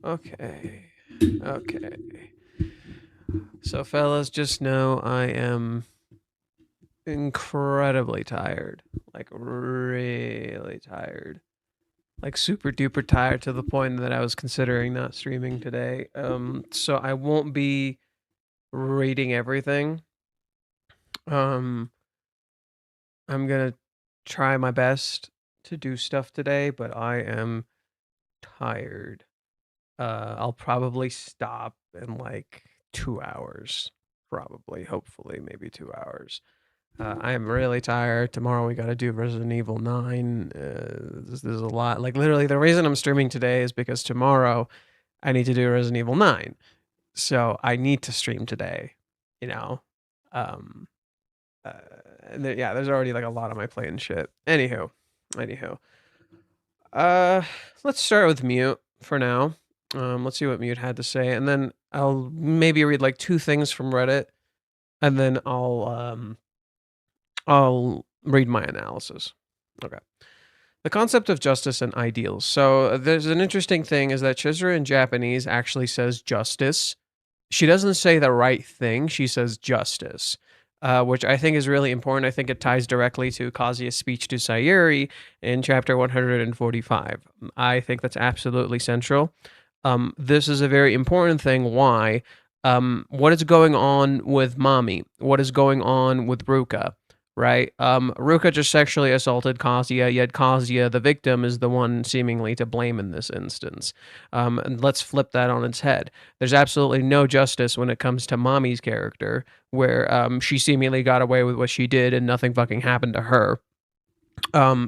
Okay. Okay. So, fellas, just know I am incredibly tired. Like, really tired. Like, super duper tired to the point that I was considering not streaming today. So I won't be reading everything. Um, I'm gonna try my best to do stuff today, but I am tired. I'll probably stop in like 2 hours. Probably, hopefully, maybe 2 hours. I am really tired. Tomorrow we got to do Resident Evil 9. This is a lot. Like, literally, the reason I'm streaming today is because tomorrow I need to do Resident Evil 9. So I need to stream today, you know? Um, uh, yeah, there's already like a lot on my plate and shit. Anywho. Uh, let's start with Mute for now. Let's see what Mute had to say, and then I'll maybe read like two things from Reddit, and then I'll read my analysis. Okay. The concept of justice and ideals. So there's an interesting thing is that Chizuru in Japanese actually says justice. She doesn't say the right thing. She says justice, which I think is really important. I think it ties directly to Kazuya's speech to Sayuri in chapter 145. I think that's absolutely central. This is a very important thing. Why? What is going on with Mommy? What is going on with Ruka? Right? Ruka just sexually assaulted Kazuya, yet Kazuya, the victim, is the one seemingly to blame in this instance. And let's flip that on its head. There's absolutely no justice when it comes to Mommy's character, where she seemingly got away with what she did and nothing fucking happened to her.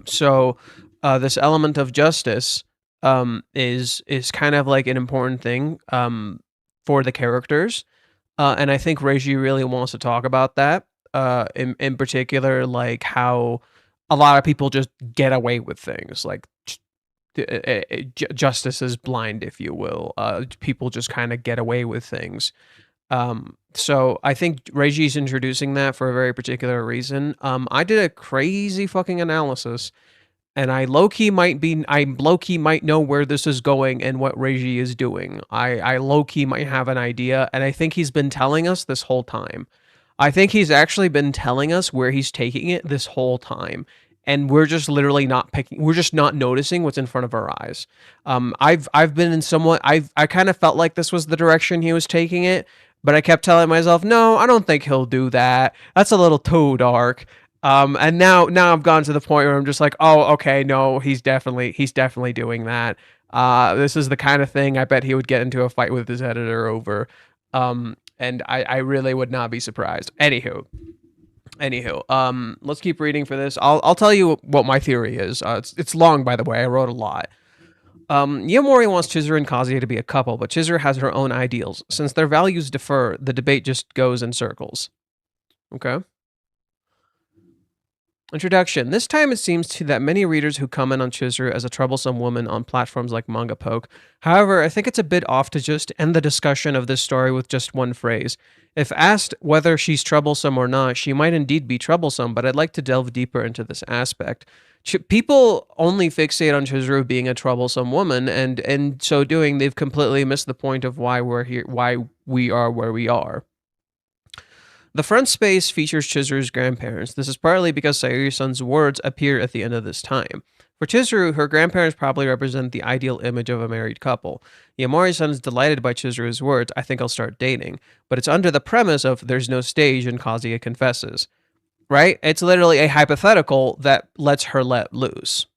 So this element of justice is kind of like an important thing for the characters, and I think Reggie really wants to talk about that. In particular, like how a lot of people just get away with things, like justice is blind, if you will. People just kind of get away with things. So I think Reggie's introducing that for a very particular reason. I did a crazy fucking analysis, and I low key might know where this is going and what Reggie is doing. I low key might have an idea, and I think he's been telling us this whole time. I think he's actually been telling us where he's taking it this whole time. And we're just literally not picking. We're just not noticing what's in front of our eyes. I've been in somewhat. I kind of felt like this was the direction he was taking it, but I kept telling myself, no, I don't think he'll do that. That's a little too dark. And now I've gone to the point where I'm just like, oh, okay, no, he's definitely doing that. This is the kind of thing I bet he would get into a fight with his editor over. And I really would not be surprised. Anywho, let's keep reading for this. I'll tell you what my theory is. It's long, by the way. I wrote a lot. Yamori wants Chizuru and Kazuya to be a couple, but Chizuru has her own ideals. Since their values differ, the debate just goes in circles. Okay. Introduction. This time it seems to that many readers who comment on Chizuru as a troublesome woman on platforms like Manga Poke. However, I think it's a bit off to just end the discussion of this story with just one phrase. If asked whether she's troublesome or not, she might indeed be troublesome, but I'd like to delve deeper into this aspect. People only fixate on Chizuru being a troublesome woman, and in so doing, they've completely missed the point of why we're here, why we are where we are. The front space features Chizuru's grandparents. This is partly because Sayuri-san's words appear at the end of this time. For Chizuru, her grandparents probably represent the ideal image of a married couple. Yamori-san is delighted by Chizuru's words, I think I'll start dating, but it's under the premise of there's no stage and Kazuya confesses. Right? It's literally a hypothetical that lets her let loose.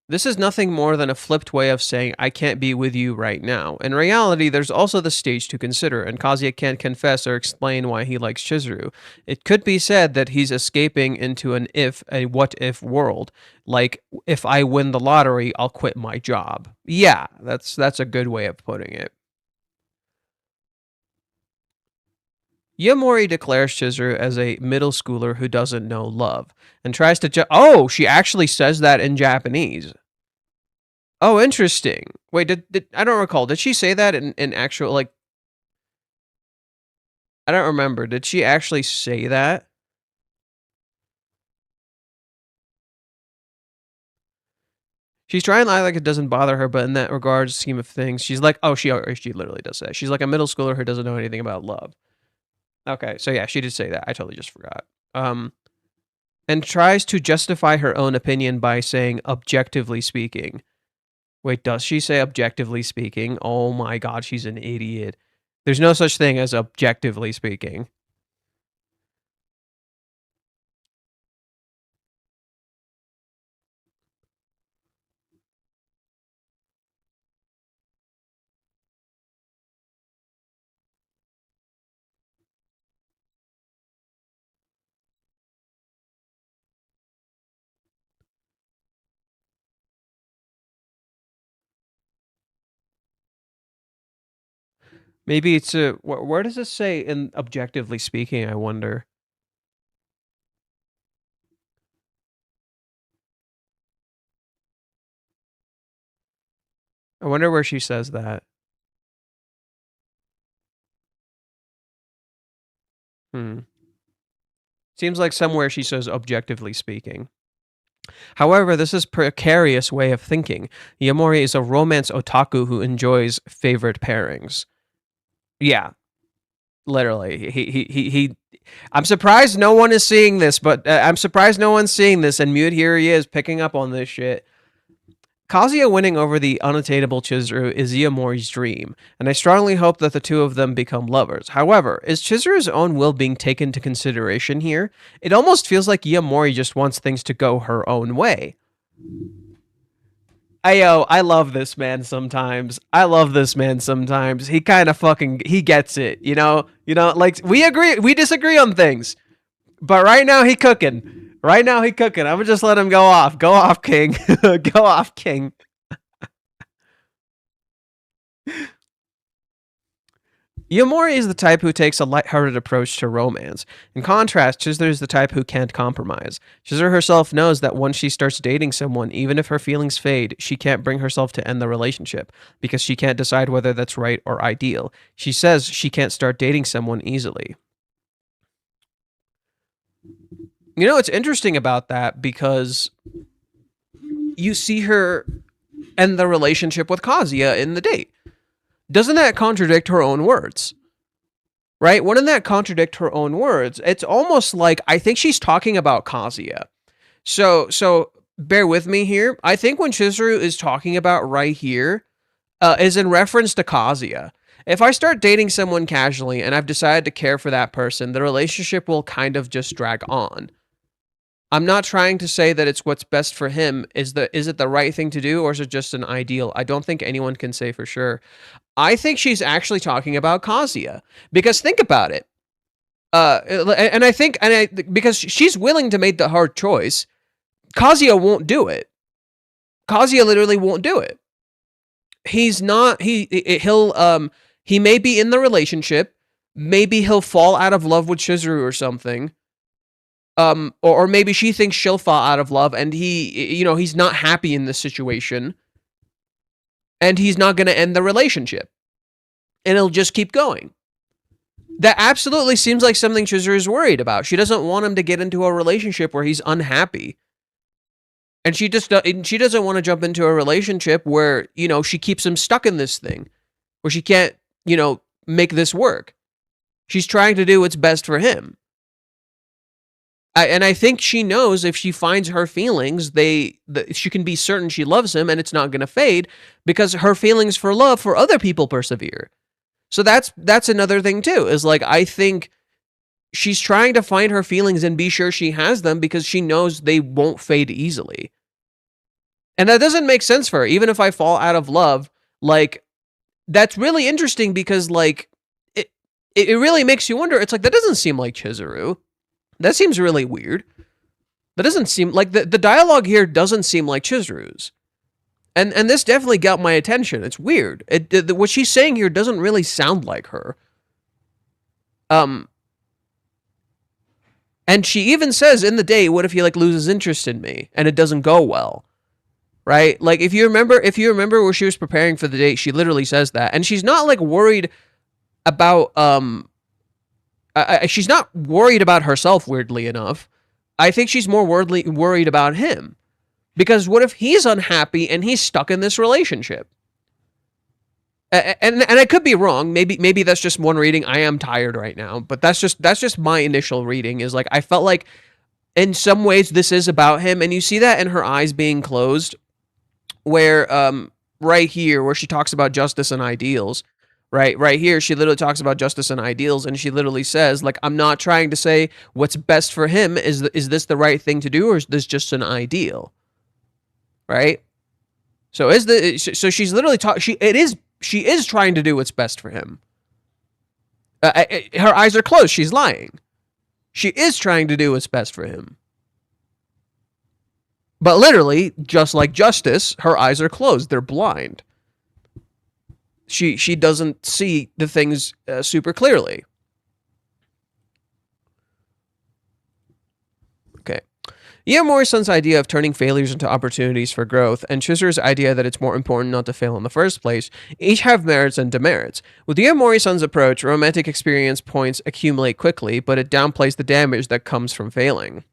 This is nothing more than a flipped way of saying, I can't be with you right now. In reality, there's also the stage to consider, and Kazuya can't confess or explain why he likes Chizuru. It could be said that he's escaping into a what if world. Like, if I win the lottery, I'll quit my job. Yeah, that's a good way of putting it. Yamori declares Chizuru as a middle schooler who doesn't know love, and tries to oh, she actually says that in Japanese. Oh, interesting. Wait, did I don't recall. Did she say that in actual like I don't remember. Did she actually say that? She's trying to act like it doesn't bother her, but in that regard, scheme of things, she's like, oh, she literally does say, she's like a middle schooler who doesn't know anything about love. Okay, so yeah, she did say that. I totally just forgot. And tries to justify her own opinion by saying objectively speaking. Wait, does she say objectively speaking? Oh my god, she's an idiot. There's no such thing as objectively speaking. Maybe it's a... Where does it say in objectively speaking, I wonder? I wonder where she says that. Seems like somewhere she says objectively speaking. However, this is precarious way of thinking. Yamori is a romance otaku who enjoys favorite pairings. Yeah, literally. He I'm surprised no one is seeing this, but I'm surprised no one's seeing this, and Mute here he is picking up on this shit. Kazuya winning over the unattainable Chizuru is Yamori's dream, and I strongly hope that the two of them become lovers. However, is Chizuru's own will being taken into consideration here? It almost feels like Yamori just wants things to go her own way. I love this man sometimes. I love this man sometimes. He kind of fucking, he gets it, you know? You know, like, we disagree on things, but right now he cooking. Right now he cooking. I'm gonna just let him go off. Go off, King. Go off, King. Yamori is the type who takes a lighthearted approach to romance. In contrast, Chizuru is the type who can't compromise. Chizuru herself knows that once she starts dating someone, even if her feelings fade, she can't bring herself to end the relationship because she can't decide whether that's right or ideal. She says she can't start dating someone easily. You know, it's interesting about that because you see her end the relationship with Kazuya in the date. Doesn't that contradict her own words? Right? Wouldn't that contradict her own words? It's almost like I think she's talking about Kazuya. So bear with me here. I think when Chizuru is talking about right here is in reference to Kazuya. If I start dating someone casually and I've decided to care for that person, the relationship will kind of just drag on. I'm not trying to say that it's what's best for him. Is it the right thing to do, or is it just an ideal? I don't think anyone can say for sure. I think she's actually talking about Kazuya, because think about it. Because she's willing to make the hard choice. Kazuya won't do it. Kazuya literally won't do it. He's not. He may be in the relationship. Maybe he'll fall out of love with Chizuru or something. Or maybe she thinks she'll fall out of love, and he's not happy in this situation, and he's not going to end the relationship, and it'll just keep going. That absolutely seems like something Chizuru is worried about. She doesn't want him to get into a relationship where he's unhappy, and she doesn't want to jump into a relationship where she keeps him stuck in this thing, where she can't make this work. She's trying to do what's best for him. And I think she knows if she finds her feelings, she can be certain she loves him and it's not going to fade because her feelings for love for other people persevere. So that's another thing too, is like, I think she's trying to find her feelings and be sure she has them because she knows they won't fade easily. And that doesn't make sense for her. Even if I fall out of love, like, that's really interesting because like, it really makes you wonder. It's like, that doesn't seem like Chizuru. That seems really weird. That doesn't seem like the dialogue here doesn't seem like Chizuru's. And this definitely got my attention. It's weird. What she's saying here doesn't really sound like her. And she even says in the day, what if he like loses interest in me and it doesn't go well? Right? Like if you remember where she was preparing for the date, she literally says that. And she's not like worried about she's not worried about herself, weirdly enough. I think she's more worried about him. Because what if he's unhappy and he's stuck in this relationship? And I could be wrong. Maybe that's just one reading. I am tired right now, but that's just my initial reading. Is like I felt like in some ways this is about him, and you see that in her eyes being closed, where right here where she talks about justice and ideals. Right here, she literally talks about justice and ideals, and she literally says, like, I'm not trying to say what's best for him. Is this the right thing to do, or is this just an ideal? Right? So she's literally she is trying to do what's best for him. Her eyes are closed. She's lying. She is trying to do what's best for him. But literally, just like justice, her eyes are closed. They're blind. She doesn't see the things super clearly. Okay. Yamori-san's idea of turning failures into opportunities for growth, and Chizuru's idea that it's more important not to fail in the first place, each have merits and demerits. With Yamori-san's approach, romantic experience points accumulate quickly, but it downplays the damage that comes from failing.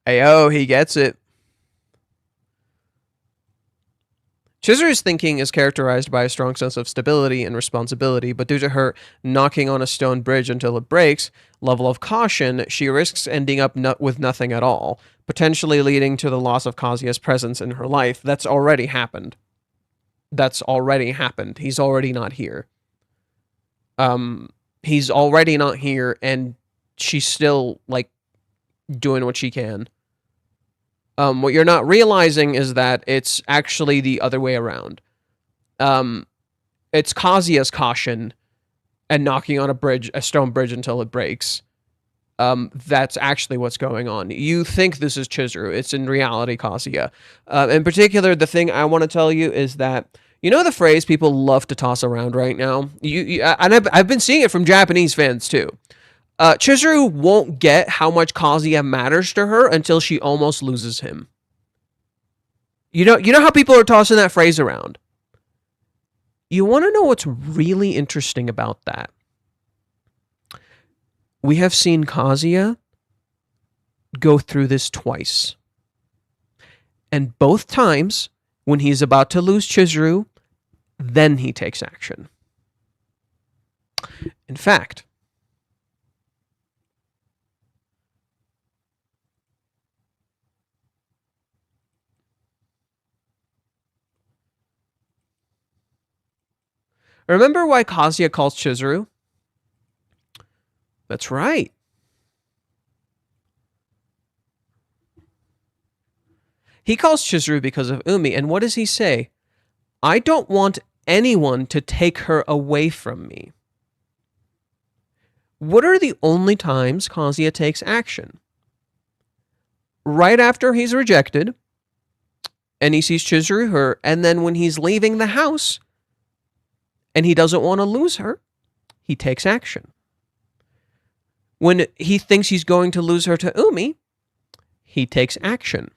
Ayo, he gets it. Chizuru's thinking is characterized by a strong sense of stability and responsibility, but due to her knocking on a stone bridge until it breaks, level of caution, she risks ending up with nothing at all, potentially leading to the loss of Kazuya's presence in her life. That's already happened. He's already not here. He's already not here, and she's still, like, doing what she can. What you're not realizing is that it's actually the other way around. It's Kazuya's caution and knocking on a stone bridge until it breaks. That's actually what's going on. You think this is Chizuru. It's in reality Kazuya. In particular, the thing I want to tell you is that, you know the phrase people love to toss around right now? And I've been seeing it from Japanese fans too. Chizuru won't get how much Kazuya matters to her until she almost loses him. You know how people are tossing that phrase around? You want to know what's really interesting about that? We have seen Kazuya go through this twice. And both times, when he's about to lose Chizuru, then he takes action. In fact, remember why Kazuya calls Chizuru? That's right. He calls Chizuru because of Umi, and what does he say? I don't want anyone to take her away from me. What are the only times Kazuya takes action? Right after he's rejected, and he sees Chizuru her, and then when he's leaving the house, and he doesn't want to lose her, he takes action. When he thinks he's going to lose her to Umi, he takes action.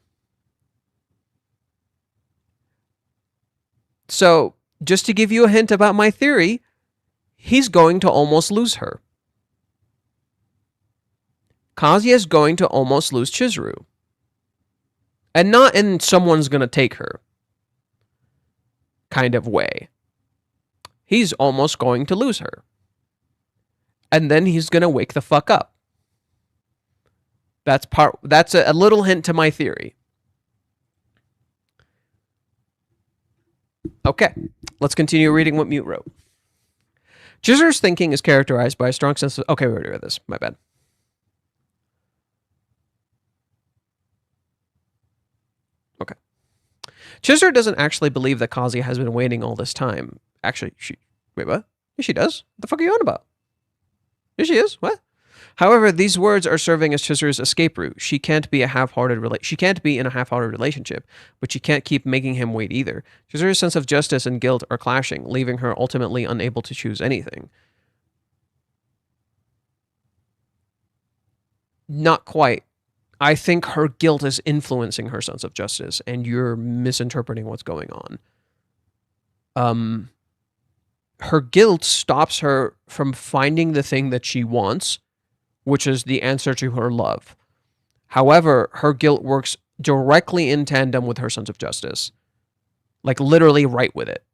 So, just to give you a hint about my theory, he's going to almost lose her. Kazuya is going to almost lose Chizuru. And not in someone's going to take her kind of way. He's almost going to lose her. And then he's going to wake the fuck up. That's a little hint to my theory. Okay, let's continue reading what Mute wrote. Chizuru's thinking is characterized by a strong sense of... Okay, we already read this. My bad. Okay. Chizuru doesn't actually believe that Kazuya has been waiting all this time. Actually, wait, what? Yes, she does. What the fuck are you on about? Yes, she is. What? However, these words are serving as Chizuru's escape route. She can't be in a half-hearted relationship, but she can't keep making him wait either. Chizuru's sense of justice and guilt are clashing, leaving her ultimately unable to choose anything. Not quite. I think her guilt is influencing her sense of justice, and you're misinterpreting what's going on. Her guilt stops her from finding the thing that she wants, which is the answer to her love. However, her guilt works directly in tandem with her sense of justice. Like literally right with it.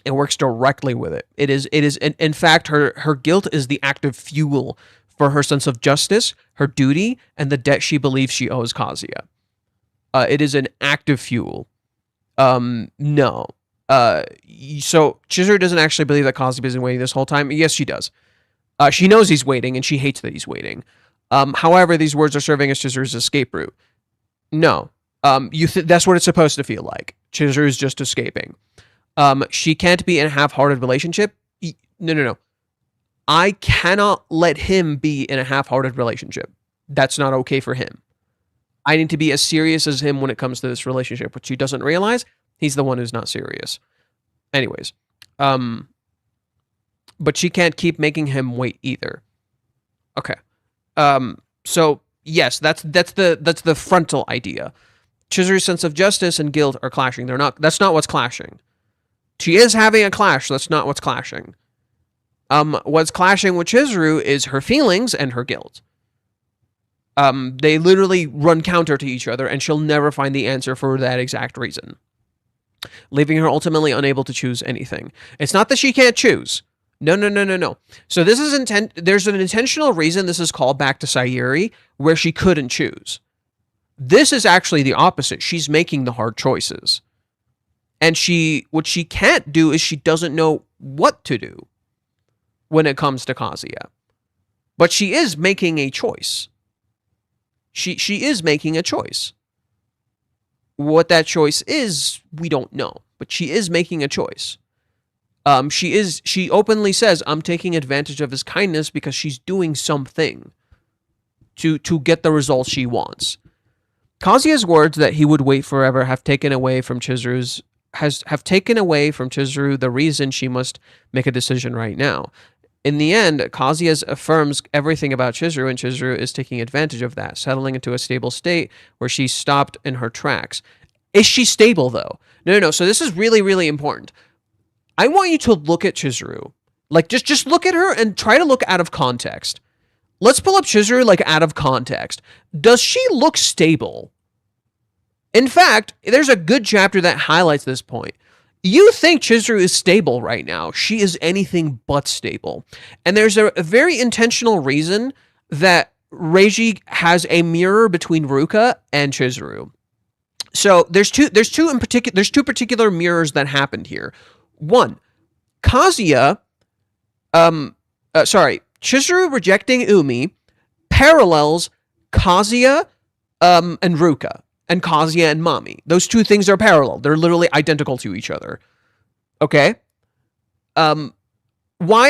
It works directly with it. It is in fact her guilt is the active fuel for her sense of justice, her duty, and the debt she believes she owes Kazuya. It is an active fuel. No. So Chizuru doesn't actually believe that Kazuya has been waiting this whole time. Yes, she does. She knows he's waiting, and she hates that he's waiting. However, these words are serving as Chizuru's escape route. No. That's what it's supposed to feel like. Chizuru's just escaping. She can't be in a half-hearted relationship. No. I cannot let him be in a half-hearted relationship. That's not okay for him. I need to be as serious as him when it comes to this relationship, which he doesn't realize. He's the one who's not serious. Anyways, but she can't keep making him wait either. Okay. So yes, that's the frontal idea. Chizuru's sense of justice and guilt are clashing. That's not what's clashing. She is having a clash. That's not what's clashing. What's clashing with Chizuru is her feelings and her guilt. They literally run counter to each other, and she'll never find the answer for that exact reason, leaving her ultimately unable to choose anything. It's not that she can't choose. No. So this is there's an intentional reason this is called back to Sayuri, where she couldn't choose. This is actually the opposite. She's making the hard choices. And what she can't do is she doesn't know what to do when it comes to Kazuya. But she is making a choice. She is making a choice. What that choice is, we don't know. But she is making a choice. She openly says, I'm taking advantage of his kindness because she's doing something to get the results she wants. Kazuya's words that he would wait forever have taken away from Chizuru the reason she must make a decision right now. In the end, Kazuya affirms everything about Chizuru, and Chizuru is taking advantage of that, settling into a stable state where she's stopped in her tracks. Is she stable, though? No. So this is really, really important. I want you to look at Chizuru. Like, just look at her and try to look out of context. Let's pull up Chizuru, like, out of context. Does she look stable? In fact, there's a good chapter that highlights this point. You think Chizuru is stable right now. She is anything but stable. And there's a very intentional reason that Reiji has a mirror between Ruka and Chizuru. So there's two particular mirrors that happened here. One, Chizuru rejecting Umi parallels Kazuya and Ruka. And Kazuya and Mami. Those two things are parallel. They're literally identical to each other. Okay? Why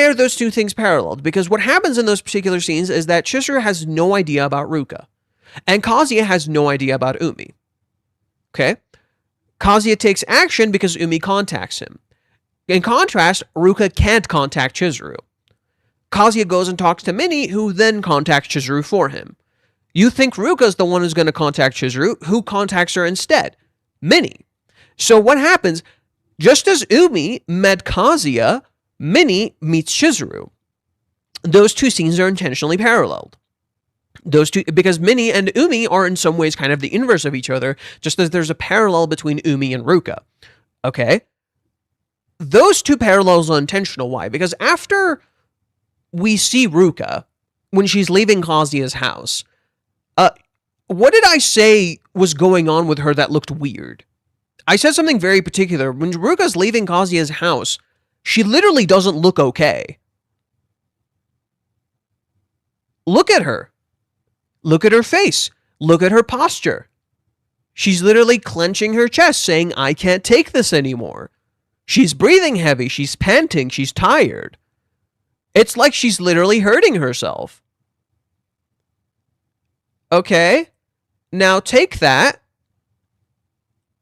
are those two things paralleled? Because what happens in those particular scenes is that Chizuru has no idea about Ruka. And Kazuya has no idea about Umi. Okay? Kazuya takes action because Umi contacts him. In contrast, Ruka can't contact Chizuru. Kazuya goes and talks to Minnie, who then contacts Chizuru for him. You think Ruka's the one who's going to contact Chizuru. Who contacts her instead? Minnie. So what happens? Just as Umi met Kazuya, Minnie meets Chizuru. Those two scenes are intentionally paralleled. Those two, because Minnie and Umi are in some ways kind of the inverse of each other, just as there's a parallel between Umi and Ruka. Okay? Those two parallels are intentional. Why? Because after we see Ruka, when she's leaving Kazuya's house, what did I say was going on with her that looked weird? I said something very particular. When Ruka's leaving Kazuya's house, she literally doesn't look okay. Look at her. Look at her face. Look at her posture. She's literally clenching her chest, saying, I can't take this anymore. She's breathing heavy. She's panting. She's tired. It's like she's literally hurting herself. Okay, now take that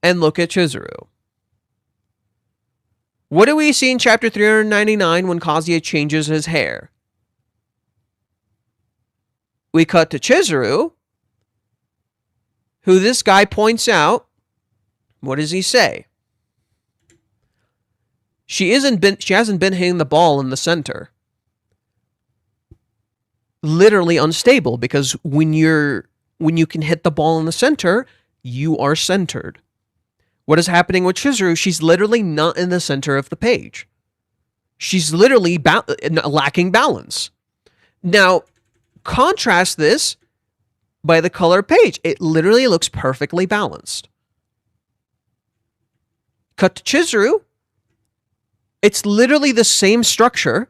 and look at Chizuru. What do we see in chapter 399 when Kazuya changes his hair? We cut to Chizuru, who this guy points out. What does he say? She hasn't been hitting the ball in the center. Literally unstable, because when you're when you can hit the ball in the center, you are centered. What is happening with Chizuru? She's literally not in the center of the page. She's literally lacking balance. Now, contrast this by the color page. It literally looks perfectly balanced. Cut to Chizuru. It's literally the same structure,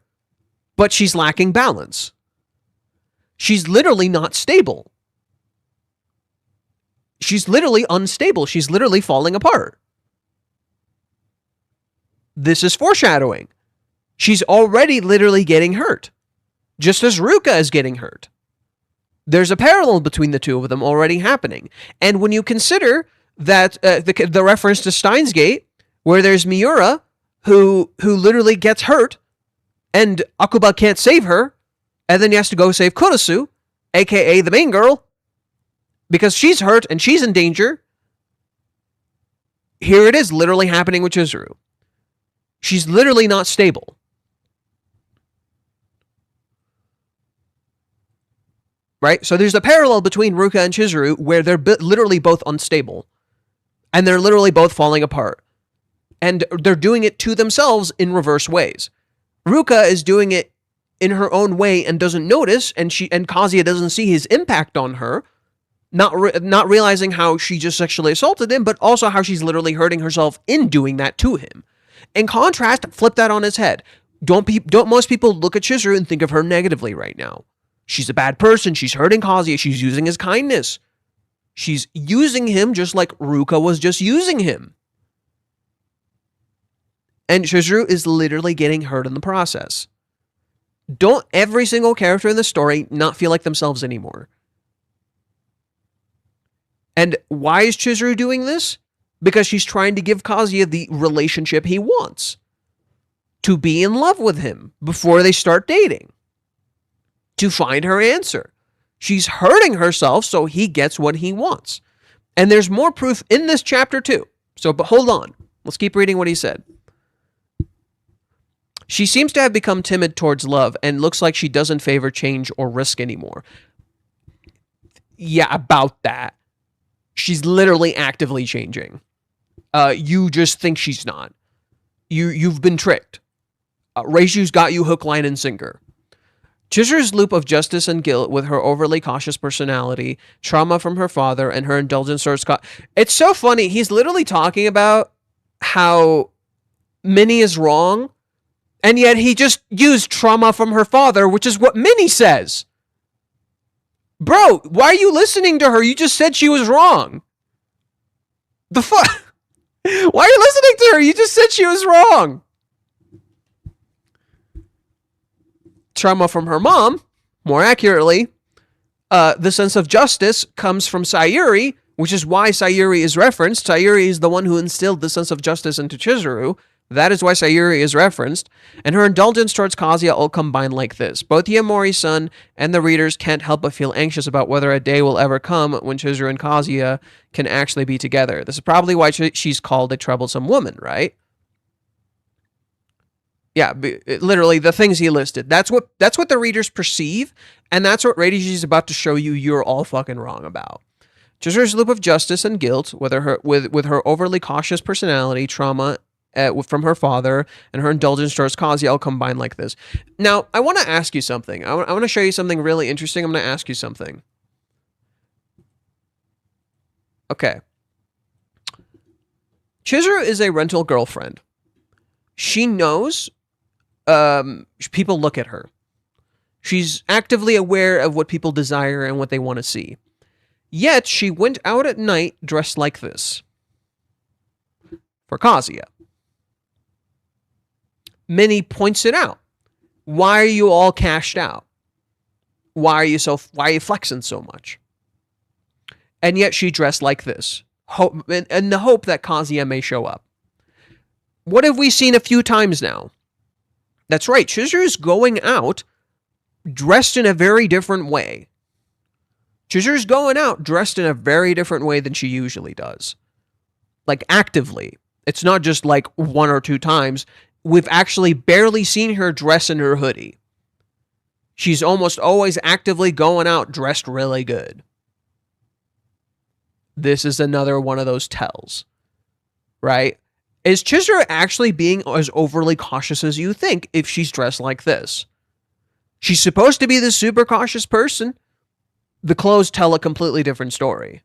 but she's lacking balance. She's literally not stable. She's literally unstable. She's literally falling apart. This is foreshadowing. She's already literally getting hurt, just as Ruka is getting hurt. There's a parallel between the two of them already happening. And when you consider that the reference to Steins Gate, where there's Miura, who literally gets hurt, and Akuba can't save her, and then he has to go save Kurosu, aka the main girl, because she's hurt and she's in danger. Here it is literally happening with Chizuru. She's literally not stable. Right? So there's a parallel between Ruka and Chizuru where they're literally both unstable. And they're literally both falling apart. And they're doing it to themselves in reverse ways. Ruka is doing it in her own way and doesn't notice, and Kazuya doesn't see his impact on her, not realizing how she just sexually assaulted him, but also how she's literally hurting herself in doing that to him. In contrast, flip that on his head. Don't most people look at Chizuru and think of her negatively right now? She's a bad person. She's hurting Kazuya. She's using his kindness. She's using him just like Ruka was just using him. And Chizuru is literally getting hurt in the process. Don't every single character in the story not feel like themselves anymore. And why is Chizuru doing this? Because she's trying to give Kazuya the relationship he wants. To be in love with him before they start dating. To find her answer. She's hurting herself so he gets what he wants. And there's more proof in this chapter too. But hold on. Let's keep reading what he said. She seems to have become timid towards love and looks like she doesn't favor change or risk anymore. Yeah, about that. She's literally actively changing. You just think she's not. You've been tricked. Reishu's got you hook, line, and sinker. Chizuru's loop of justice and guilt with her overly cautious personality, trauma from her father, and her indulgence towards it's so funny. He's literally talking about how Minnie is wrong, and yet he just used trauma from her father, which is what Minnie says. Bro, why are you listening to her? You just said she was wrong. The fuck? Why are you listening to her? You just said she was wrong. Trauma from her mom, more accurately, the sense of justice comes from Sayuri, which is why Sayuri is referenced. Sayuri is the one who instilled the sense of justice into Chizuru. That is why Sayuri is referenced. And her indulgence towards Kazuya all combine like this. Both Yamori-san and the readers can't help but feel anxious about whether a day will ever come when Chizuru and Kazuya can actually be together. This is probably why she's called a troublesome woman, right? Yeah, literally the things he listed. That's what the readers perceive, and that's what Reiji's about to show you you're all fucking wrong about. Chizuru's loop of justice and guilt, with her overly cautious personality, trauma from her father, and her indulgence towards Kazuya all combined like this. Now, I want to ask you something. I want to show you something really interesting. I'm going to ask you something. Okay. Chizuru is a rental girlfriend. She knows people look at her. She's actively aware of what people desire and what they want to see. Yet, she went out at night dressed like this. For Kazuya. Minnie points it out. Why are you all cashed out? Why are you flexing so much? And yet she dressed like this. In the hope that Kazuya may show up. What have we seen a few times now? That's right, Chizuru's going out dressed in a very different way. Chizuru's going out dressed in a very different way than she usually does. Like, actively. It's not just like one or two times. We've actually barely seen her dress in her hoodie. She's almost always actively going out dressed really good. This is another one of those tells, right? Is Chizuru actually being as overly cautious as you think if she's dressed like this? She's supposed to be this super cautious person. The clothes tell a completely different story.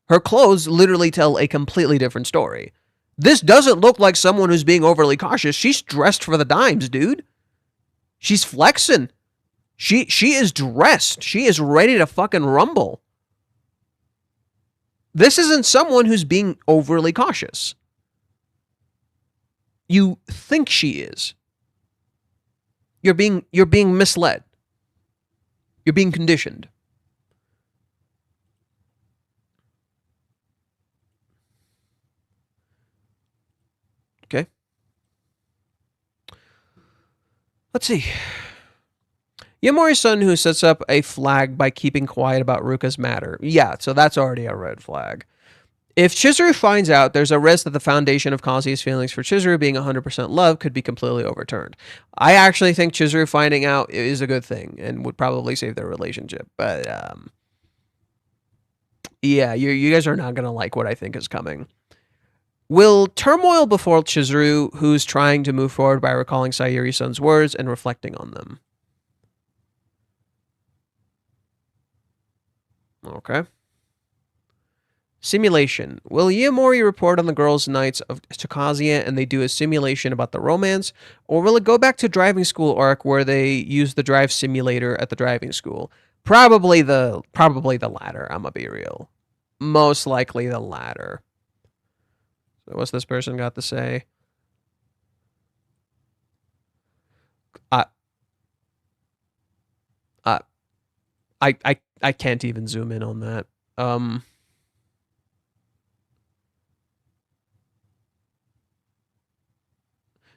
Her clothes literally tell a completely different story. This doesn't look like someone who's being overly cautious. She's dressed for the dimes, dude. She's flexing. She is dressed. She is ready to fucking rumble. This isn't someone who's being overly cautious. You think she is. You're being misled. You're being conditioned. Okay. Let's see. Yamori's son who sets up a flag by keeping quiet about Ruka's matter. Yeah, so that's already a red flag. If Chizuru finds out, there's a risk that the foundation of Kazuya's feelings for Chizuru being 100% love could be completely overturned. I actually think Chizuru finding out is a good thing and would probably save their relationship. But, yeah, you guys are not going to like what I think is coming. Will turmoil befall Chizuru, who's trying to move forward by recalling Sayuri-san's words and reflecting on them? Okay. Simulation. Will Iamori report on the girls' nights to Kazuya and they do a simulation about the romance? Or will it go back to driving school arc where they use the drive simulator at the driving school? Probably the latter, I'm gonna be real. Most likely the latter. So what's this person got to say? I can't even zoom in on that.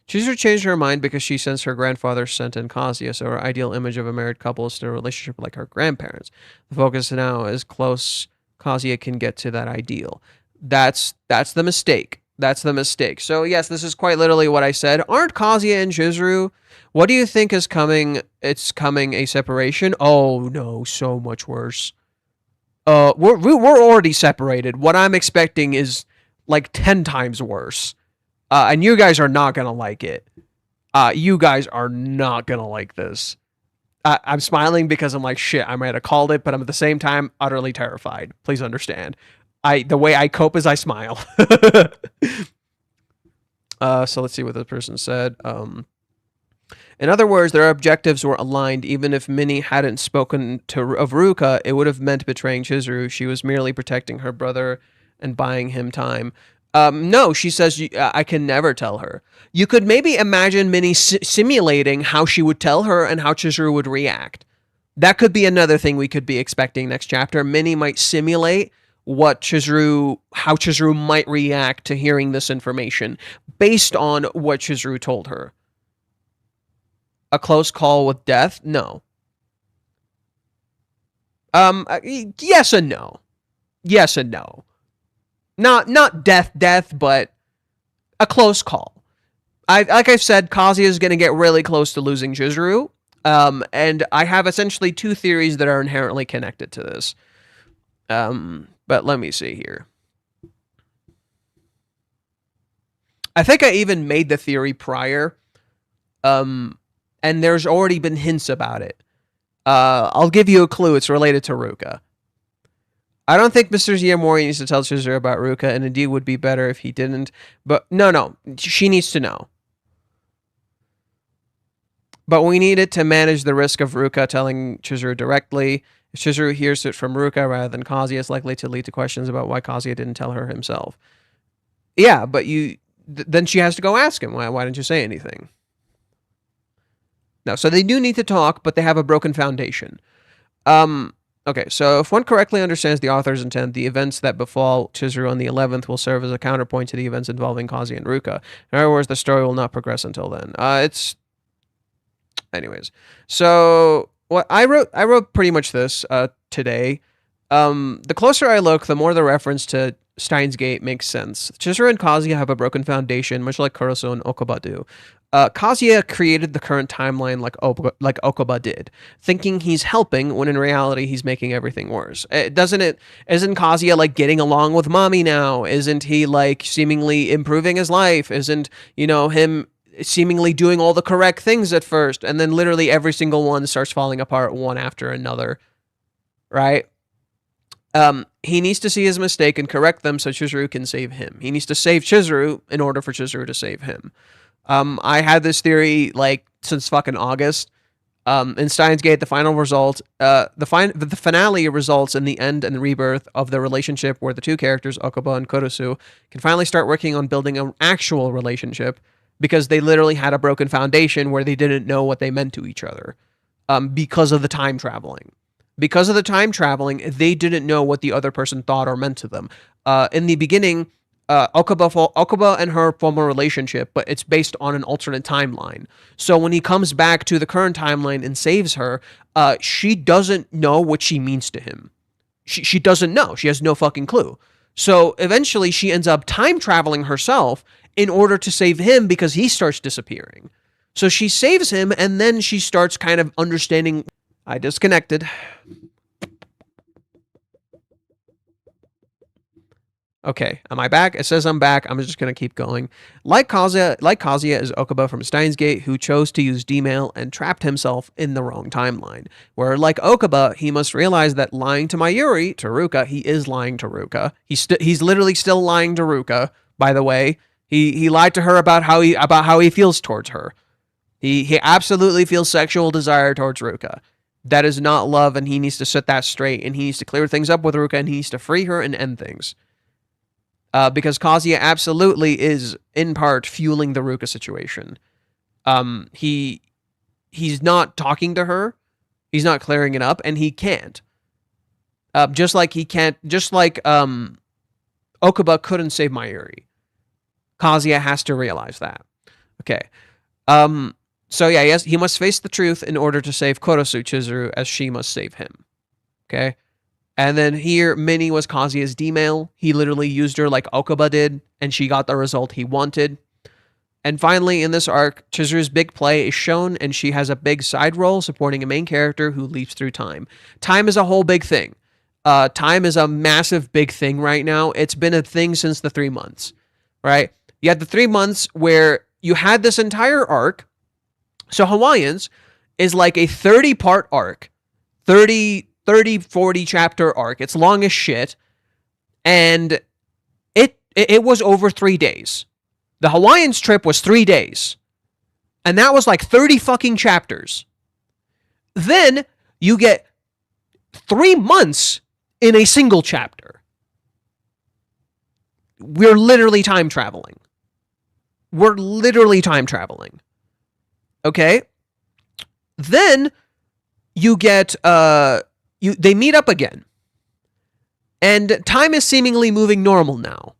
Chizuru changed her mind because she sensed her grandfather sent in Kazuya, so her ideal image of a married couple is in a relationship like her grandparents. The focus now is close Kazuya can get to that ideal. That's the mistake. That's the mistake. So yes, this is quite literally what I said. Aren't Kazuya and Chizuru? What do you think is coming? It's coming a separation. Oh no, so much worse. We're already separated. What I'm expecting is like 10 times worse. And you guys are not gonna like it. You guys are not gonna like this. I'm smiling because I'm like, shit, I might have called it, but I'm at the same time utterly terrified. Please understand. The way I cope is I smile. So let's see what this person said. In other words, their objectives were aligned. Even if Minnie hadn't spoken of Ruka, it would have meant betraying Chizuru. She was merely protecting her brother and buying him time. No, she says, I can never tell her. You could maybe imagine Minnie simulating how she would tell her and how Chizuru would react. That could be another thing we could be expecting next chapter. Minnie might simulate how Chizuru might react to hearing this information based on what Chizuru told her. A close call with death? No. Yes and no. Yes and no. Not death, but a close call. Like I've said, Kazuya is going to get really close to losing Chizuru. And I have essentially two theories that are inherently connected to this. But let me see here. I think I even made the theory prior. And there's already been hints about it. I'll give you a clue. It's related to Ruka. I don't think Mr. Iamori needs to tell Chizuru about Ruka, and indeed would be better if he didn't. But no, she needs to know. But we need it to manage the risk of Ruka telling Chizuru directly. If Chizuru hears it from Ruka rather than Kazuya, it's likely to lead to questions about why Kazuya didn't tell her himself. Yeah, but then she has to go ask him, why didn't you say anything? No, so they do need to talk, but they have a broken foundation. Okay, so if one correctly understands the author's intent, the events that befall Chizuru on the 11th will serve as a counterpoint to the events involving Kazuya and Ruka. In other words, the story will not progress until then. Anyways, so what I wrote pretty much this today. The closer I look, the more the reference to Steins Gate makes sense. Chizuru and Kazuya have a broken foundation, much like Kurosu and Okuba do. Kazuya created the current timeline like Okuba did, thinking he's helping when in reality he's making everything worse. Isn't Kazuya like getting along with mommy now? Isn't he like seemingly improving his life? Isn't, him seemingly doing all the correct things at first, and then literally every single one starts falling apart one after another, right? He needs to see his mistake and correct them so Chizuru can save him. He needs to save Chizuru in order for Chizuru to save him. I had this theory like since fucking August. In Steins Gate, the final result, the finale results in the end and rebirth of the relationship where the two characters, Okuba and Kurosu, can finally start working on building an actual relationship because they literally had a broken foundation where they didn't know what they meant to each other because of the time traveling. Because of the time traveling, they didn't know what the other person thought or meant to them. In the beginning, Okuba and her form a relationship, but it's based on an alternate timeline. So when he comes back to the current timeline and saves her, she doesn't know what she means to him. She doesn't know. She has no fucking clue. So eventually she ends up time traveling herself in order to save him because he starts disappearing. So she saves him and then she starts kind of understanding. I disconnected. Okay, am I back? It says I'm back. I'm just going to keep going. Like Kazuya is Okuba from Steins Gate, who chose to use D-mail and trapped himself in the wrong timeline. Where, like Okuba, he must realize that lying to Mayuri, to Ruka, he is lying to Ruka. He's literally still lying to Ruka, by the way. He lied to her about how he feels towards her. He absolutely feels sexual desire towards Ruka. That is not love, and he needs to set that straight, and he needs to clear things up with Ruka, and he needs to free her and end things. Because Kazuya absolutely is, in part, fueling the Ruka situation. He's not talking to her, he's not clearing it up, and he can't. Just like Okuba couldn't save Mayuri. Kazuya has to realize that. Okay. So yeah, yes, he must face the truth in order to save Kurosu Chizuru, as she must save him. Okay? And then here, Minnie was Kazuya's D-mail. He literally used her like Okuba did, and she got the result he wanted. And finally, in this arc, Chizuru's big play is shown, and she has a big side role supporting a main character who leaps through time. Time is a whole big thing. Time is a massive big thing right now. It's been a thing since the 3 months, right? You had the 3 months where you had this entire arc. So Hawaiians is like a 30-part arc, 30, 40 chapter arc. It's long as shit. And it was over 3 days. The Hawaiians trip was 3 days. And that was like 30 fucking chapters. Then you get 3 months in a single chapter. We're literally time traveling. Okay? Then you get they meet up again. And time is seemingly moving normal now.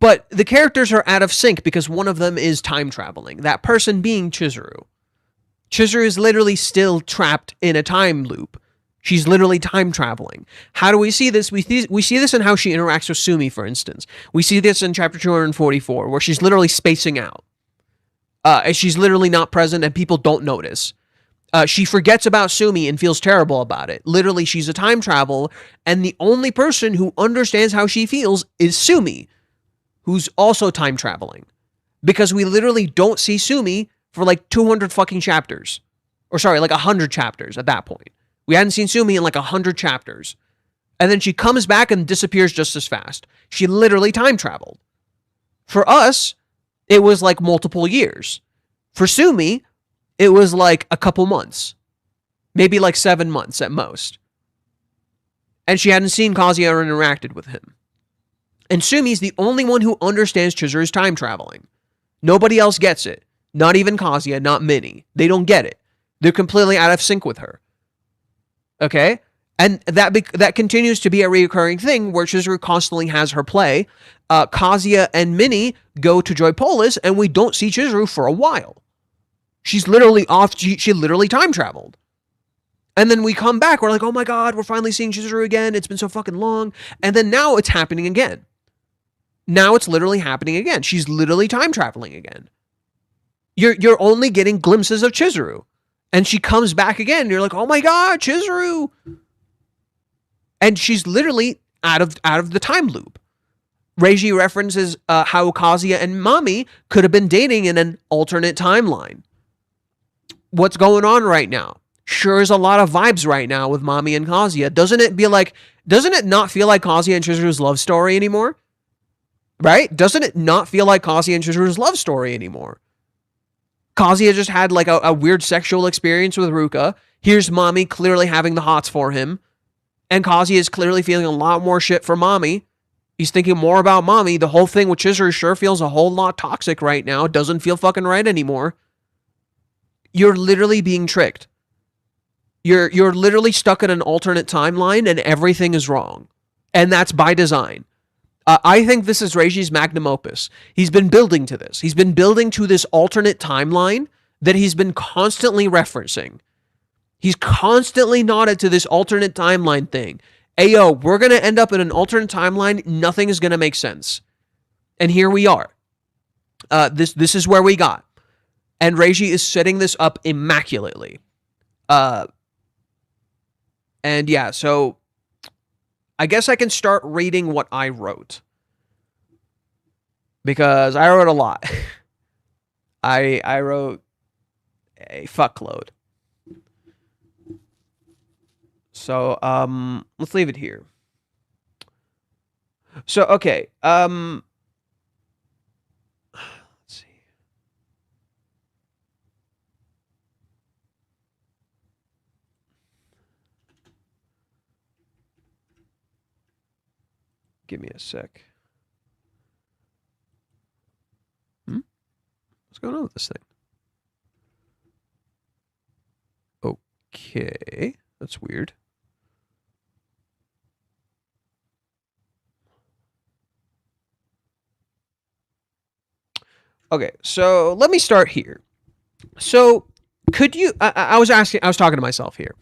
But the characters are out of sync because one of them is time traveling. That person being Chizuru. Chizuru is literally still trapped in a time loop. She's literally time traveling. How do we see this? We see this in how she interacts with Sumi, for instance. We see this in chapter 244, where she's literally spacing out. And she's literally not present and people don't notice. She forgets about Sumi and feels terrible about it. Literally, she's a time traveler, and the only person who understands how she feels is Sumi, who's also time traveling. Because we literally don't see Sumi for like 200 fucking chapters. Or sorry, like 100 chapters at that point. We hadn't seen Sumi in like 100 chapters. And then she comes back and disappears just as fast. She literally time traveled. For us, it was like multiple years. For Sumi, it was like a couple months. Maybe like 7 months at most. And she hadn't seen Kazuya or interacted with him. And Sumi's the only one who understands Chizuru's time traveling. Nobody else gets it. Not even Kazuya, not Minnie. They don't get it. They're completely out of sync with her. Okay? And that continues to be a recurring thing where Chizuru constantly has her play. Kazuya and Minnie go to Joypolis and we don't see Chizuru for a while. She's literally off. She literally time traveled. And then we come back, we're like, oh my god, we're finally seeing Chizuru again. It's been so fucking long. And then now it's happening again. Now it's literally happening again. She's literally time traveling again. You're only getting glimpses of Chizuru. And she comes back again. And you're like, oh my god, Chizuru. And she's literally out of the time loop. Reiji references how Kazuya and Mami could have been dating in an alternate timeline. What's going on right now? Sure is a lot of vibes right now with Mami and Kazuya. Doesn't it not feel like Kazuya and Chizuru's love story anymore? Right? Doesn't it not feel like Kazuya and Chizuru's love story anymore? Kazuya just had like a weird sexual experience with Ruka. Here's Mami clearly having the hots for him. And Kazuya is clearly feeling a lot more shit for Mami. He's thinking more about Mami. The whole thing with Chizuru sure feels a whole lot toxic right now. It doesn't feel fucking right anymore. You're literally being tricked. You're literally stuck in an alternate timeline and everything is wrong. And that's by design. I think this is Reiji's magnum opus. He's been building to this. He's been building to this alternate timeline that he's been constantly referencing. He's constantly nodded to this alternate timeline thing. Ayo, we're going to end up in an alternate timeline. Nothing is going to make sense. And here we are. This is where we got. And Reiji is setting this up immaculately. And yeah, so I guess I can start reading what I wrote. Because I wrote a lot. I wrote a fuckload. So, let's leave it here. So, okay. Let's see. Give me a sec. What's going on with this thing? Okay. That's weird. Okay, so let me start here. So, could you... I was talking to myself here.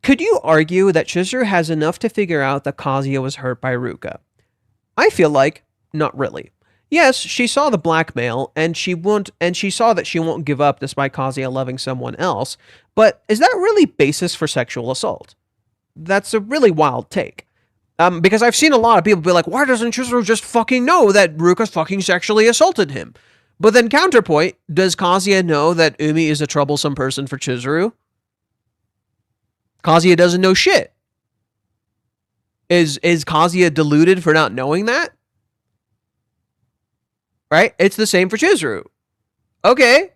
Could you argue that Chizuru has enough to figure out that Kazuya was hurt by Ruka? I feel like, not really. Yes, she saw the blackmail, and she saw that she won't give up despite Kazuya loving someone else, but is that really basis for sexual assault? That's a really wild take. Because I've seen a lot of people be like, why doesn't Chizuru just fucking know that Ruka fucking sexually assaulted him? But then counterpoint, does Kazuya know that Umi is a troublesome person for Chizuru? Kazuya doesn't know shit. Is Kazuya deluded for not knowing that? Right? It's the same for Chizuru. Okay.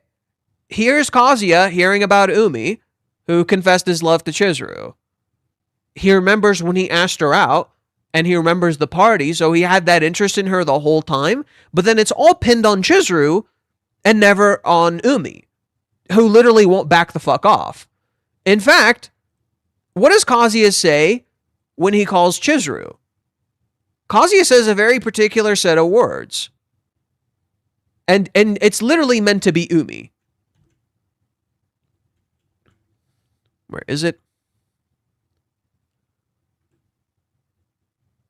Here's Kazuya hearing about Umi, who confessed his love to Chizuru. He remembers when he asked her out, and he remembers the party, so he had that interest in her the whole time, but then it's all pinned on Chizuru and never on Umi, who literally won't back the fuck off. In fact, what does Kazuya say when he calls Chizuru? Kazuya says a very particular set of words. And it's literally meant to be Umi. Where is it?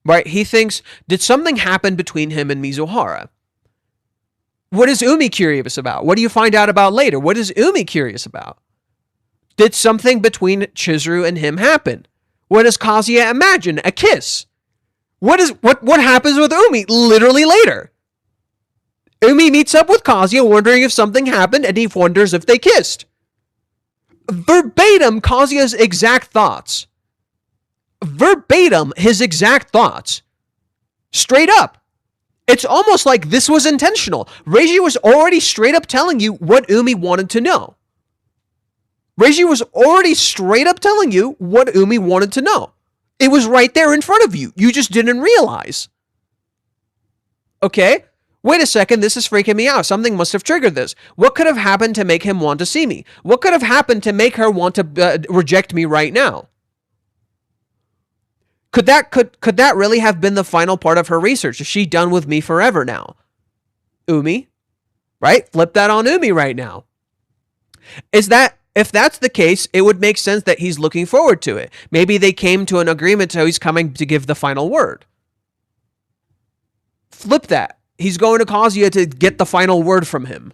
Right, he thinks, did something happen between him and Mizuhara? What is Umi curious about? What do you find out about later? What is Umi curious about? Did something between Chizuru and him happen? What does Kazuya imagine? A kiss. What happens with Umi literally later? Umi meets up with Kazuya wondering if something happened, and he wonders if they kissed. Verbatim, Kazuya's exact thoughts. Verbatim, his exact thoughts. Straight up. It's almost like this was intentional. Reiji was already straight up telling you what Umi wanted to know. Reiji was already straight up telling you what Umi wanted to know. It was right there in front of you. You just didn't realize. Okay? Wait a second, this is freaking me out. Something must have triggered this. What could have happened to make him want to see me? What could have happened to make her want to reject me right now? Could that really have been the final part of her research? Is she done with me forever now? Umi, right? Flip that on Umi right now. Is that If that's the case, it would make sense that he's looking forward to it. Maybe they came to an agreement, so he's coming to give the final word. Flip that. He's going to Kazuya to get the final word from him.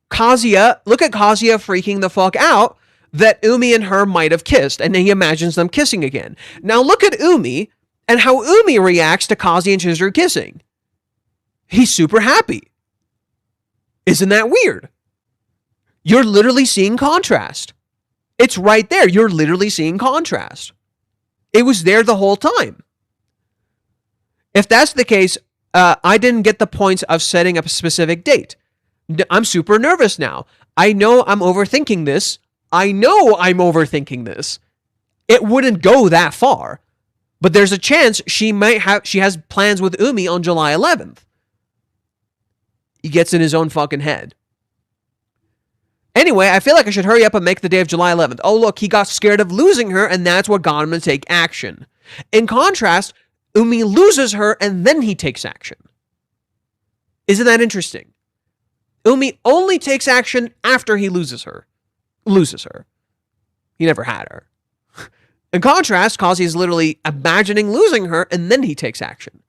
Kazuya, look at Kazuya freaking the fuck out that Umi and her might have kissed, and then he imagines them kissing again. Now look at Umi and how Umi reacts to Kazuya and Chizuru kissing. He's super happy. Isn't that weird? You're literally seeing contrast. It's right there. You're literally seeing contrast. It was there the whole time. If that's the case, I didn't get the points of setting up a specific date. I'm super nervous now. I know I'm overthinking this. It wouldn't go that far. But there's a chance she has plans with Umi on July 11th. He gets in his own fucking head. Anyway, I feel like I should hurry up and make the day of July 11th. Oh, look, he got scared of losing her, and that's what got him to take action. In contrast, Umi loses her, and then he takes action. Isn't that interesting? Umi only takes action after he loses her. He never had her. In contrast, Kazuya is literally imagining losing her, and then he takes action.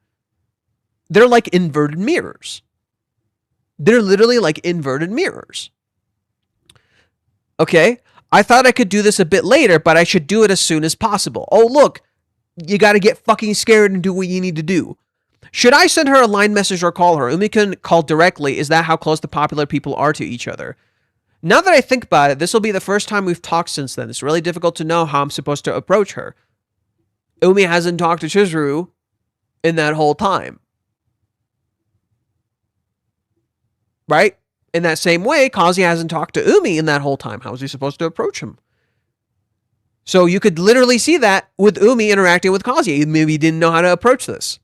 They're like inverted mirrors. They're literally like inverted mirrors. Okay, I thought I could do this a bit later, but I should do it as soon as possible. Oh, look, you gotta get fucking scared and do what you need to do. Should I send her a line message or call her? Umi can call directly. Is that how close the popular people are to each other? Now that I think about it, this will be the first time we've talked since then. It's really difficult to know how I'm supposed to approach her. Umi hasn't talked to Chizuru in that whole time. Right? In that same way, Kazuya hasn't talked to Umi in that whole time. How is he supposed to approach him? So you could literally see that with Umi interacting with Kazuya. Maybe he didn't know how to approach this.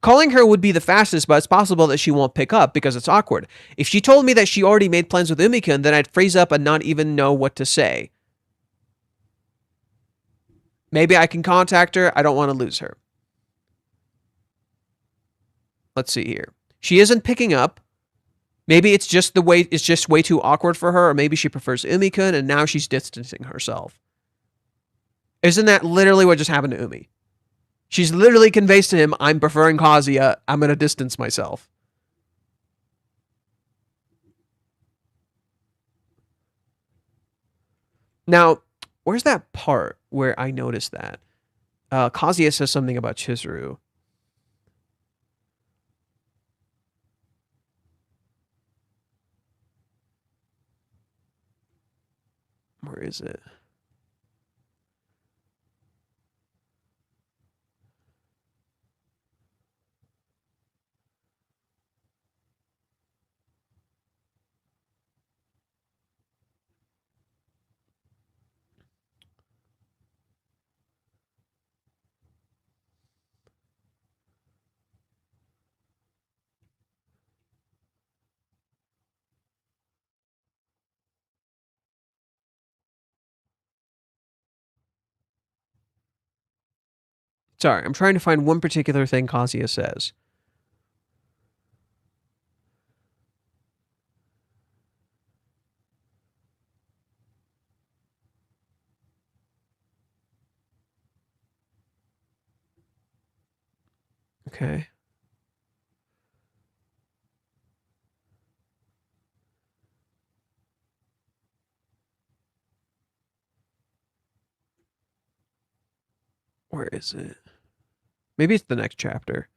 Calling her would be the fastest, but it's possible that she won't pick up because it's awkward. If she told me that she already made plans with Umi-kun, then I'd freeze up and not even know what to say. Maybe I can contact her. I don't want to lose her. Let's see here. She isn't picking up. Maybe it's just way too awkward for her, or maybe she prefers Umi-kun and now she's distancing herself. Isn't that literally what just happened to Umi? She's literally conveys to him, I'm preferring Kazuya, I'm going to distance myself. Now, where's that part where I noticed that? Kazuya says something about Chizuru. Where is it? Sorry, I'm trying to find one particular thing Kazuya says. Okay. Where is it? Maybe it's the next chapter.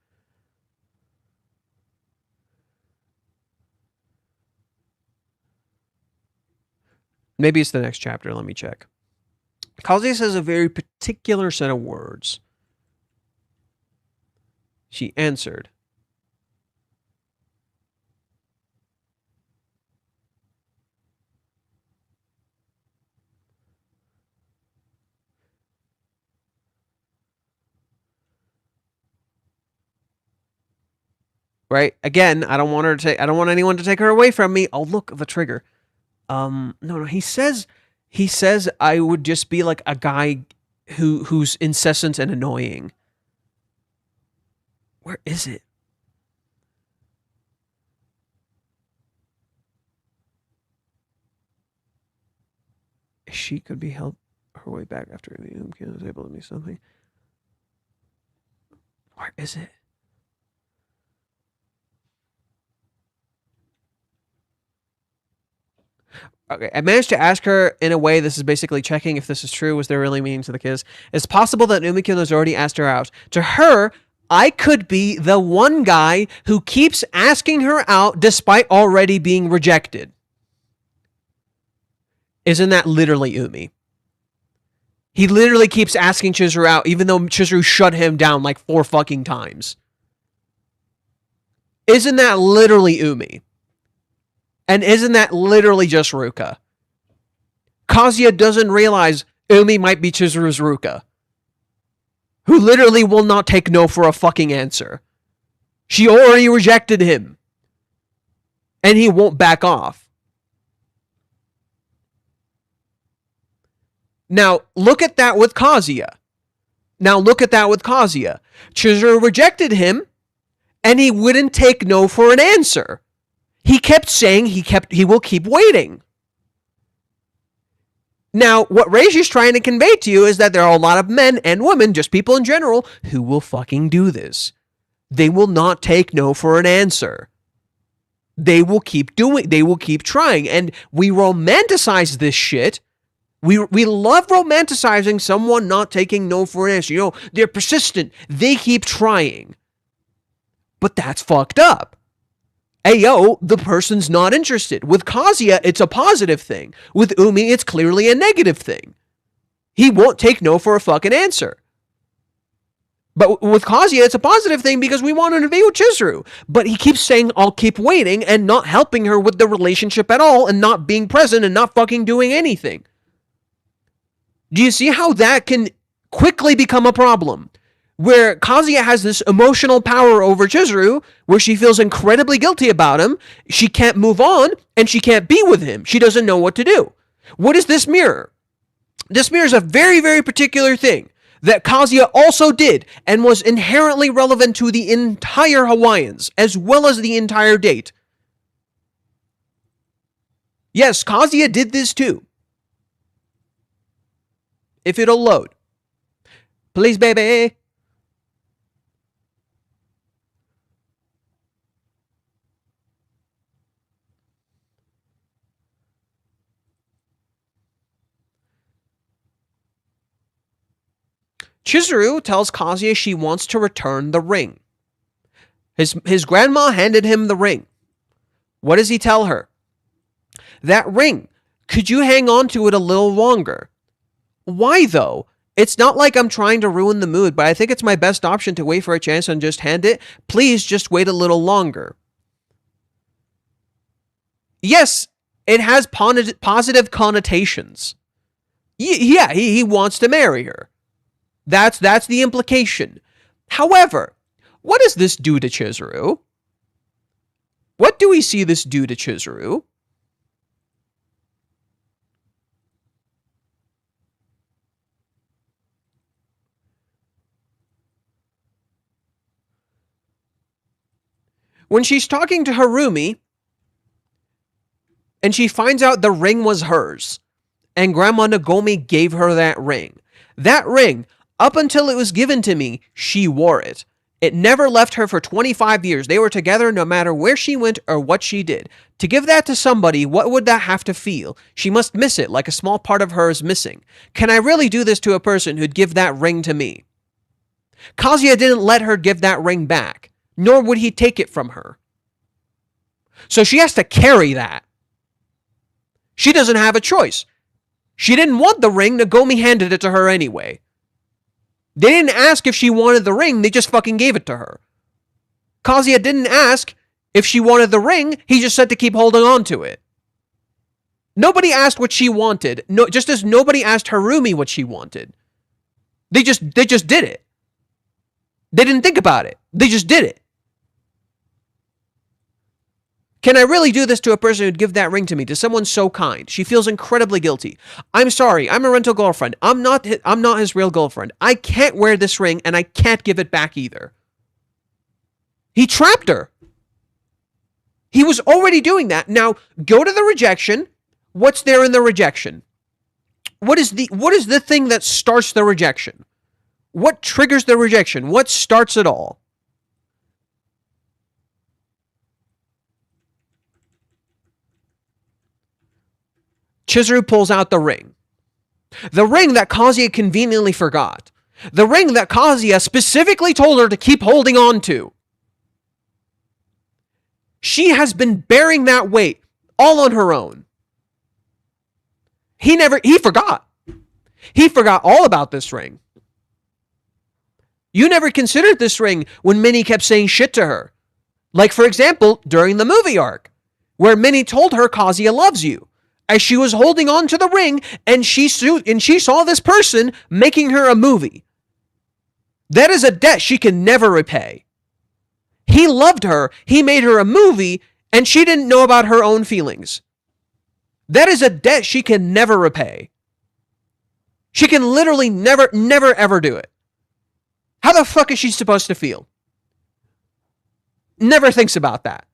Maybe it's the next chapter. Let me check. Kazuya says a very particular set of words. She answered. Right? Again, I don't want anyone to take her away from me. Oh, look, the trigger. No, he says I would just be like a guy who's incessant and annoying. Where is it? she could be held her way back after Umi was able to do something. Where is it? Okay, I managed to ask her in a way, this is basically checking if this is true, was there really meaning to the kiss. It's possible that Umikun has already asked her out. To her, I could be the one guy who keeps asking her out despite already being rejected. Isn't that literally Umi? He literally keeps asking Chizuru out, even though Chizuru shut him down like 4 fucking times. Isn't that literally Umi? And isn't that literally just Ruka? Kazuya doesn't realize Umi might be Chizuru's Ruka, who literally will not take no for a fucking answer. She already rejected him, and he won't back off. Now, look at that with Kazuya. Chizuru rejected him, and he wouldn't take no for an answer. He kept saying he will keep waiting. Now, what Reishi's trying to convey to you is that there are a lot of men and women, just people in general, who will fucking do this. They will not take no for an answer. They will keep trying, and we romanticize this shit. We love romanticizing someone not taking no for an answer. You know, they're persistent. They keep trying. But that's fucked up. Ayo, the person's not interested. With Kazuya, it's a positive thing. With Umi, it's clearly a negative thing. He won't take no for a fucking answer. But with Kazuya, it's a positive thing because we want him to be with Chizuru. But he keeps saying, I'll keep waiting, and not helping her with the relationship at all, and not being present, and not fucking doing anything. Do you see how that can quickly become a problem? Where Kazuya has this emotional power over Chizuru, where she feels incredibly guilty about him, she can't move on, and she can't be with him. She doesn't know what to do. What is this mirror? This mirror is a very, very particular thing that Kazuya also did, and was inherently relevant to the entire Hawaiians, as well as the entire date. Yes, Kazuya did this too. If it'll load. Please, baby. Chizuru tells Kazuya she wants to return the ring. His grandma handed him the ring. What does he tell her? That ring, could you hang on to it a little longer? Why though? It's not like I'm trying to ruin the mood, but I think it's my best option to wait for a chance and just hand it. Please just wait a little longer. Yes, it has positive connotations. Yeah, he wants to marry her. That's the implication. However, what does this do to Chizuru? What do we see this do to Chizuru? When she's talking to Harumi, and she finds out the ring was hers, and Grandma Nagomi gave her that ring. That ring, up until it was given to me, she wore it. It never left her for 25 years. They were together no matter where she went or what she did. To give that to somebody, what would that have to feel? She must miss it, like a small part of her is missing. Can I really do this to a person who'd give that ring to me? Kazuya didn't let her give that ring back, nor would he take it from her. So she has to carry that. She doesn't have a choice. She didn't want the ring, Nagomi handed it to her anyway. They didn't ask if she wanted the ring, they just fucking gave it to her. Kazuya didn't ask if she wanted the ring, he just said to keep holding on to it. Nobody asked what she wanted, just as nobody asked Harumi what she wanted. They just did it. They didn't think about it. They just did it. Can I really do this to a person who'd give that ring to me, to someone so kind? She feels incredibly guilty. I'm sorry, I'm a rental girlfriend. I'm not his real girlfriend. I can't wear this ring, and I can't give it back either. He trapped her. He was already doing that. Now, go to the rejection. What's there in the rejection? What is the thing that starts the rejection? What triggers the rejection? What starts it all? Chizuru pulls out the ring. The ring that Kazuya conveniently forgot. The ring that Kazuya specifically told her to keep holding on to. She has been bearing that weight all on her own. He forgot. He forgot all about this ring. You never considered this ring when Minnie kept saying shit to her. Like, for example, during the movie arc, where Minnie told her Kazuya loves you, as she was holding on to the ring, and she saw this person making her a movie. That is a debt she can never repay. He loved her, he made her a movie, and she didn't know about her own feelings. That is a debt she can never repay. She can literally never ever do it. How the fuck is she supposed to feel? Never thinks about that.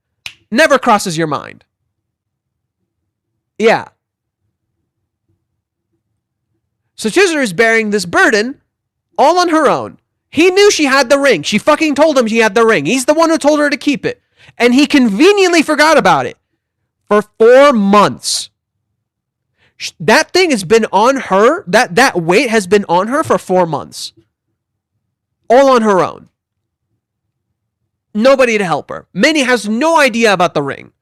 Never crosses your mind. Yeah. So Chizuru is bearing this burden all on her own. He knew she had the ring. She fucking told him she had the ring. He's the one who told her to keep it. And he conveniently forgot about it for 4 months. That thing has been on her, that weight has been on her for 4 months. All on her own. Nobody to help her. Minnie has no idea about the ring.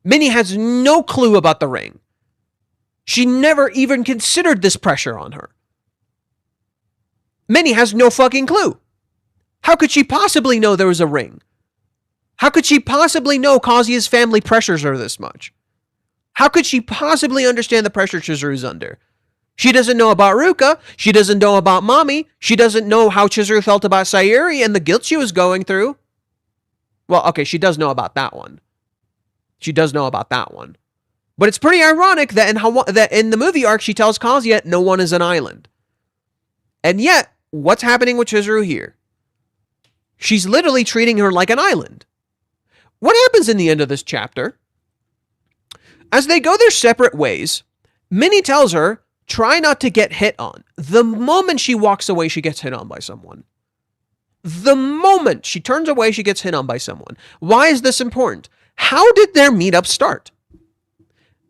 Minnie has no clue about the ring. She never even considered this pressure on her. Minnie has no fucking clue. How could she possibly know there was a ring? How could she possibly know Kazuya's family pressures her this much? How could she possibly understand the pressure Chizuru's under? She doesn't know about Ruka. She doesn't know about Mommy. She doesn't know how Chizuru felt about Sayuri and the guilt she was going through. Well, okay, she does know about that one. She does know about that one. But it's pretty ironic that in the movie arc, she tells Kazuya no one is an island. And yet, what's happening with Chizuru here? She's literally treating her like an island. What happens in the end of this chapter? As they go their separate ways, Minnie tells her, try not to get hit on. The moment she walks away, she gets hit on by someone. The moment she turns away, she gets hit on by someone. Why is this important? How did their meetup start?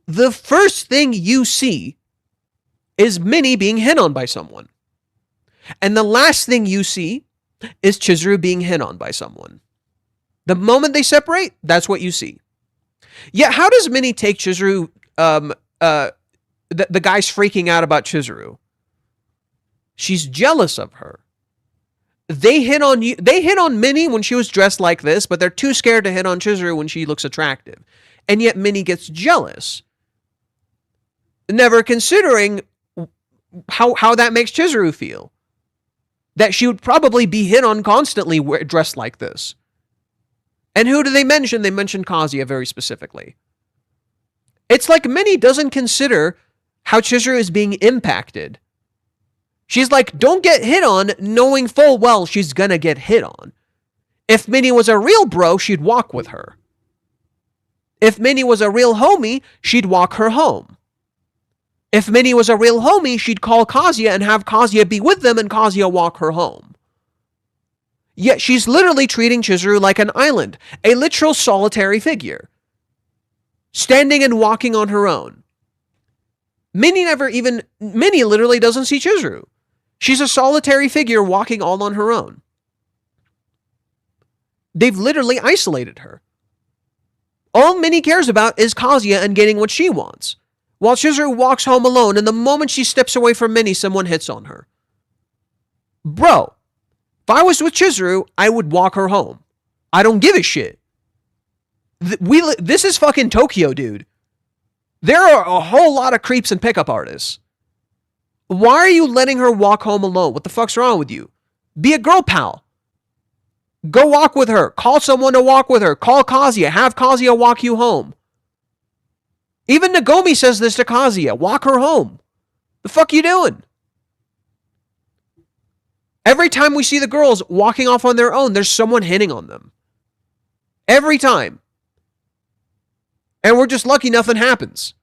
The first thing you see is Minnie being hit on by someone. And the last thing you see is Chizuru being hit on by someone. The moment they separate, that's what you see. Yet, how does Minnie take Chizuru, the guy's freaking out about Chizuru? She's jealous of her. They hit on Minnie when she was dressed like this, but they're too scared to hit on Chizuru when she looks attractive. And yet Minnie gets jealous. Never considering how that makes Chizuru feel. That she would probably be hit on constantly dressed like this. And who do they mention? They mention Kazuya very specifically. It's like Minnie doesn't consider how Chizuru is being impacted. She's like, don't get hit on, knowing full well she's gonna get hit on. If Minnie was a real bro, she'd walk with her. If Minnie was a real homie, she'd walk her home. If Minnie was a real homie, she'd call Kazuya and have Kazuya be with them and Kazuya walk her home. Yet she's literally treating Chizuru like an island, a literal solitary figure. Standing and walking on her own. Minnie literally doesn't see Chizuru. She's a solitary figure walking all on her own. They've literally isolated her. All Minnie cares about is Kazuya and getting what she wants. While Chizuru walks home alone, and the moment she steps away from Minnie, someone hits on her. Bro, if I was with Chizuru, I would walk her home. I don't give a shit. This is fucking Tokyo, dude. There are a whole lot of creeps and pickup artists. Why are you letting her walk home alone? What the fuck's wrong with you? Be a girl pal. Go walk with her. Call someone to walk with her. Call Kazuya. Have Kazuya walk you home. Even Nagomi says this to Kazuya. Walk her home. The fuck you doing? Every time we see the girls walking off on their own, there's someone hitting on them. Every time. And we're just lucky nothing happens.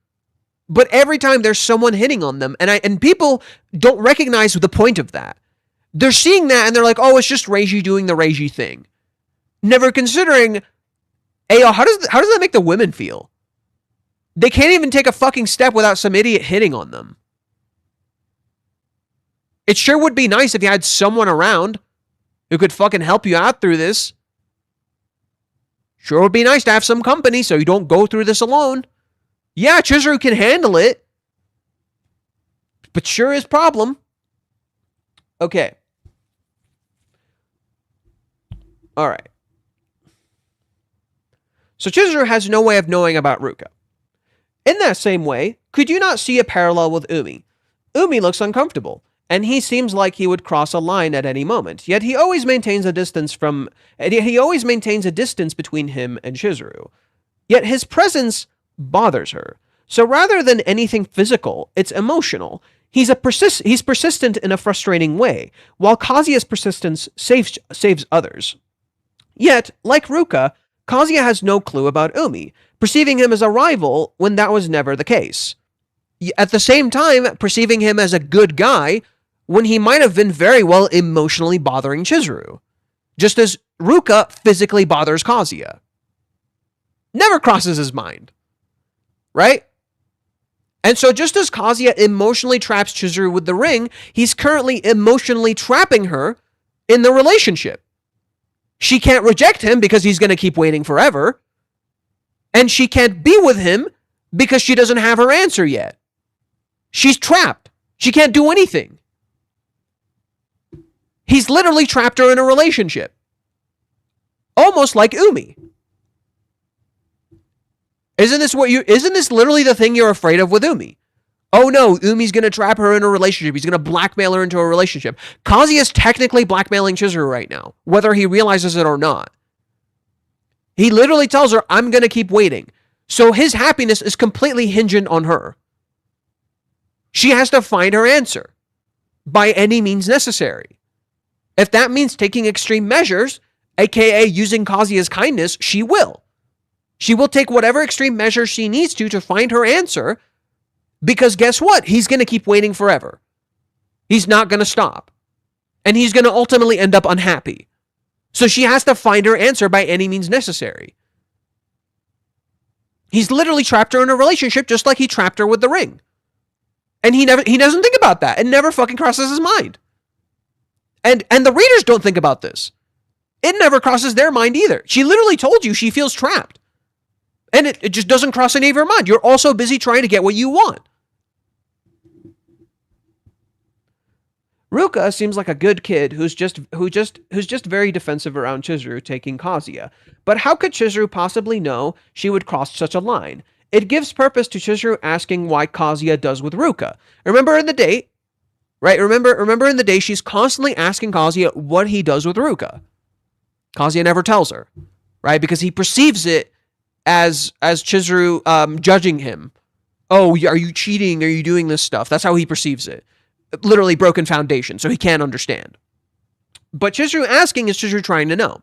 But every time there's someone hitting on them, and people don't recognize the point of that. They're seeing that and they're like, oh, it's just Reiji doing the Reiji thing. Never considering, Ayo, how does that make the women feel? They can't even take a fucking step without some idiot hitting on them. It sure would be nice if you had someone around who could fucking help you out through this. Sure would be nice to have some company so you don't go through this alone. Yeah, Chizuru can handle it. But sure is problem. Okay. Alright. So Chizuru has no way of knowing about Ruka. In that same way, could you not see a parallel with Umi? Umi looks uncomfortable, and he seems like he would cross a line at any moment, yet he always maintains a distance between him and Chizuru. Yet his presence bothers her. So rather than anything physical, it's emotional. He's persistent in a frustrating way, while Kazuya's persistence saves others. Yet, like Ruka, Kazuya has no clue about Umi, perceiving him as a rival when that was never the case. At the same time, perceiving him as a good guy when he might have been very well emotionally bothering Chizuru, just as Ruka physically bothers Kazuya. Never crosses his mind. Right? And so just as Kazuya emotionally traps Chizuru with the ring, he's currently emotionally trapping her in the relationship. She can't reject him because he's going to keep waiting forever. And she can't be with him because she doesn't have her answer yet. She's trapped. She can't do anything. He's literally trapped her in a relationship. Almost like Umi. Isn't this literally the thing you're afraid of with Umi? Oh no, Umi's going to trap her in a relationship. He's going to blackmail her into a relationship. Kazuya's technically blackmailing Chizuru right now, whether he realizes it or not. He literally tells her, I'm going to keep waiting. So his happiness is completely hinged on her. She has to find her answer by any means necessary. If that means taking extreme measures, aka using Kazuya's kindness, she will. She will take whatever extreme measures she needs to find her answer, because guess what? He's going to keep waiting forever. He's not going to stop. And he's going to ultimately end up unhappy. So she has to find her answer by any means necessary. He's literally trapped her in a relationship just like he trapped her with the ring. And he doesn't think about that. It never fucking crosses his mind. And the readers don't think about this. It never crosses their mind either. She literally told you she feels trapped. And it just doesn't cross any of your mind. You're also busy trying to get what you want. Ruka seems like a good kid who's just very defensive around Chizuru taking Kazuya. But how could Chizuru possibly know she would cross such a line? It gives purpose to Chizuru asking why Kazuya does with Ruka. Remember in the date, right? Remember in the day she's constantly asking Kazuya what he does with Ruka. Kazuya never tells her, right? Because he perceives it as Chizuru judging him. Oh, are you cheating? Are you doing this stuff? That's how he perceives it. Literally broken foundation, so he can't understand. But Chizuru asking is Chizuru trying to know.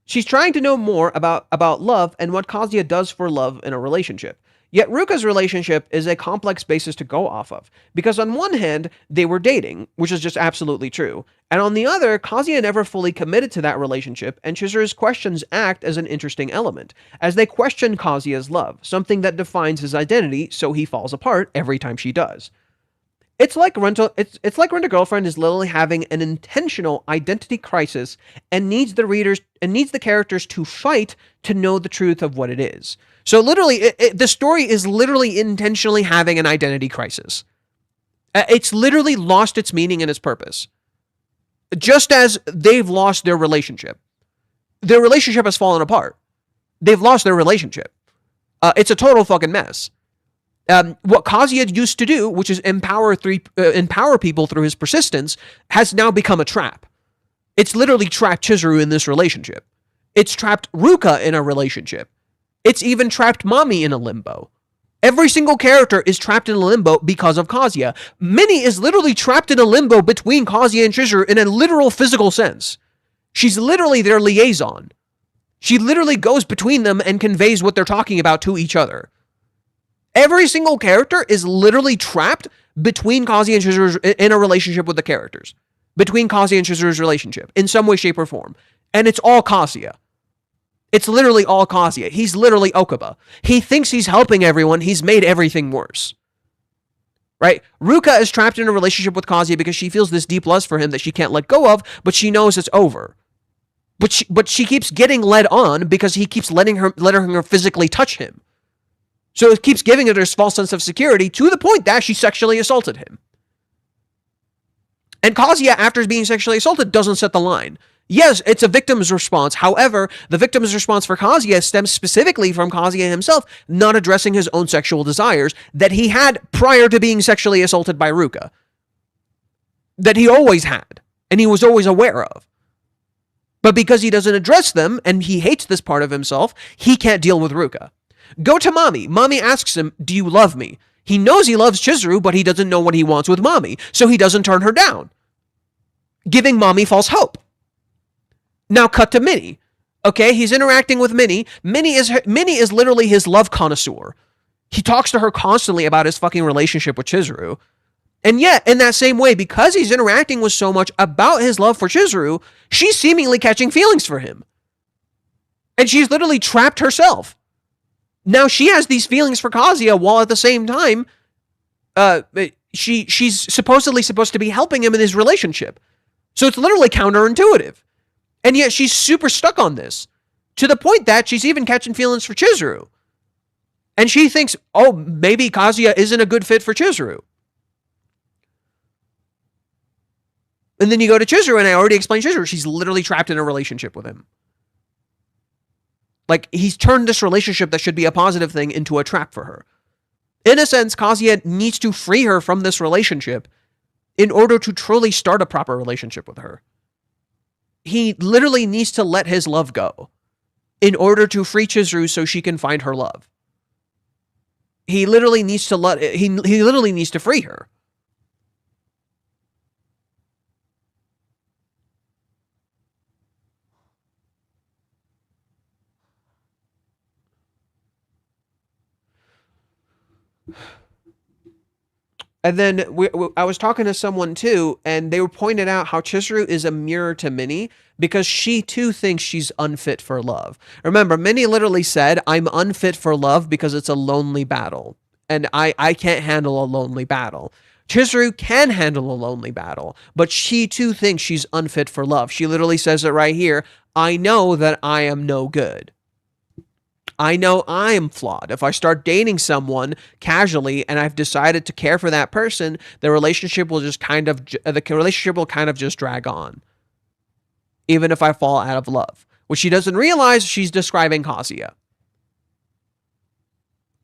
She's trying to know more about love and what Kazuya does for love in a relationship. Yet Ruka's relationship is a complex basis to go off of, because on one hand, they were dating, which is just absolutely true, and on the other, Kazuya never fully committed to that relationship, and Chizuru's questions act as an interesting element, as they question Kazuya's love, something that defines his identity, so he falls apart every time she does. It's like Rent-A-Girlfriend is literally having an intentional identity crisis and needs the characters to fight to know the truth of what it is. So literally, the story is literally intentionally having an identity crisis. It's literally lost its meaning and its purpose. Just as they've lost their relationship. Their relationship has fallen apart. They've lost their relationship. It's a total fucking mess. What Kazuya used to do, which is empower people through his persistence, has now become a trap. It's literally trapped Chizuru in this relationship. It's trapped Ruka in a relationship. It's even trapped Mami in a limbo. Every single character is trapped in a limbo because of Kazuya. Minnie is literally trapped in a limbo between Kazuya and Chizuru in a literal physical sense. She's literally their liaison. She literally goes between them and conveys what they're talking about to each other. Every single character is literally trapped between Kazuya and Chizuru's, in a relationship with the characters. Between Kazuya and Chizuru's relationship, in some way, shape, or form. And it's all Kazuya. It's literally all Kazuya. He's literally Okuba. He thinks he's helping everyone. He's made everything worse. Right? Ruka is trapped in a relationship with Kazuya because she feels this deep lust for him that she can't let go of, but she knows it's over. But she keeps getting led on because he keeps letting her physically touch him. So it keeps giving her this false sense of security to the point that she sexually assaulted him. And Kazuya, after being sexually assaulted, doesn't set the line. Yes, it's a victim's response. However, the victim's response for Kazuya stems specifically from Kazuya himself not addressing his own sexual desires that he had prior to being sexually assaulted by Ruka. That he always had, and he was always aware of. But because he doesn't address them, and he hates this part of himself, he can't deal with Ruka. Go to Mami. Mami asks him, do you love me? He knows he loves Chizuru, but he doesn't know what he wants with Mami, so he doesn't turn her down, giving Mami false hope. Now cut to Minnie. Okay, he's interacting with Minnie. Minnie is literally his love connoisseur. He talks to her constantly about his fucking relationship with Chizuru. And yet, in that same way, because he's interacting with so much about his love for Chizuru, she's seemingly catching feelings for him. And she's literally trapped herself. Now she has these feelings for Kazuya while at the same time, she's supposedly supposed to be helping him in his relationship. So it's literally counterintuitive. And yet she's super stuck on this, to the point that she's even catching feelings for Chizuru. And she thinks, oh, maybe Kazuya isn't a good fit for Chizuru. And then you go to Chizuru, and I already explained Chizuru. She's literally trapped in a relationship with him. Like, he's turned this relationship that should be a positive thing into a trap for her. In a sense, Kazuya needs to free her from this relationship in order to truly start a proper relationship with her. He literally needs to let his love go in order to free Chizuru so she can find her love. He literally needs to he literally needs to free her. And then I was talking to someone too, and they were pointed out how Chizuru is a mirror to Minnie because she too thinks she's unfit for love. Remember, Minnie literally said, I'm unfit for love because it's a lonely battle, and I can't handle a lonely battle. Chizuru can handle a lonely battle, but she too thinks she's unfit for love. She literally says it right here, I know that I am no good. I know I am flawed. If I start dating someone casually and I've decided to care for that person, the relationship will just kind of just drag on. Even if I fall out of love. What she doesn't realize, she's describing Kazuya.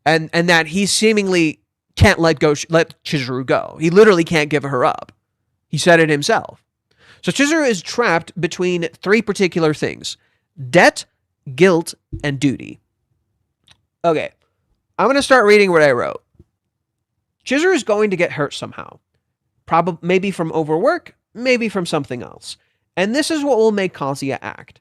And that he seemingly can't let Chizuru go. He literally can't give her up. He said it himself. So Chizuru is trapped between three particular things: debt, guilt, and duty. Okay, I'm going to start reading what I wrote. Chizuru is going to get hurt somehow. Probably, maybe from overwork, maybe from something else. And this is what will make Kazuya act.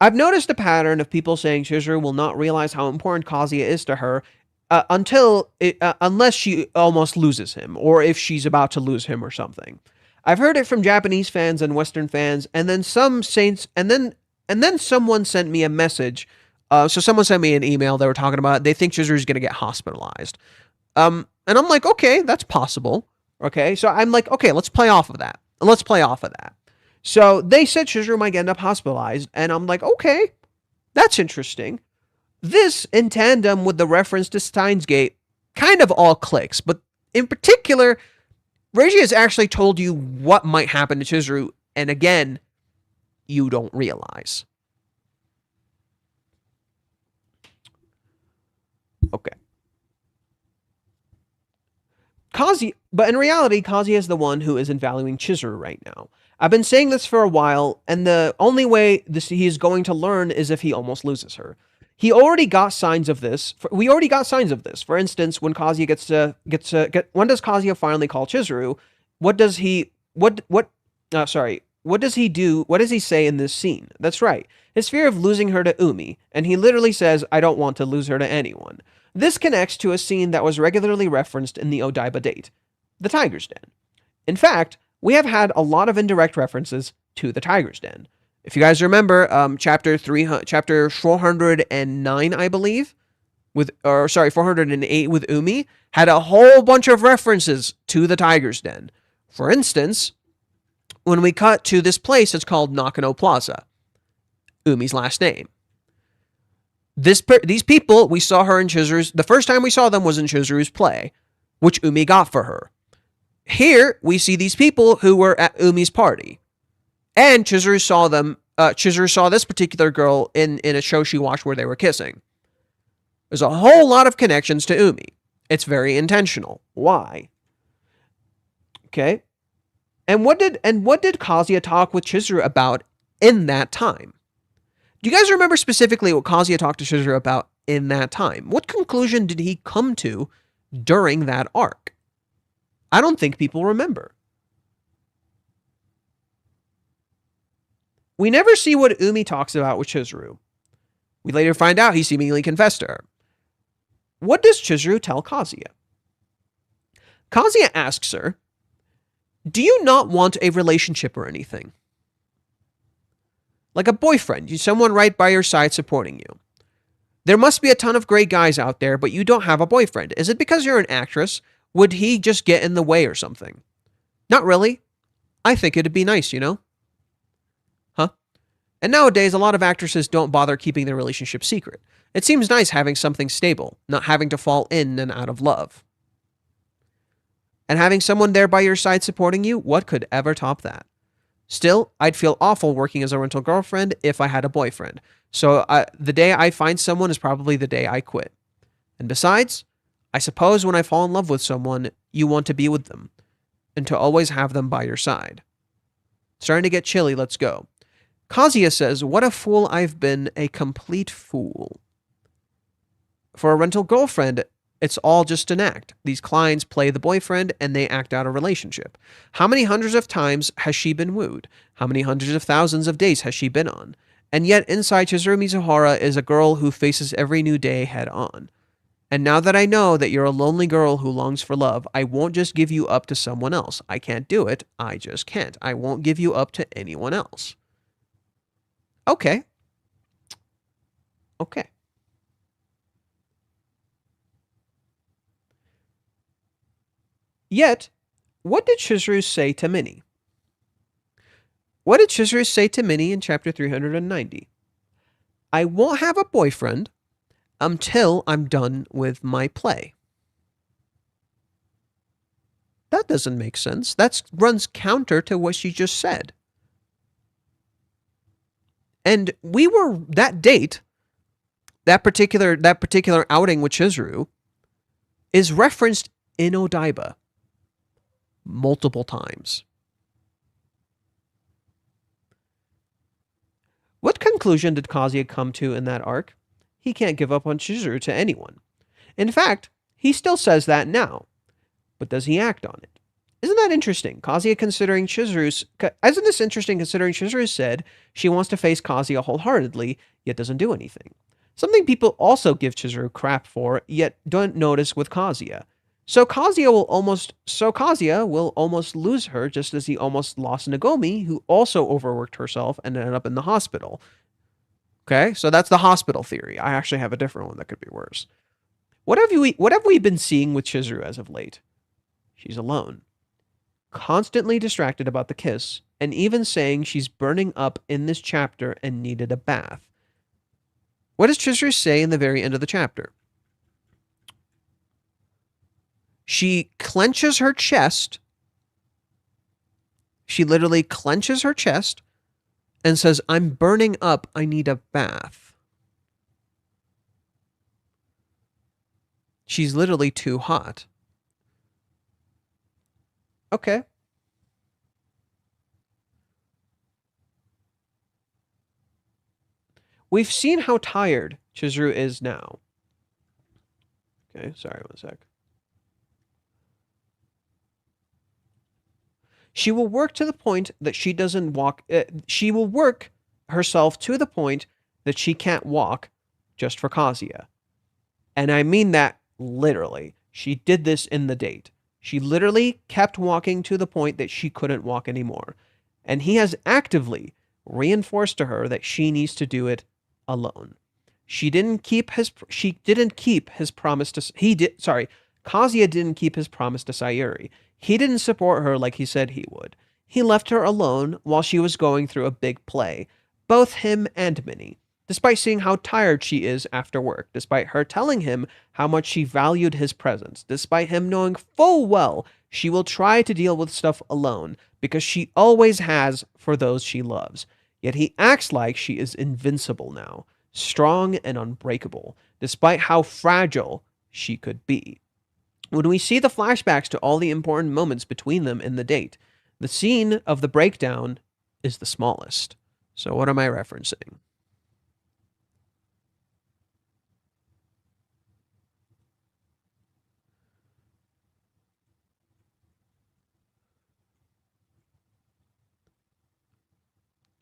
I've noticed a pattern of people saying Chizuru will not realize how important Kazuya is to her unless she almost loses him, or if she's about to lose him or something. I've heard it from Japanese fans and Western fans, and then some saints, and then someone sent me a message. So someone sent me an email. They were talking about they think Chizuru's going to get hospitalized. And I'm like, okay, that's possible. Okay, so I'm like, okay, let's play off of that. So they said Chizuru might end up hospitalized, and I'm like, okay, that's interesting. This, in tandem with the reference to Steins Gate, kind of all clicks. But in particular, Reiji has actually told you what might happen to Chizuru, and again, you don't realize. Okay. But in reality, Kazuya is the one who isn't valuing Chizuru right now. I've been saying this for a while, and the only way he is going to learn is if he almost loses her. He already got signs of this. We already got signs of this. For instance, when Kazuya when does Kazuya finally call Chizuru? When what does he do? What does he say in this scene? That's right. His fear of losing her to Umi, and he literally says, I don't want to lose her to anyone. This connects to a scene that was regularly referenced in the Odaiba date, the Tiger's Den. In fact, we have had a lot of indirect references to the Tiger's Den. If you guys remember, chapter 409, I believe, 408 with Umi, had a whole bunch of references to the Tiger's Den. For instance, when we cut to this place, it's called Nakano Plaza, Umi's last name. These people, we saw her in Chizuru's, the first time we saw them was in Chizuru's play, which Umi got for her. Here, we see these people who were at Umi's party. And Chizuru saw them, Chizuru saw this particular girl in a show she watched where they were kissing. There's a whole lot of connections to Umi. It's very intentional. Why? Okay. And what did Kazuya talk with Chizuru about in that time? Do you guys remember specifically what Kazuya talked to Chizuru about in that time? What conclusion did he come to during that arc? I don't think people remember. We never see what Umi talks about with Chizuru. We later find out he seemingly confessed to her. What does Chizuru tell Kazuya? Kazuya asks her, do you not want a relationship or anything? Like a boyfriend, someone right by your side supporting you. There must be a ton of great guys out there, but you don't have a boyfriend. Is it because you're an actress? Would he just get in the way or something? Not really. I think it'd be nice, you know? Huh? And nowadays, a lot of actresses don't bother keeping their relationship secret. It seems nice having something stable, not having to fall in and out of love. And having someone there by your side supporting you, what could ever top that? Still, I'd feel awful working as a rental girlfriend if I had a boyfriend. So the day I find someone is probably the day I quit. And besides, I suppose when I fall in love with someone, you want to be with them and to always have them by your side. Starting to get chilly, let's go. Kazuya says, what a fool I've been, a complete fool. For a rental girlfriend, it's all just an act. These clients play the boyfriend and they act out a relationship. How many hundreds of times has she been wooed? How many hundreds of thousands of dates has she been on? And yet inside Chizuru Mizuhara is a girl who faces every new day head on. And now that I know that you're a lonely girl who longs for love, I won't just give you up to someone else. I can't do it. I just can't. I won't give you up to anyone else. Okay. Okay. Yet, what did Chizuru say to Minnie? What did Chizuru say to Minnie in chapter 390? I won't have a boyfriend until I'm done with my play. That doesn't make sense. That runs counter to what she just said. And we were, that date, that particular outing with Chizuru is referenced in Odaiba multiple times. What conclusion did Kazuya come to in that arc? He can't give up on Chizuru to anyone. In fact, he still says that now. But does he act on it? Isn't that interesting? Isn't this interesting considering Chizuru said she wants to face Kazuya wholeheartedly, yet doesn't do anything? Something people also give Chizuru crap for, yet don't notice with Kazuya. So Kazuya will almost lose her just as he almost lost Nagomi, who also overworked herself and ended up in the hospital. Okay, so that's the hospital theory. I actually have a different one that could be worse. What have we been seeing with Chizuru as of late? She's alone, constantly distracted about the kiss, and even saying she's burning up in this chapter and needed a bath. What does Chizuru say in the very end of the chapter? She clenches her chest. She literally clenches her chest and says, I'm burning up. I need a bath. She's literally too hot. Okay. We've seen how tired Chizuru is now. Okay, sorry, one sec. She will work to the point that she doesn't walk. She will work herself to the point that she can't walk just for Kazuya. And I mean that literally. She did this in the date. She literally kept walking to the point that she couldn't walk anymore. And he has actively reinforced to her that she needs to do it alone. She didn't keep his promise to Kazuya didn't keep his promise to Sayuri. He didn't support her like he said he would. He left her alone while she was going through a big play, both him and Minnie, despite seeing how tired she is after work, despite her telling him how much she valued his presence, despite him knowing full well she will try to deal with stuff alone because she always has for those she loves. Yet he acts like she is invincible now, strong and unbreakable, despite how fragile she could be. When we see the flashbacks to all the important moments between them in the date, the scene of the breakdown is the smallest. So what am I referencing?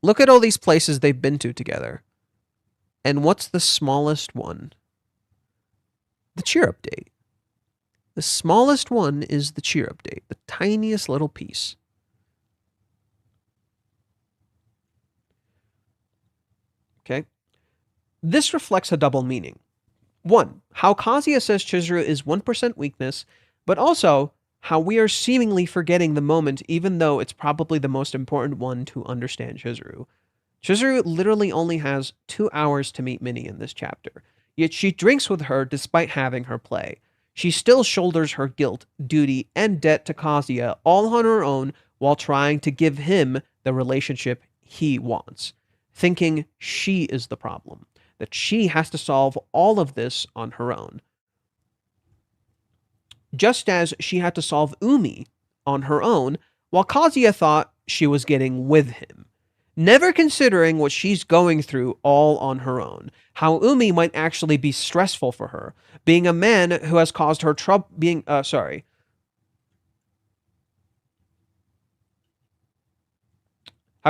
Look at all these places they've been to together. And what's the smallest one? The cheer up date. The smallest one is the cheer up date, the tiniest little piece. Okay? This reflects a double meaning. One, how Kazuya says Chizuru is 1% weakness, but also how we are seemingly forgetting the moment even though it's probably the most important one to understand Chizuru. Chizuru literally only has 2 hours to meet Minnie in this chapter, yet she drinks with her despite having her play. She still shoulders her guilt, duty, and debt to Kazuya all on her own while trying to give him the relationship he wants, thinking she is the problem, that she has to solve all of this on her own. Just as she had to solve Umi on her own, while Kazuya thought she was getting with him, never considering what she's going through all on her own, how Umi might actually be stressful for her, being a man who has caused her trouble, how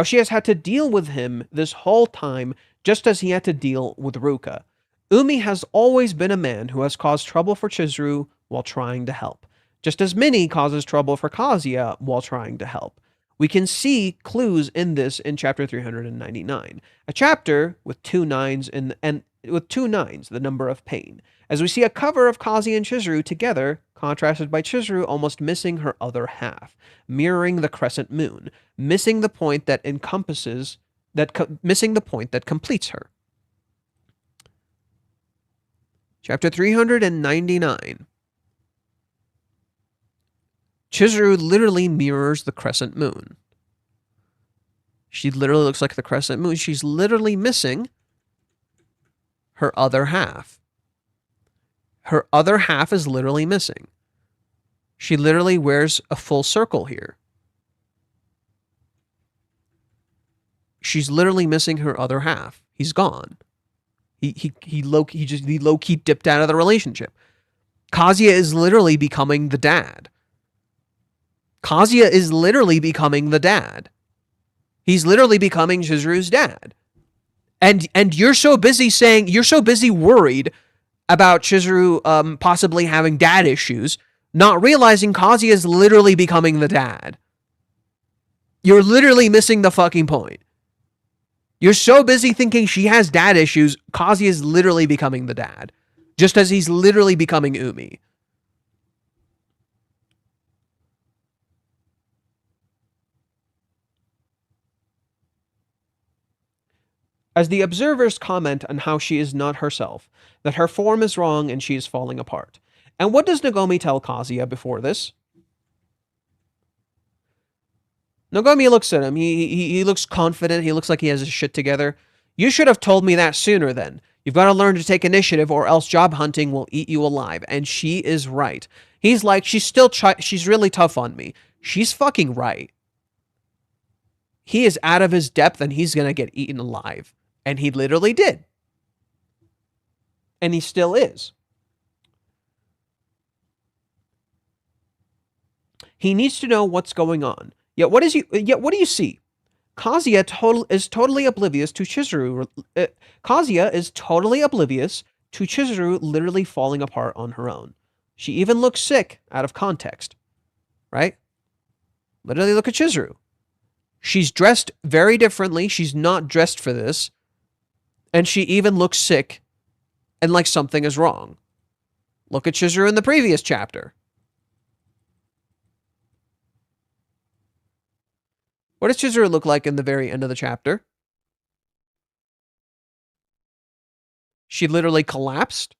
she has had to deal with him this whole time, just as he had to deal with Ruka. Umi has always been a man who has caused trouble for Chizuru while trying to help, just as Minnie causes trouble for Kazuya while trying to help. We can see clues in this in chapter 399, a chapter with 2 nines and with 2 nines, the number of pain, as we see a cover of Kazuya and Chizuru together, contrasted by Chizuru almost missing her other half, mirroring the crescent moon, missing the point that completes her. Chapter 399. Chizuru literally mirrors the crescent moon. She literally looks like the crescent moon. She's literally missing her other half. Her other half is literally missing. She literally wears a full circle here. She's literally missing her other half. He's gone. He low-key dipped out of the relationship. Kazuya is literally becoming the dad. Kazuya is literally becoming the dad. He's literally becoming Chizuru's dad. And you're so busy worried about Chizuru possibly having dad issues, not realizing Kazuya is literally becoming the dad. You're literally missing the fucking point. You're so busy thinking she has dad issues, Kazuya is literally becoming the dad. Just as he's literally becoming Umi. As the observers comment on how she is not herself, that her form is wrong and she is falling apart. And what does Nagomi tell Kazuya before this? Nagomi looks at him. He looks confident. He looks like he has his shit together. You should have told me that sooner then. You've got to learn to take initiative or else job hunting will eat you alive. And she is right. He's like, she's really tough on me. She's fucking right. He is out of his depth and he's going to get eaten alive. And he literally did. And he still is. He needs to know what's going on. Yet what do you see? Kazuya is totally oblivious to Chizuru. Kazuya is totally oblivious to Chizuru literally falling apart on her own. She even looks sick out of context. Right? Literally look at Chizuru. She's dressed very differently. She's not dressed for this. And she even looks sick and like something is wrong. Look at Chizuru in the previous chapter. What does Chizuru look like in the very end of the chapter? She literally collapsed.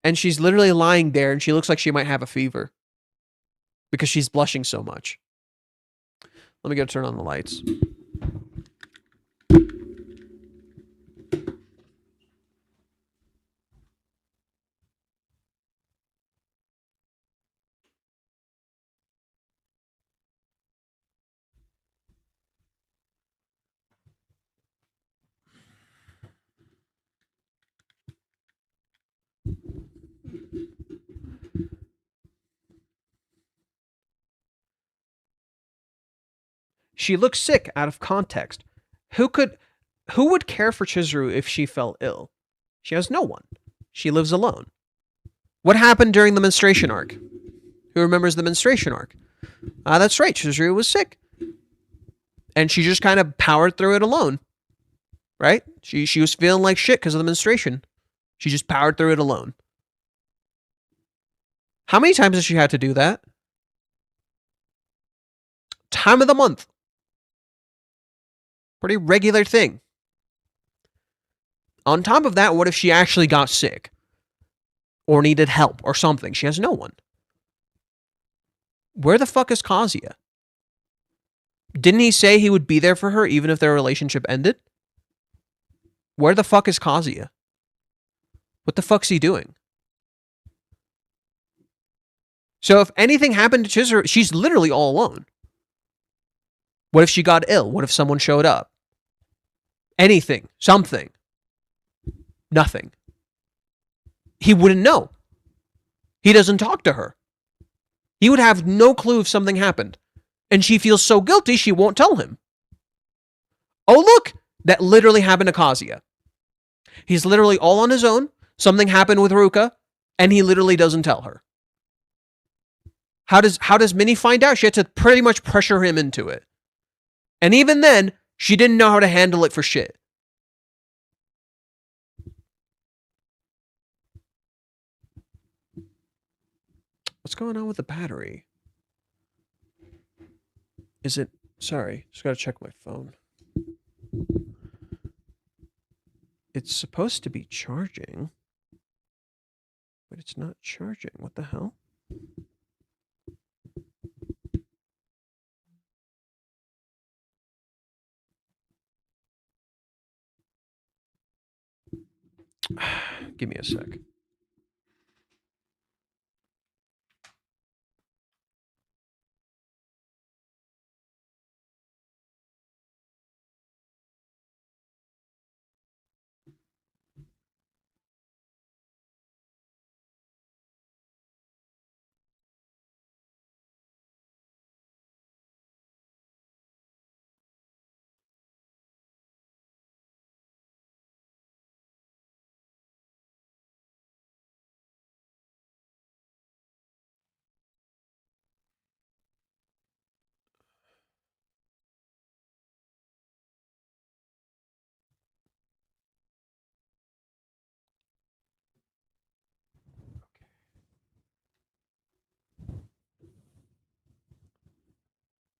And she's literally lying there and she looks like she might have a fever. Because she's blushing so much. Let me go turn on the lights. She looks sick out of context. Who would care for Chizuru if she fell ill? She has no one. She lives alone. What happened during the menstruation arc? Who remembers the menstruation arc? That's right, Chizuru was sick. And she just kind of powered through it alone. Right? She was feeling like shit because of the menstruation. She just powered through it alone. How many times has she had to do that? Time of the month. Pretty regular thing. On top of that, what if she actually got sick? Or needed help or something? She has no one. Where the fuck is Kazuya? Didn't he say he would be there for her even if their relationship ended? Where the fuck is Kazuya? What the fuck's he doing? So if anything happened to Chizuru, she's literally all alone. What if she got ill? What if someone showed up? Anything. Something. Nothing. He wouldn't know. He doesn't talk to her. He would have no clue if something happened. And she feels so guilty she won't tell him. Oh, look! That literally happened to Kazuya. He's literally all on his own. Something happened with Ruka. And he literally doesn't tell her. How does Minnie find out? She had to pretty much pressure him into it. And even then, she didn't know how to handle it for shit. What's going on with the battery? Is it... Sorry, just gotta check my phone. It's supposed to be charging. But it's not charging. What the hell? Give me a sec.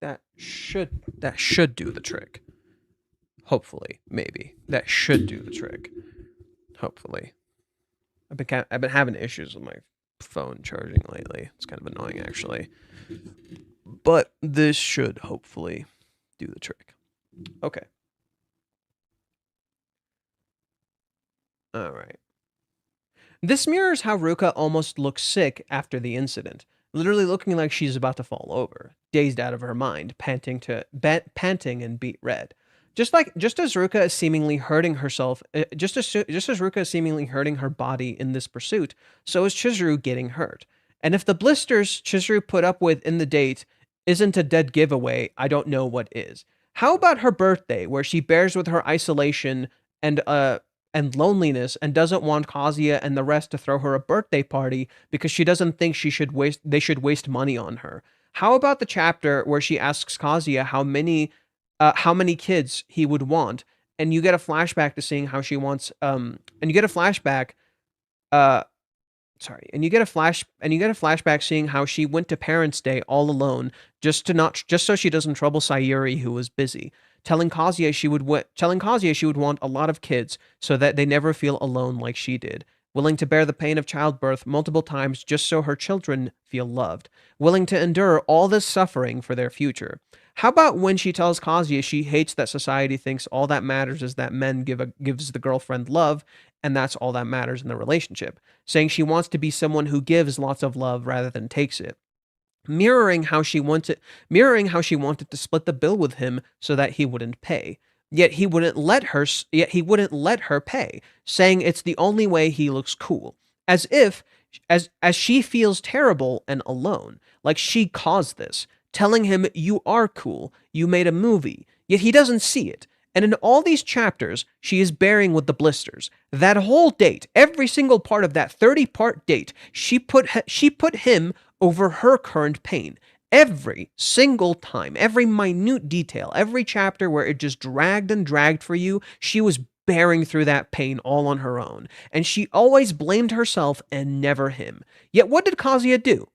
That should do the trick. Hopefully, maybe. That should do the trick. Hopefully. I've been having issues with my phone charging lately. It's kind of annoying actually. But this should hopefully do the trick. Okay. All right. This mirrors how Ruka almost looks sick after the incident, literally looking like she's about to fall over, dazed out of her mind, panting and beet red. Just as Ruka is seemingly hurting herself, just as Ruka is seemingly hurting her body in this pursuit, so is Chizuru getting hurt. And if the blisters Chizuru put up with in the date isn't a dead giveaway, I don't know what is. How about her birthday, where she bears with her isolation and loneliness and doesn't want Kazuya and the rest to throw her a birthday party because she doesn't think they should waste money on her? How about the chapter where she asks Kazuya how many kids he would want, and you get a flashback to seeing how she wants and you get a flashback uh and you get a flashback seeing how she went to Parents' Day all alone just so she doesn't trouble Sayuri, who was busy, telling Kazuya she would want a lot of kids so that they never feel alone like she did, willing to bear the pain of childbirth multiple times just so her children feel loved, willing to endure all this suffering for their future. How about when she tells Kazuya she hates that society thinks all that matters is that men gives the girlfriend love, and that's all that matters in the relationship, saying she wants to be someone who gives lots of love rather than takes it. Mirroring how she wanted to split the bill with him so that he wouldn't pay. Yet he wouldn't let her pay, saying it's the only way he looks cool. As she feels terrible and alone, like she caused this, telling him you are cool, you made a movie, yet he doesn't see it. And in all these chapters, she is bearing with the blisters. That whole date, every single part of that 30-part date, she put him over her current pain. Every single time, every minute detail, every chapter where it just dragged and dragged for you, she was bearing through that pain all on her own. And she always blamed herself and never him. Yet what did Kazuya do?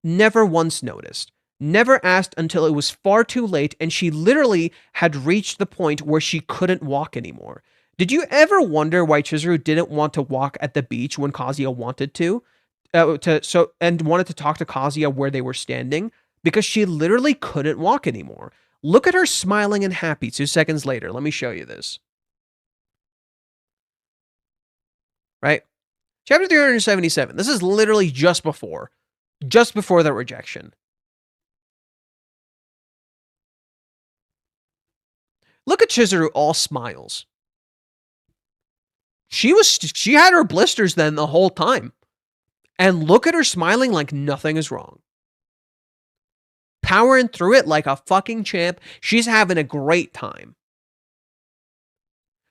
Never once noticed. Never asked until it was far too late and she literally had reached the point where she couldn't walk anymore. Did you ever wonder why Chizuru didn't want to walk at the beach when Kazuya wanted to? And wanted to talk to Kazuya where they were standing? Because she literally couldn't walk anymore. Look at her smiling and happy 2 seconds later. Let me show you this. Right? Chapter 377. This is literally just before the rejection. Look at Chizuru all smiles. She had her blisters then the whole time. And look at her smiling like nothing is wrong. Powering through it like a fucking champ. She's having a great time.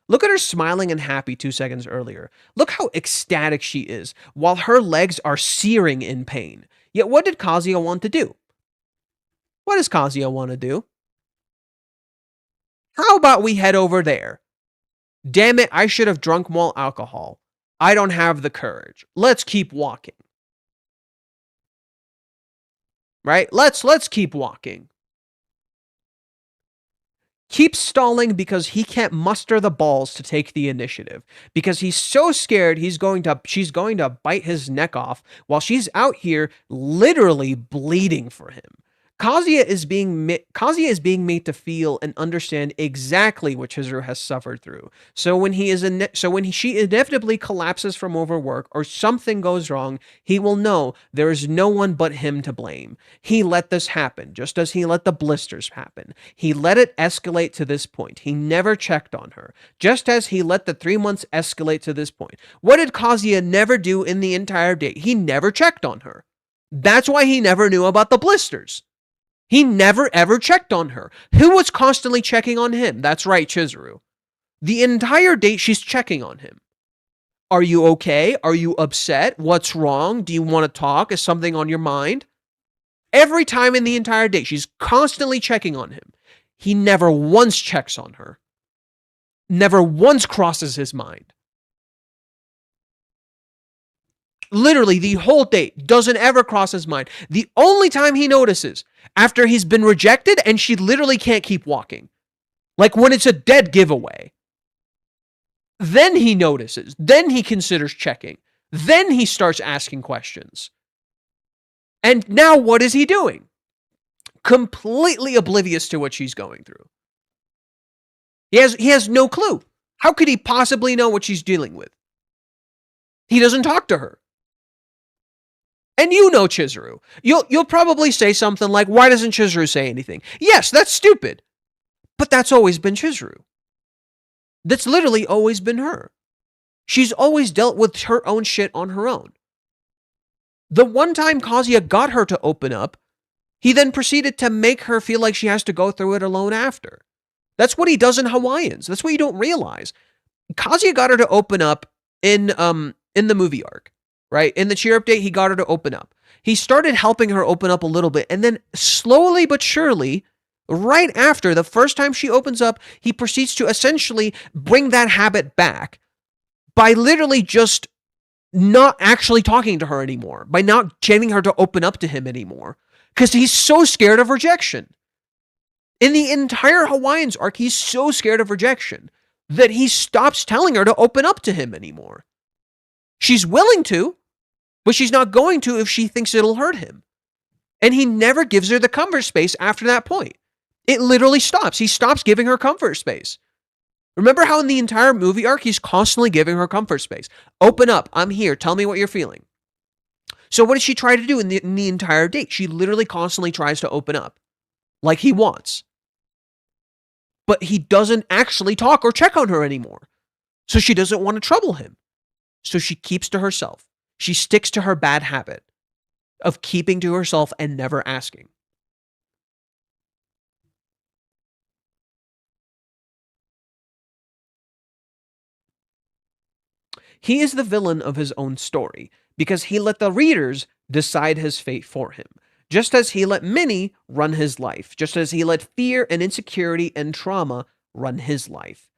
Look at her smiling and happy 2 seconds earlier. Look how ecstatic she is while her legs are searing in pain. Yet what did Kazuya want to do? What does Kazuya want to do? How about we head over there? Damn it, I should have drunk more alcohol. I don't have the courage. Let's keep walking. Right? Let's keep walking. Keep stalling because he can't muster the balls to take the initiative. Because he's so scared she's going to bite his neck off while she's out here literally bleeding for him. Kazuya is being made to feel and understand exactly what Chizuru has suffered through. So when she inevitably collapses from overwork or something goes wrong, he will know there is no one but him to blame. He let this happen, just as he let the blisters happen. He let it escalate to this point. He never checked on her, just as he let the 3 months escalate to this point. What did Kazuya never do in the entire day? He never checked on her. That's why he never knew about the blisters. He never ever checked on her. Who was constantly checking on him? That's right, Chizuru. The entire date she's checking on him. Are you okay? Are you upset? What's wrong? Do you want to talk? Is something on your mind? Every time in the entire date, she's constantly checking on him. He never once checks on her. Never once crosses his mind. Literally, the whole date doesn't ever cross his mind. The only time he notices, after he's been rejected and she literally can't keep walking. Like when it's a dead giveaway. Then he notices. Then he considers checking. Then he starts asking questions. And now what is he doing? Completely oblivious to what she's going through. He has no clue. How could he possibly know what she's dealing with? He doesn't talk to her. And you know Chizuru. You'll probably say something like, why doesn't Chizuru say anything? Yes, that's stupid. But that's always been Chizuru. That's literally always been her. She's always dealt with her own shit on her own. The one time Kazuya got her to open up, He then proceeded to make her feel like she has to go through it alone after. That's what he does in Hawaiians. That's what you don't realize. Kazuya got her to open up in the movie arc, right? In the cheer update, he got her to open up. He started helping her open up a little bit, and then slowly but surely, right after the first time she opens up, he proceeds to essentially bring that habit back by literally just not actually talking to her anymore, by not getting her to open up to him anymore, because he's so scared of rejection. In the entire Hawaiians arc, he's so scared of rejection that he stops telling her to open up to him anymore. She's willing to, but she's not going to if she thinks it'll hurt him. And he never gives her the comfort space after that point. It literally stops. He stops giving her comfort space. Remember how in the entire movie arc, he's constantly giving her comfort space. Open up. I'm here. Tell me what you're feeling. So what does she try to do in the entire date? She literally constantly tries to open up like he wants. But he doesn't actually talk or check on her anymore. So she doesn't want to trouble him. So she keeps to herself. She sticks to her bad habit of keeping to herself and never asking. He is the villain of his own story because he let the readers decide his fate for him, just as he let Minnie run his life, just as he let fear and insecurity and trauma run his life.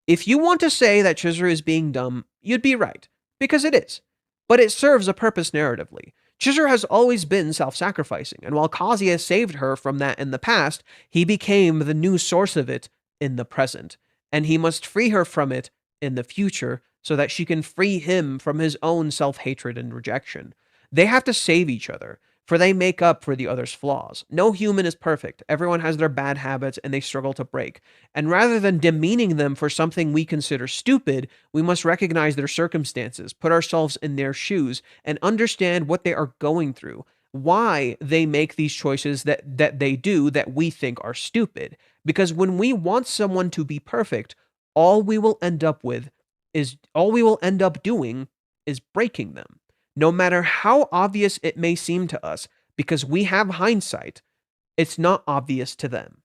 If you want to say that Chizuru is being dumb, you'd be right, because it is. But it serves a purpose narratively. Chizuru has always been self-sacrificing, and while Kazuya saved her from that in the past, he became the new source of it in the present, and he must free her from it in the future so that she can free him from his own self-hatred and rejection. They have to save each other, for they make up for the other's flaws. No human is perfect. Everyone has their bad habits and they struggle to break. And rather than demeaning them for something we consider stupid, we must recognize their circumstances, put ourselves in their shoes, and understand what they are going through, why they make these choices that they do that we think are stupid. Because when we want someone to be perfect, all we will end up doing is breaking them. No matter how obvious it may seem to us, because we have hindsight, it's not obvious to them.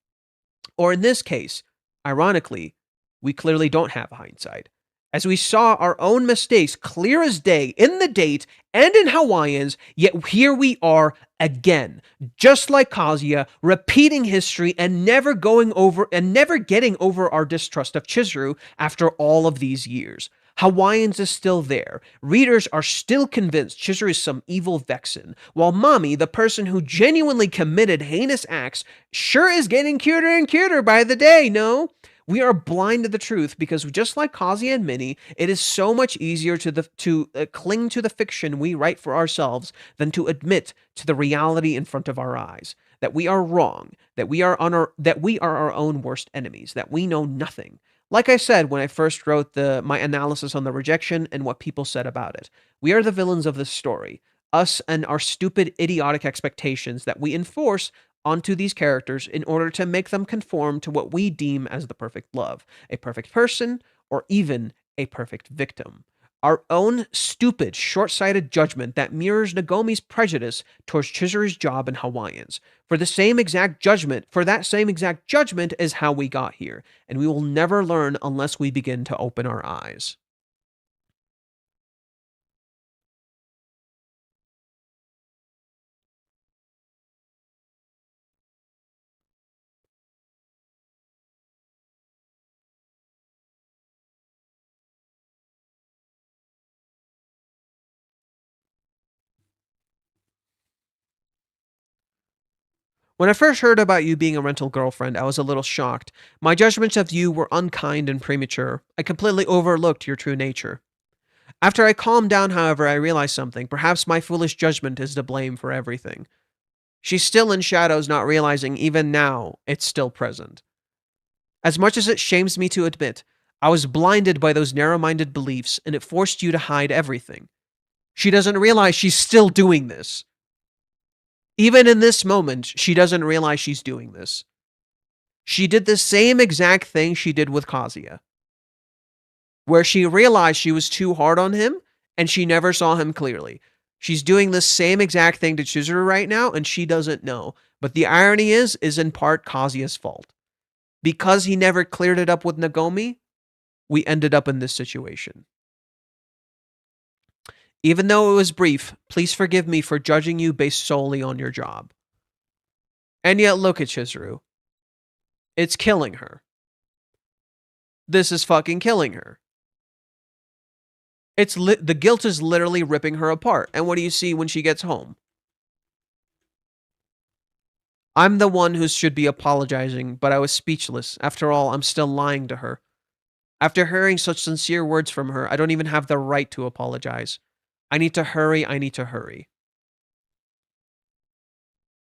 Or in this case, ironically, we clearly don't have hindsight, as we saw our own mistakes clear as day in the date and in Hawaiians, yet here we are again, just like Kazuya, repeating history and never getting over our distrust of Chizuru after all of these years. Hawaiians is still there. Readers are still convinced Chizuru is some evil vexen, while Mommy, the person who genuinely committed heinous acts, sure is getting cuter and cuter by the day, no? We are blind to the truth because just like Kazuya and Minnie, it is so much easier to cling to the fiction we write for ourselves than to admit to the reality in front of our eyes, that we are wrong, that we are our own worst enemies, that we know nothing. Like I said when I first wrote my analysis on the rejection and what people said about it, we are the villains of this story, us and our stupid, idiotic expectations that we enforce onto these characters in order to make them conform to what we deem as the perfect love, a perfect person, or even a perfect victim. Our own stupid, short-sighted judgment that mirrors Nagomi's prejudice towards Chizuru's job in Hawaiians. For that same exact judgment is how we got here, and we will never learn unless we begin to open our eyes. When I first heard about you being a rental girlfriend, I was a little shocked. My judgments of you were unkind and premature. I completely overlooked your true nature. After I calmed down, however, I realized something. Perhaps my foolish judgment is to blame for everything. She's still in shadows, not realizing even now it's still present. As much as it shames me to admit, I was blinded by those narrow-minded beliefs, and it forced you to hide everything. She doesn't realize she's still doing this. Even in this moment, she doesn't realize she's doing this. She did the same exact thing she did with Kazuya, where she realized she was too hard on him, and she never saw him clearly. She's doing the same exact thing to Chizuru right now, and she doesn't know. But the irony is in part Kazuya's fault. Because he never cleared it up with Nagomi, we ended up in this situation. Even though it was brief, please forgive me for judging you based solely on your job. And yet look at Chizuru. It's killing her. This is fucking killing her. The guilt is literally ripping her apart. And what do you see when she gets home? I'm the one who should be apologizing, but I was speechless. After all, I'm still lying to her. After hearing such sincere words from her, I don't even have the right to apologize. I need to hurry, I need to hurry.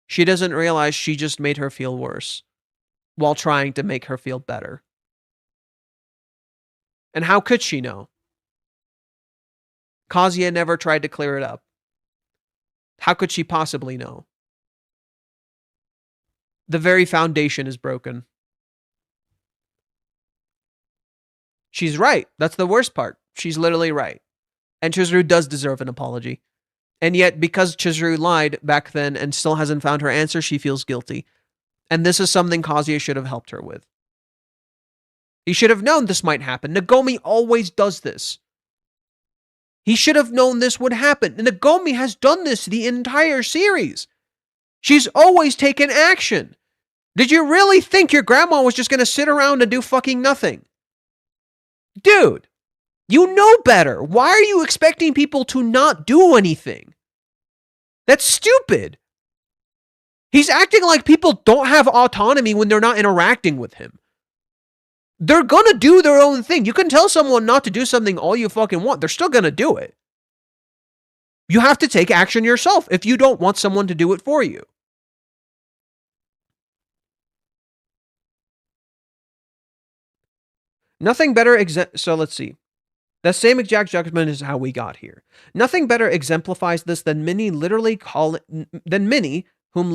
She doesn't realize she just made her feel worse, while trying to make her feel better. And how could she know? Kazuya never tried to clear it up. How could she possibly know? The very foundation is broken. She's right. That's the worst part. She's literally right. And Chizuru does deserve an apology. And yet, because Chizuru lied back then and still hasn't found her answer, she feels guilty. And this is something Kazuya should have helped her with. He should have known this might happen. Nagomi always does this. He should have known this would happen. And Nagomi has done this the entire series. She's always taken action. Did you really think your grandma was just going to sit around and do fucking nothing? Dude, you know better. Why are you expecting people to not do anything? That's stupid. He's acting like people don't have autonomy when they're not interacting with him. They're gonna do their own thing. You can tell someone not to do something all you fucking want. They're still gonna do it. You have to take action yourself if you don't want someone to do it for you. Nothing better so let's see. That same exact judgment is how we got here. Nothing better exemplifies this than Minnie, whom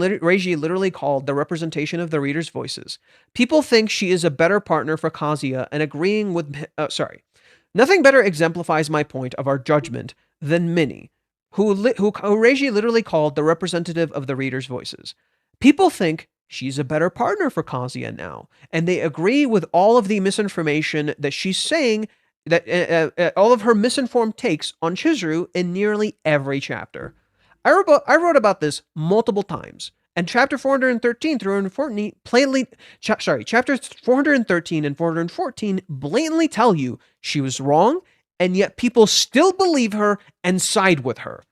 Reiji literally called the representation of the reader's voices. People think she is a better partner for Kazuya and agreeing with... Nothing better exemplifies my point of our judgment than Minnie, who Reiji literally called the representative of the reader's voices. People think she's a better partner for Kazuya now, and they agree with all of the misinformation that she's saying, that all of her misinformed takes on Chizuru in nearly every chapter. I wrote about this multiple times, and chapter 413 through 414 chapters 413 and 414 blatantly tell you she was wrong, and yet people still believe her and side with her.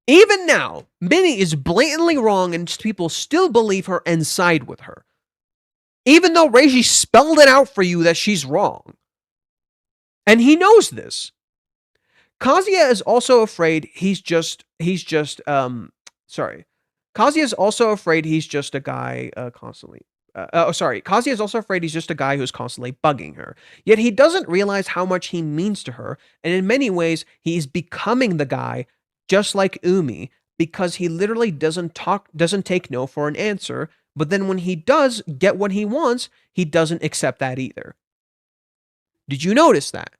Even now, Minnie is blatantly wrong, and people still believe her and side with her. Even though Reiji spelled it out for you that she's wrong. And he knows this. Kazuya is also afraid Kazuya is also afraid he's just a guy Kazuya is also afraid he's just a guy who's constantly bugging her. Yet he doesn't realize how much he means to her, and in many ways, he's becoming the guy just like Umi, because he literally doesn't take no for an answer, but then when he does get what he wants, he doesn't accept that either. Did you notice that?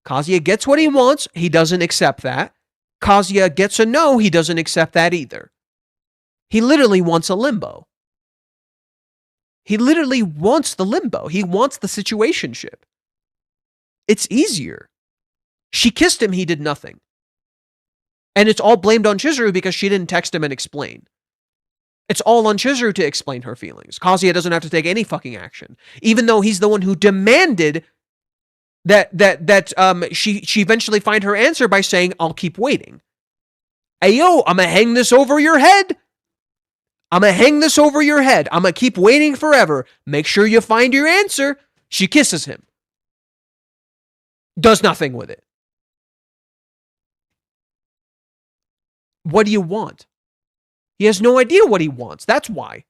Kazuya gets what he wants, he doesn't accept that. Kazuya gets a no, he doesn't accept that either. He literally wants a limbo. He literally wants the limbo. He wants the situationship. It's easier. She kissed him, he did nothing. And it's all blamed on Chizuru because she didn't text him and explain. It's all on Chizuru to explain her feelings. Kazuya doesn't have to take any fucking action, even though he's the one who demanded that she eventually find her answer by saying, "I'll keep waiting." Ayo, I'm gonna hang this over your head. I'm gonna keep waiting forever. Make sure you find your answer. She kisses him. Does nothing with it. What do you want? He has no idea what he wants. That's why.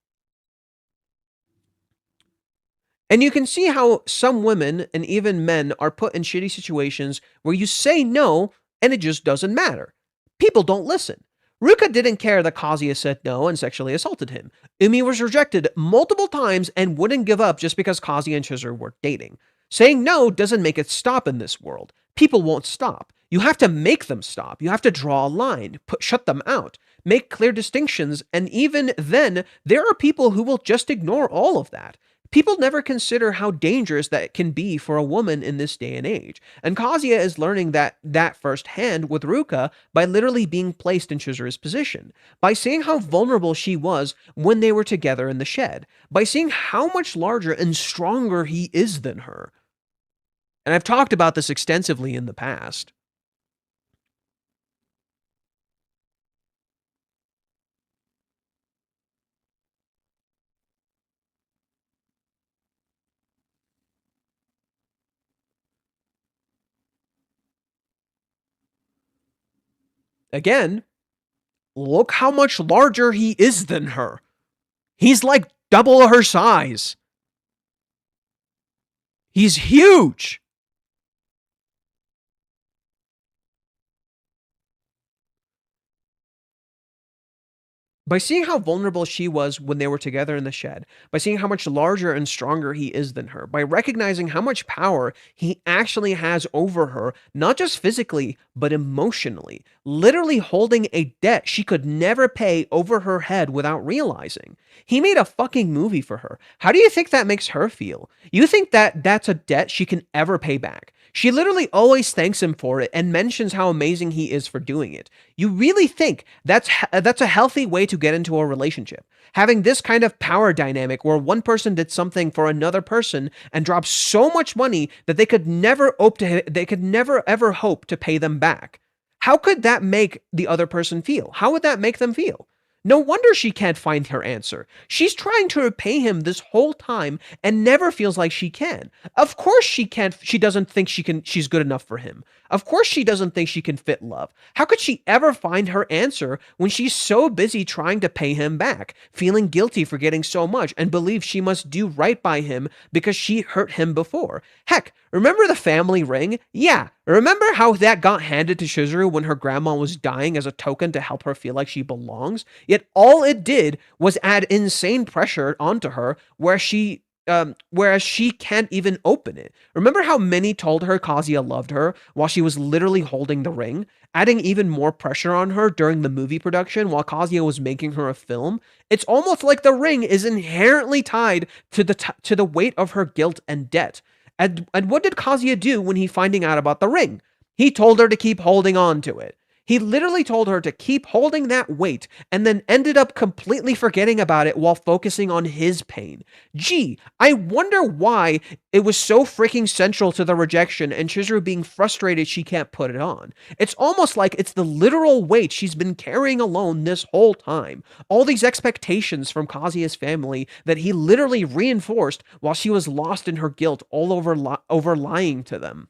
And you can see how some women and even men are put in shitty situations where you say no and it just doesn't matter. People don't listen. Ruka didn't care that Kazuya said no and sexually assaulted him. Umi was rejected multiple times and wouldn't give up just because Kazuya and Chizuru were dating. Saying no doesn't make it stop in this world. People won't stop. You have to make them stop. You have to draw a line, shut them out, make clear distinctions, and even then, there are people who will just ignore all of that. People never consider how dangerous that can be for a woman in this day and age. And Kazuya is learning that firsthand with Ruka by literally being placed in Chizuru's position, by seeing how vulnerable she was when they were together in the shed, by seeing how much larger and stronger he is than her. And I've talked about this extensively in the past. Again, look how much larger he is than her. He's like double her size. He's huge. By seeing how vulnerable she was when they were together in the shed, by seeing how much larger and stronger he is than her, by recognizing how much power he actually has over her, not just physically, but emotionally, literally holding a debt she could never pay over her head without realizing. He made a fucking movie for her. How do you think that makes her feel? You think that that's a debt she can ever pay back? She literally always thanks him for it and mentions how amazing he is for doing it. You really think that's a healthy way to get into a relationship? Having this kind of power dynamic where one person did something for another person and dropped so much money that they could never ever hope to pay them back. How could that make the other person feel? How would that make them feel? No wonder she can't find her answer. She's trying to repay him this whole time and never feels like she can. Of course she can't. She doesn't think she's good enough for him. Of course she doesn't think she can fit love. How could she ever find her answer when she's so busy trying to pay him back, feeling guilty for getting so much and believes she must do right by him because she hurt him before? Heck, remember the family ring? Yeah, remember how that got handed to Chizuru when her grandma was dying as a token to help her feel like she belongs? Yet all it did was add insane pressure onto her whereas she can't even open it. Remember how Minnie told her Kazuya loved her while she was literally holding the ring, adding even more pressure on her during the movie production while Kazuya was making her a film? It's almost like the ring is inherently tied to the weight of her guilt and debt. And what did Kazuya do when he finding out about the ring? He told her to keep holding on to it. He literally told her to keep holding that weight and then ended up completely forgetting about it while focusing on his pain. Gee, I wonder why it was so freaking central to the rejection and Chizuru being frustrated she can't put it on. It's almost like it's the literal weight she's been carrying alone this whole time. All these expectations from Kazuya's family that he literally reinforced while she was lost in her guilt all over lying to them.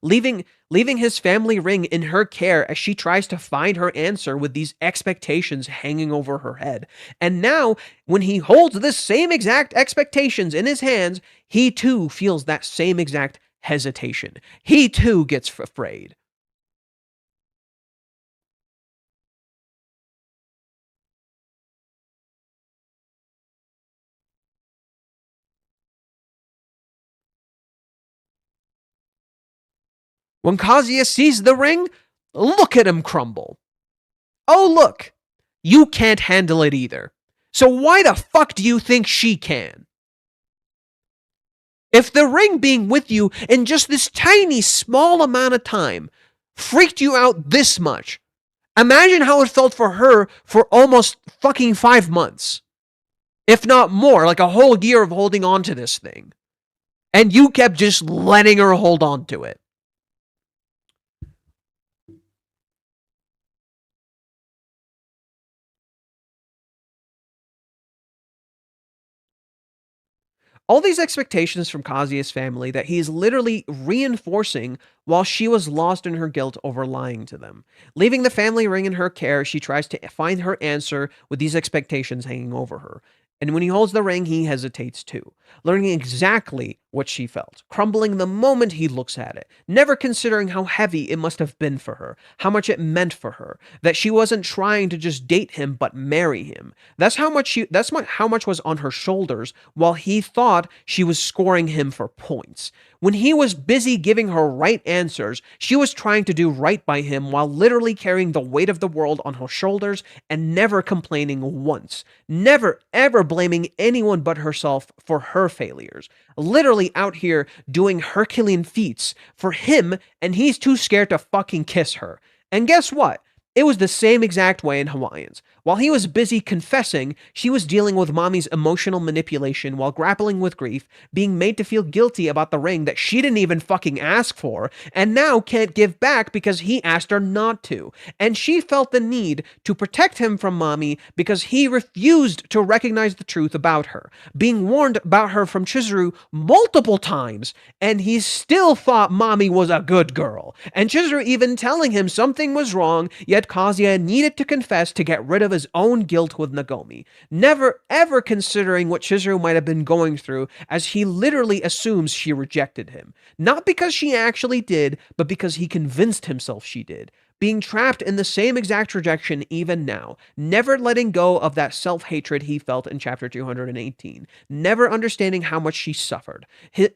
Leaving his family ring in her care as she tries to find her answer with these expectations hanging over her head. And now, when he holds the same exact expectations in his hands, he too feels that same exact hesitation. He too gets afraid. When Kazuya sees the ring, look at him crumble. Oh, look, you can't handle it either. So why the fuck do you think she can? If the ring being with you in just this tiny, small amount of time freaked you out this much, imagine how it felt for her for almost fucking 5 months. If not more, like a whole year of holding on to this thing. And you kept just letting her hold on to it. All these expectations from Kazuya's family that he is literally reinforcing while she was lost in her guilt over lying to them. Leaving the family ring in her care, she tries to find her answer with these expectations hanging over her. And when he holds the ring, he hesitates too, learning exactly what she felt, crumbling the moment he looks at it, never considering how heavy it must have been for her, how much it meant for her, that she wasn't trying to just date him but marry him. How much was on her shoulders while he thought she was scoring him for points. When he was busy giving her right answers, she was trying to do right by him while literally carrying the weight of the world on her shoulders and never complaining once. Never ever blaming anyone but herself for her failures. Literally out here doing Herculean feats for him, and he's too scared to fucking kiss her. And guess what? It was the same exact way in Hawaiians. While he was busy confessing, she was dealing with mommy's emotional manipulation while grappling with grief, being made to feel guilty about the ring that she didn't even fucking ask for, and now can't give back because he asked her not to. And she felt the need to protect him from mommy because he refused to recognize the truth about her, being warned about her from Chizuru multiple times, and he still thought mommy was a good girl. And Chizuru even telling him something was wrong, yet Kazuya needed to confess to get rid of his own guilt with Nagomi, never ever considering what Chizuru might have been going through, as he literally assumes she rejected him. Not because she actually did, but because he convinced himself she did. Being trapped in the same exact rejection even now, never letting go of that self-hatred he felt in chapter 218, never understanding how much she suffered,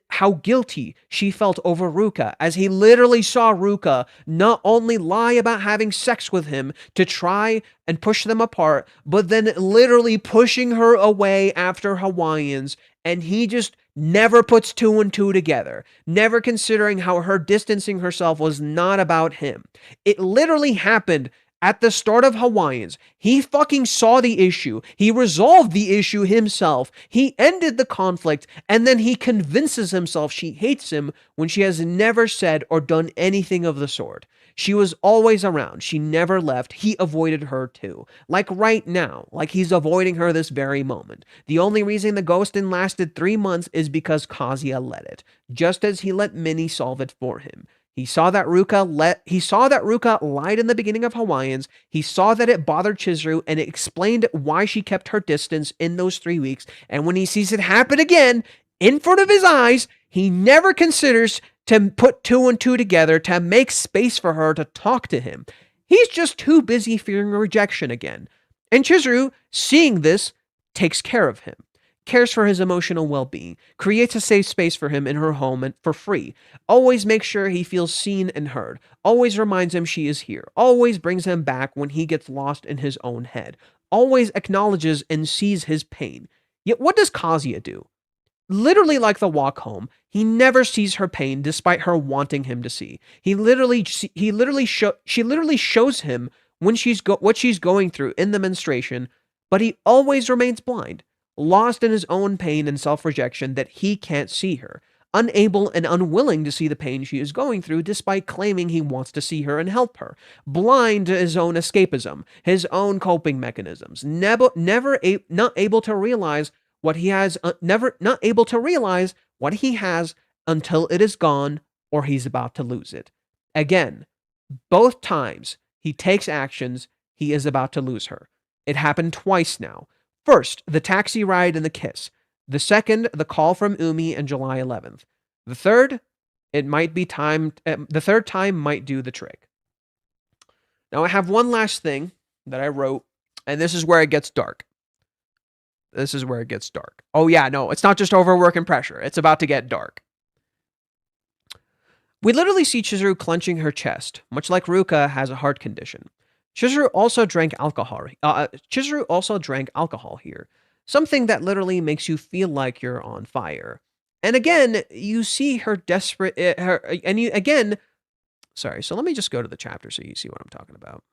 how guilty she felt over Ruka, as he literally saw Ruka not only lie about having sex with him to try and push them apart, but then literally pushing her away after Hawaiians, and he just never puts two and two together, never considering how her distancing herself was not about him. It literally happened at the start of Hawaiians. He fucking saw the issue. He resolved the issue himself. He ended the conflict, and then he convinces himself she hates him when she has never said or done anything of the sort. She was always around. She never left. He avoided her too. Like right now. Like he's avoiding her this very moment. The only reason the ghosting lasted 3 months is because Kazuya let it. Just as he let Minnie solve it for him. He saw that Ruka lied in the beginning of Hawaiians. He saw that it bothered Chizuru, and it explained why she kept her distance in those 3 weeks. And when he sees it happen again in front of his eyes, he never considers to put two and two together to make space for her to talk to him. He's just too busy fearing rejection again. And Chizuru, seeing this, takes care of him, cares for his emotional well-being, creates a safe space for him in her home and for free, always makes sure he feels seen and heard, always reminds him she is here, always brings him back when he gets lost in his own head, always acknowledges and sees his pain. Yet what does Kazuya do? Literally like the walk home, he never sees her pain despite her wanting him to see. She literally shows him when what she's going through in the menstruation, but he always remains blind, lost in his own pain and self-rejection that he can't see her, unable and unwilling to see the pain she is going through despite claiming he wants to see her and help her, blind to his own escapism, his own coping mechanisms, not able to realize what he has, not able to realize what he has until it is gone or he's about to lose it. Again, both times he takes actions, he is about to lose her. It happened twice now. First, the taxi ride and the kiss. The second, the call from Umi on July 11th. The third, the third time might do the trick. Now I have one last thing that I wrote, and this is where it gets dark. Oh yeah, no, it's not just overwork and pressure. It's about to get dark. We literally see Chizuru clenching her chest, much like Ruka has a heart condition. Chizuru also drank alcohol here, something that literally makes you feel like you're on fire. And again, you see her desperate. Sorry. So let me just go to the chapter so you see what I'm talking about.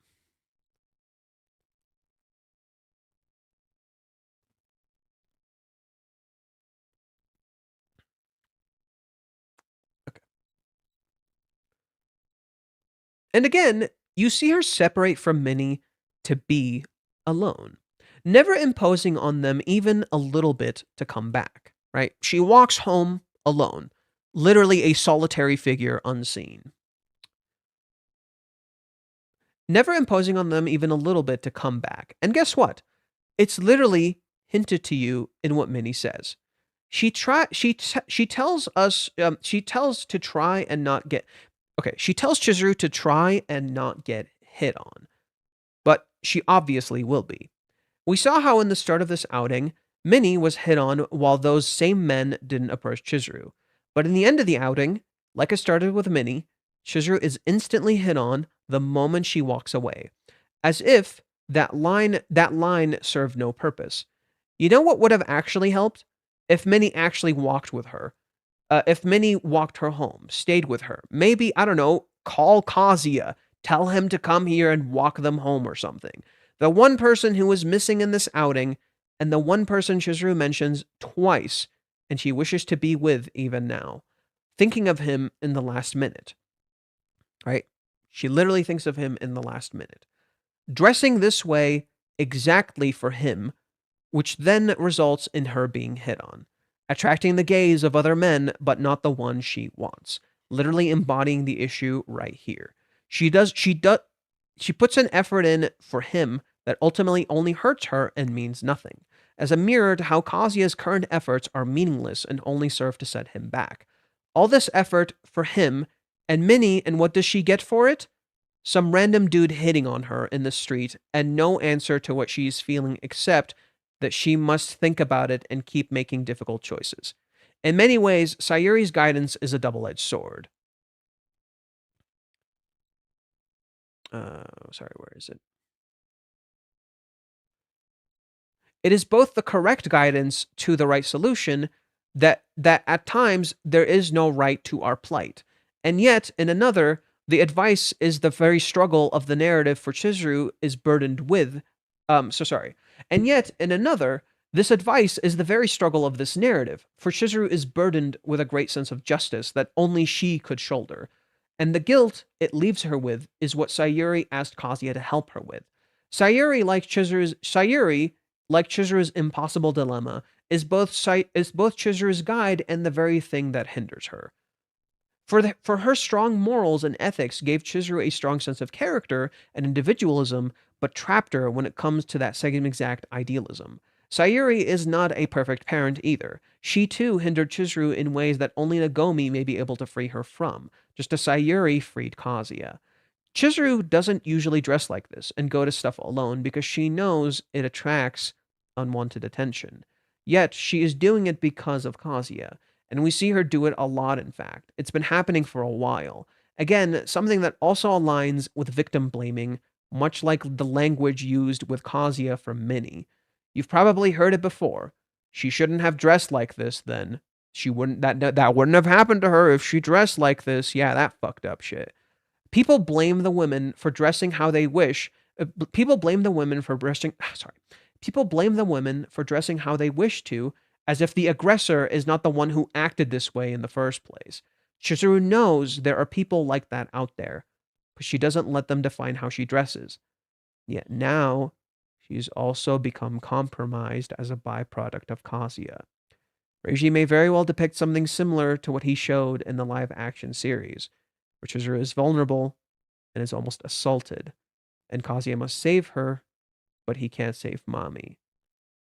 And again, you see her separate from Minnie to be alone, never imposing on them even a little bit to come back, right? She walks home alone, literally a solitary figure unseen. Never imposing on them even a little bit to come back. And guess what? It's literally hinted to you in what Minnie says. She tells us she tells to try and not get okay, she tells Chizuru to try and not get hit on, but she obviously will be. We saw how in the start of this outing, Minnie was hit on while those same men didn't approach Chizuru. But in the end of the outing, like it started with Minnie, Chizuru is instantly hit on the moment she walks away, as if that line served no purpose. You know what would have actually helped? If Minnie actually walked with her. If Minnie walked her home, stayed with her. Maybe, I don't know, call Kazuya, tell him to come here and walk them home or something. The one person who was missing in this outing, and the one person Chizuru mentions twice, and she wishes to be with even now. Thinking of him in the last minute. Right? She literally thinks of him in the last minute. Dressing this way exactly for him, which then results in her being hit on. Attracting the gaze of other men, but not the one she wants. Literally embodying the issue right here. She puts an effort in for him that ultimately only hurts her and means nothing, as a mirror to how Kazuya's current efforts are meaningless and only serve to set him back. All this effort for him, and Minnie, and what does she get for it? Some random dude hitting on her in the street, and no answer to what she's feeling except that she must think about it and keep making difficult choices. In many ways, Sayuri's guidance is a double-edged sword. Sorry, where is it? It is both the correct guidance to the right solution, that at times there is no right to our plight, and yet in another, the advice is the very struggle of the narrative for Chizuru is burdened with. And yet in another, this advice is the very struggle of this narrative, for Chizuru is burdened with a great sense of justice that only she could shoulder. And the guilt it leaves her with is what Sayuri asked Kazuya to help her with. Sayuri, like Chizuru's impossible dilemma, is both Chizuru's guide and the very thing that hinders her. For her strong morals and ethics gave Chizuru a strong sense of character and individualism, but trapped her when it comes to that same exact idealism. Sayuri is not a perfect parent either. She too hindered Chizuru in ways that only Nagomi may be able to free her from, just as Sayuri freed Kazuya. Chizuru doesn't usually dress like this and go to stuff alone because she knows it attracts unwanted attention. Yet she is doing it because of Kazuya, and we see her do it a lot, in fact. It's been happening for a while. Again, something that also aligns with victim blaming, much like the language used with Kazuya from Minnie. You've probably heard it before. She shouldn't have dressed like this then. She wouldn't that wouldn't have happened to her if she dressed like this. Yeah, that fucked up shit. People blame the women for dressing how they wish. People blame the women for dressing People blame the women for dressing how they wish to, as if the aggressor is not the one who acted this way in the first place. Chizuru knows there are people like that out there, but she doesn't let them define how she dresses. Yet now, she's also become compromised as a byproduct of Kazuya. Reiji may very well depict something similar to what he showed in the live-action series, where Chizuru is vulnerable and is almost assaulted, and Kazuya must save her, but he can't save Mami.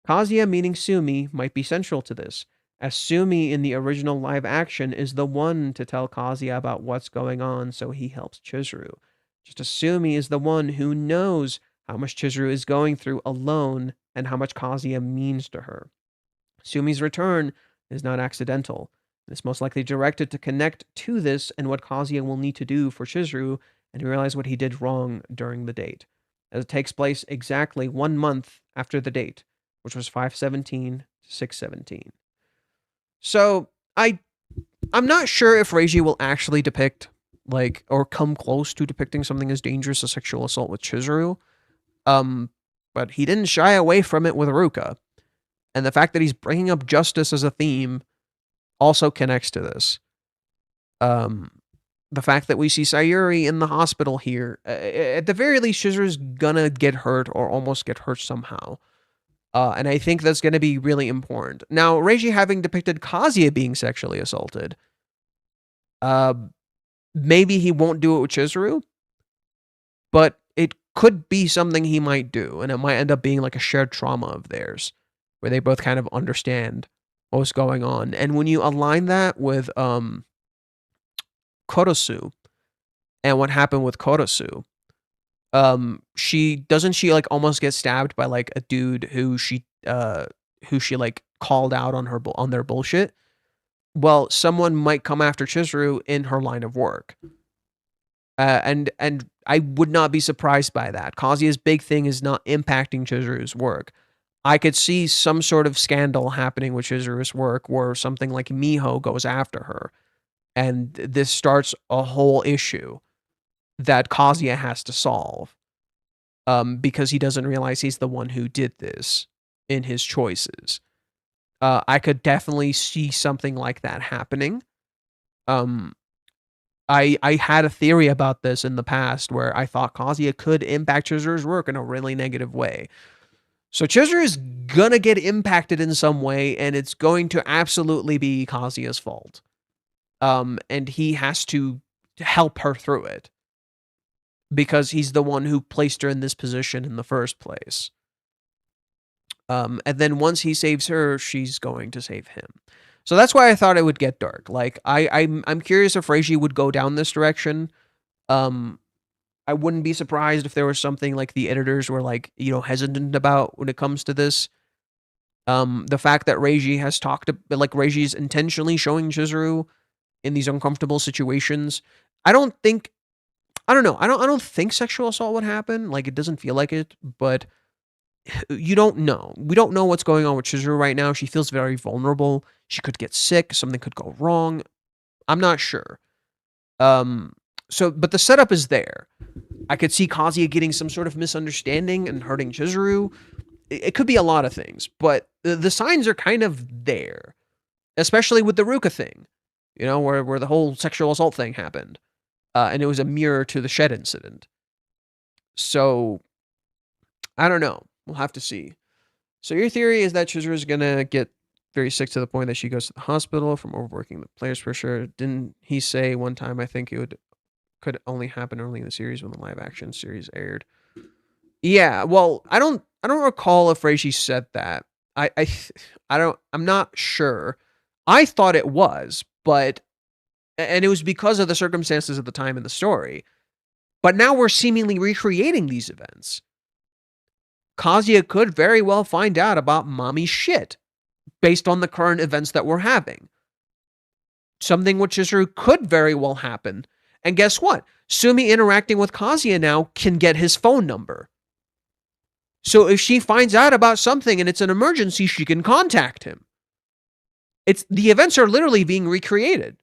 Kazuya, meaning Sumi, might be central to this, as Sumi in the original live action is the one to tell Kazuya about what's going on, so he helps Chizuru. Just as Sumi is the one who knows how much Chizuru is going through alone and how much Kazuya means to her. Sumi's return is not accidental, and is most likely directed to connect to this and what Kazuya will need to do for Chizuru and realize what he did wrong during the date, as it takes place exactly 1 month after the date, which was 5/17 to 6/17. So I'm not sure if Reiji will actually depict or come close to depicting something as dangerous as sexual assault with Chizuru. But he didn't shy away from it with Ruka. And the fact that he's bringing up justice as a theme also connects to this. The fact that we see Sayuri in the hospital here, at the very least, Chizuru's gonna get hurt or almost get hurt somehow. And I think that's going to be really important. Now, Reiji having depicted Kazuya being sexually assaulted, maybe he won't do it with Chizuru, but it could be something he might do, and it might end up being like a shared trauma of theirs, where they both kind of understand what was going on. And when you align that with Korosu and what happened with Korosu, she like almost get stabbed by like a dude who she like called out on their bullshit. Well, someone might come after Chizuru in her line of work. And I would not be surprised by that. Kazuya's big thing is not impacting Chizuru's work. I could see some sort of scandal happening with Chizuru's work where something like Miho goes after her. And this starts a whole issue that Kazuya has to solve. Because he doesn't realize he's the one who did this in his choices. I could definitely see something like that happening. I had a theory about this in the past where I thought Kazuya could impact Chizuru's work in a really negative way. So Chizuru is gonna get impacted in some way, and it's going to absolutely be Kazuya's fault. And he has to help her through it. Because he's the one who placed her in this position in the first place. And then once he saves her, she's going to save him. So that's why I thought it would get dark. Like, I'm curious if Reiji would go down this direction. I wouldn't be surprised if there was something like the editors were like, hesitant about when it comes to this. The fact that Reiji has talked, like Reiji's intentionally showing Chizuru in these uncomfortable situations. I don't know. I don't think sexual assault would happen. Like, it doesn't feel like it, but you don't know. We don't know what's going on with Chizuru right now. She feels very vulnerable. She could get sick. Something could go wrong. I'm not sure. But the setup is there. I could see Kazuya getting some sort of misunderstanding and hurting Chizuru. It could be a lot of things, but the signs are kind of there, especially with the Ruka thing, where the whole sexual assault thing happened. And it was a mirror to the shed incident. So, I don't know. We'll have to see. So your theory is that Chizuru is going to get very sick to the point that she goes to the hospital from overworking the players for sure. Didn't he say one time, I think could only happen early in the series when the live action series aired? Yeah, well, I don't recall if Reishi said that. I'm not sure. I thought it was, and it was because of the circumstances at the time in the story. But now we're seemingly recreating these events. Kazuya could very well find out about mommy's shit based on the current events that we're having. Something with Chizuru could very well happen. And guess what? Sumi interacting with Kazuya now can get his phone number. So if she finds out about something and it's an emergency, she can contact him. The events are literally being recreated.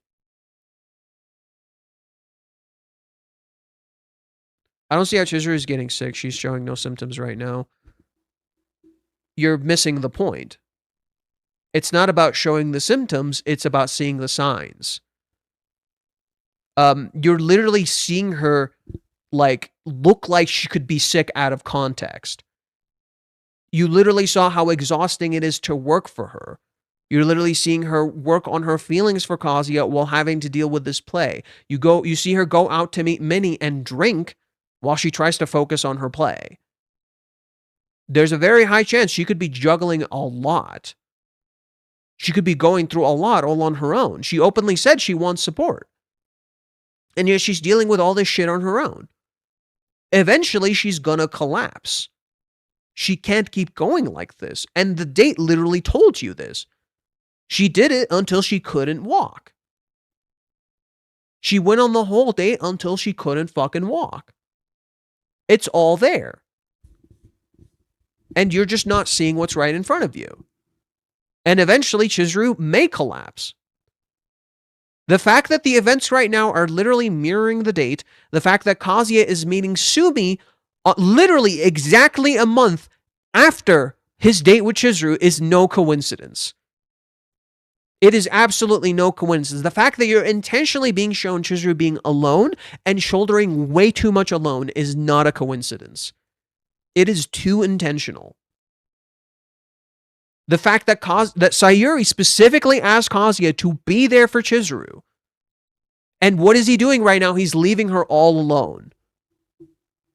I don't see how Chizuru is getting sick. She's showing no symptoms right now. You're missing the point. It's not about showing the symptoms, it's about seeing the signs. You're literally seeing her look like she could be sick out of context. You literally saw how exhausting it is to work for her. You're literally seeing her work on her feelings for Kazuya while having to deal with this play. You see her go out to meet Minnie and drink while she tries to focus on her play. There's a very high chance she could be juggling a lot. She could be going through a lot all on her own. She openly said she wants support. And yet she's dealing with all this shit on her own. Eventually, she's gonna collapse. She can't keep going like this. And the date literally told you this. She did it until she couldn't walk. She went on the whole date until she couldn't fucking walk. It's all there. And you're just not seeing what's right in front of you. And eventually, Chizuru may collapse. The fact that the events right now are literally mirroring the date, the fact that Kazuya is meeting Sumi literally exactly a month after his date with Chizuru is no coincidence. It is absolutely no coincidence. The fact that you're intentionally being shown Chizuru being alone and shouldering way too much alone is not a coincidence. It is too intentional. The fact that Sayuri specifically asked Kazuya to be there for Chizuru. And what is he doing right now? He's leaving her all alone.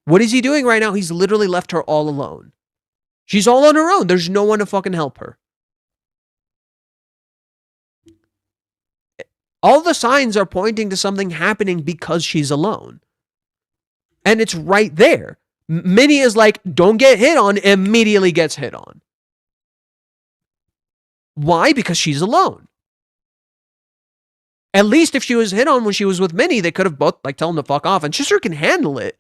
What is he doing right now? He's literally left her all alone. She's all on her own. There's no one to fucking help her. All the signs are pointing to something happening because she's alone. And it's right there. Minnie is like, don't get hit on, immediately gets hit on. Why? Because she's alone. At least if she was hit on when she was with Minnie, they could have both like tell him to fuck off, and Chizuru can handle it.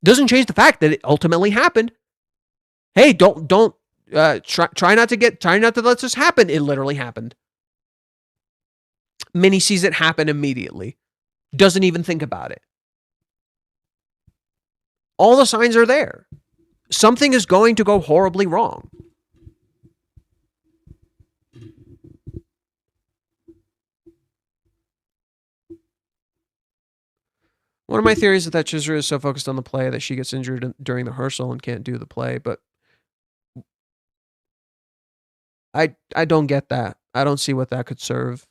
Doesn't change the fact that it ultimately happened. Hey, don't try not to let this happen. It literally happened. Minnie sees it happen immediately. Doesn't even think about it. All the signs are there. Something is going to go horribly wrong. One of my theories is that Chizuru is so focused on the play that she gets injured during the rehearsal and can't do the play, but I don't get that. I don't see what that could serve.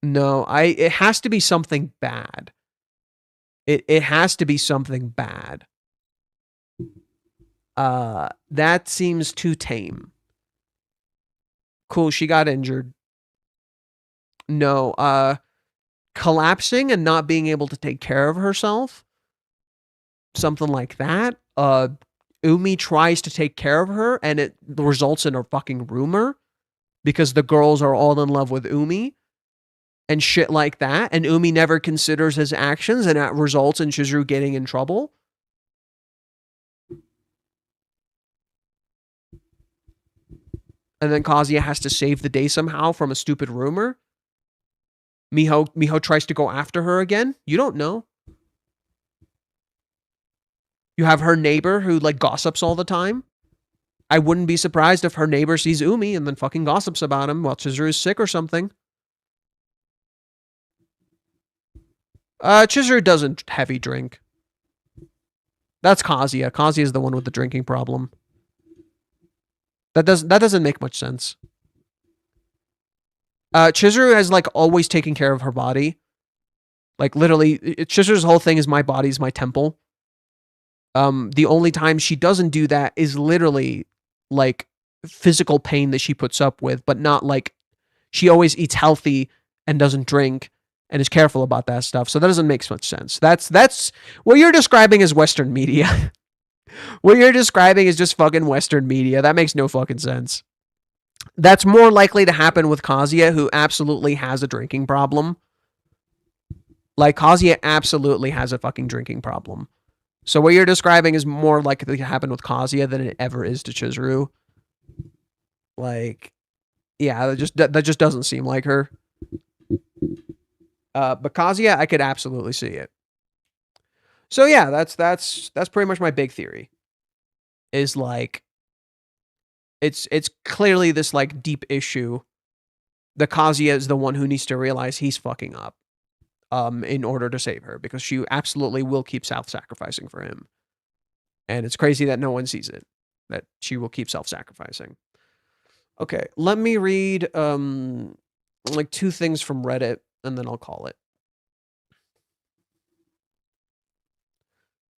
No, it has to be something bad. It has to be something bad. That seems too tame. Cool, she got injured. No, collapsing and not being able to take care of herself. Something like that. Umi tries to take care of her and it results in a fucking rumor because the girls are all in love with Umi and shit like that. And Umi never considers his actions and that results in Chizuru getting in trouble. And then Kazuya has to save the day somehow from a stupid rumor. Miho tries to go after her again. You don't know. You have her neighbor who like gossips all the time. I wouldn't be surprised if her neighbor sees Umi and then fucking gossips about him while Chizuru is sick or something. Chizuru doesn't heavy drink. That's Kazuya. Kazuya is the one with the drinking problem. That doesn't make much sense. Chizuru has like always taken care of her body. Like literally, Chizuru's whole thing is my body's my temple. The only time she doesn't do that is literally like physical pain that she puts up with, but not like she always eats healthy and doesn't drink and is careful about that stuff. So that doesn't make much sense. That's what you're describing as Western media. What you're describing is just fucking Western media. That makes no fucking sense. That's more likely to happen with Kazuya, who absolutely has a drinking problem. Like, Kazuya absolutely has a fucking drinking problem. So what you're describing is more likely to happen with Kazuya than it ever is to Chizuru. Like, yeah, that just doesn't seem like her. But Kazuya, I could absolutely see it. So yeah, that's pretty much my big theory. Is like, it's clearly this like deep issue. The Kazuya is the one who needs to realize he's fucking up. In order to save her, because she absolutely will keep self-sacrificing for him. And it's crazy that no one sees it, that she will keep self-sacrificing. Okay, let me read like 2 things from Reddit, and then I'll call it.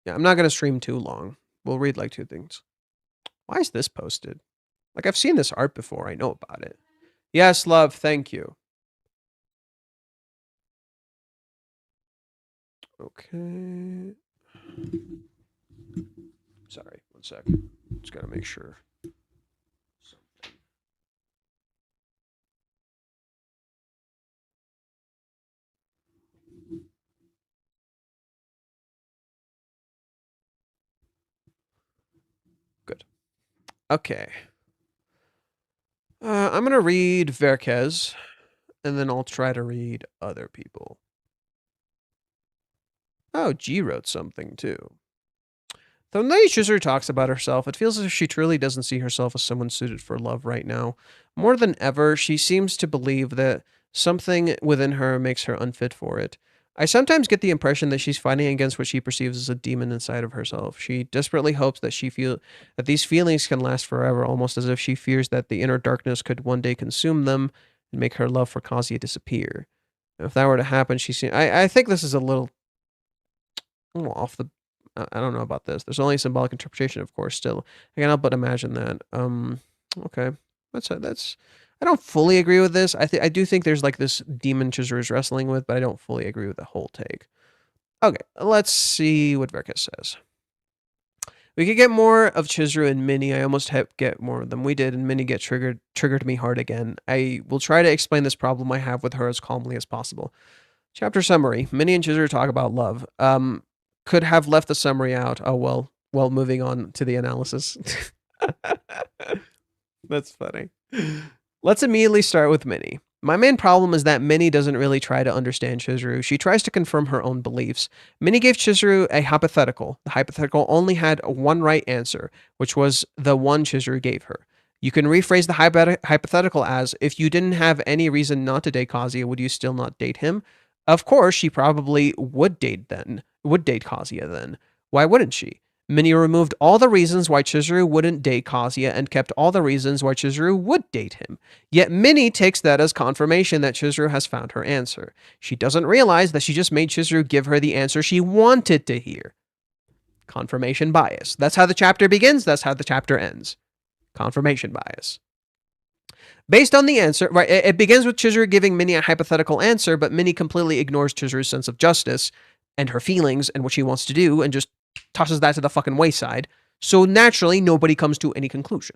Yeah, I'm not going to stream too long. We'll read like 2 things. Why is this posted? Like, I've seen this art before. I know about it. Yes, love, thank you. Okay. Sorry, 1 sec. Just gotta make sure. Good. Okay. I'm gonna read Varicus, and then I'll try to read other people. Oh, G wrote something too. Though Lady Chizuru talks about herself, it feels as if she truly doesn't see herself as someone suited for love right now. More than ever, she seems to believe that something within her makes her unfit for it. I sometimes get the impression that she's fighting against what she perceives as a demon inside of herself. She desperately hopes that that these feelings can last forever, almost as if she fears that the inner darkness could one day consume them and make her love for Kazuya disappear. If that were to happen, I think this is a little off the. I don't know about this. There's only symbolic interpretation, of course. Still, I can't help but imagine that. Okay, I don't fully agree with this. I do think there's like this demon Chizuru is wrestling with, but I don't fully agree with the whole take. Okay, let's see what Varicus says. We could get more of Chizuru and Minnie. I almost get more of them. We did, and Minnie triggered me hard again. I will try to explain this problem I have with her as calmly as possible. Chapter summary. Minnie and Chizuru talk about love. Could have left the summary out. Oh, well, moving on to the analysis. That's funny. Let's immediately start with Minnie. My main problem is that Minnie doesn't really try to understand Chizuru. She tries to confirm her own beliefs. Minnie gave Chizuru a hypothetical. The hypothetical only had one right answer, which was the one Chizuru gave her. You can rephrase the hypothetical as, if you didn't have any reason not to date Kazuya, would you still not date him? Of course, she probably would date Kazuya then. Why wouldn't she? Minnie removed all the reasons why Chizuru wouldn't date Kazuya and kept all the reasons why Chizuru would date him. Yet Minnie takes that as confirmation that Chizuru has found her answer. She doesn't realize that she just made Chizuru give her the answer she wanted to hear. Confirmation bias. That's how the chapter begins, that's how the chapter ends. Confirmation bias. Based on the answer, right, it begins with Chizuru giving Minnie a hypothetical answer, but Minnie completely ignores Chizuru's sense of justice and her feelings and what she wants to do and just tosses that to the fucking wayside, so naturally nobody comes to any conclusion.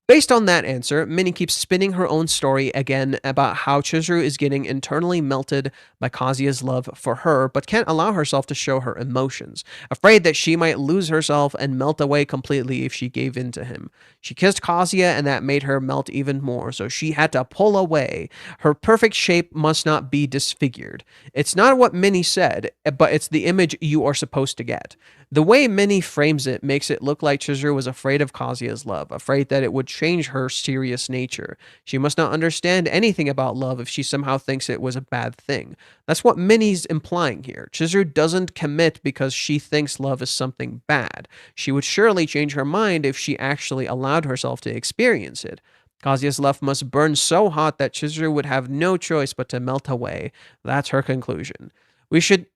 Based on that answer, Minnie keeps spinning her own story again about how Chizuru is getting internally melted by Kazuya's love for her, but can't allow herself to show her emotions, afraid that she might lose herself and melt away completely if she gave in to him. She kissed Kazuya and that made her melt even more, so she had to pull away. Her perfect shape must not be disfigured. It's not what Minnie said, but it's the image you are supposed to get. The way Minnie frames it makes it look like Chizuru was afraid of Kazuya's love, afraid that it would change her serious nature. She must not understand anything about love if she somehow thinks it was a bad thing. That's what Minnie's implying here. Chizuru doesn't commit because she thinks love is something bad. She would surely change her mind if she actually allowed herself to experience it. Kazuya's love must burn so hot that Chizuru would have no choice but to melt away. That's her conclusion. We should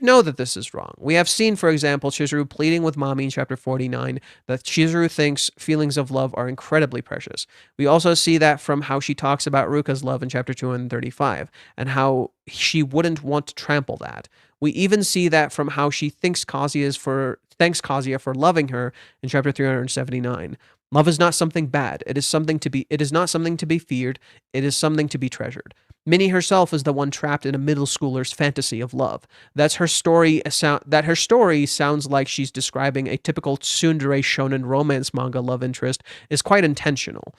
know that this is wrong. We have seen, for example, Chizuru pleading with Mommy in chapter 49 that Chizuru thinks feelings of love are incredibly precious. We also see that from how she talks about Ruka's love in chapter 235 and how she wouldn't want to trample that. We even see that from how she thanks Kazuya for loving her in chapter 379. Love is not something bad. It is not something to be feared. It is something to be treasured. Minnie herself is the one trapped in a middle schooler's fantasy of love. Her story sounds like she's describing a typical tsundere shonen romance manga love interest is quite intentional.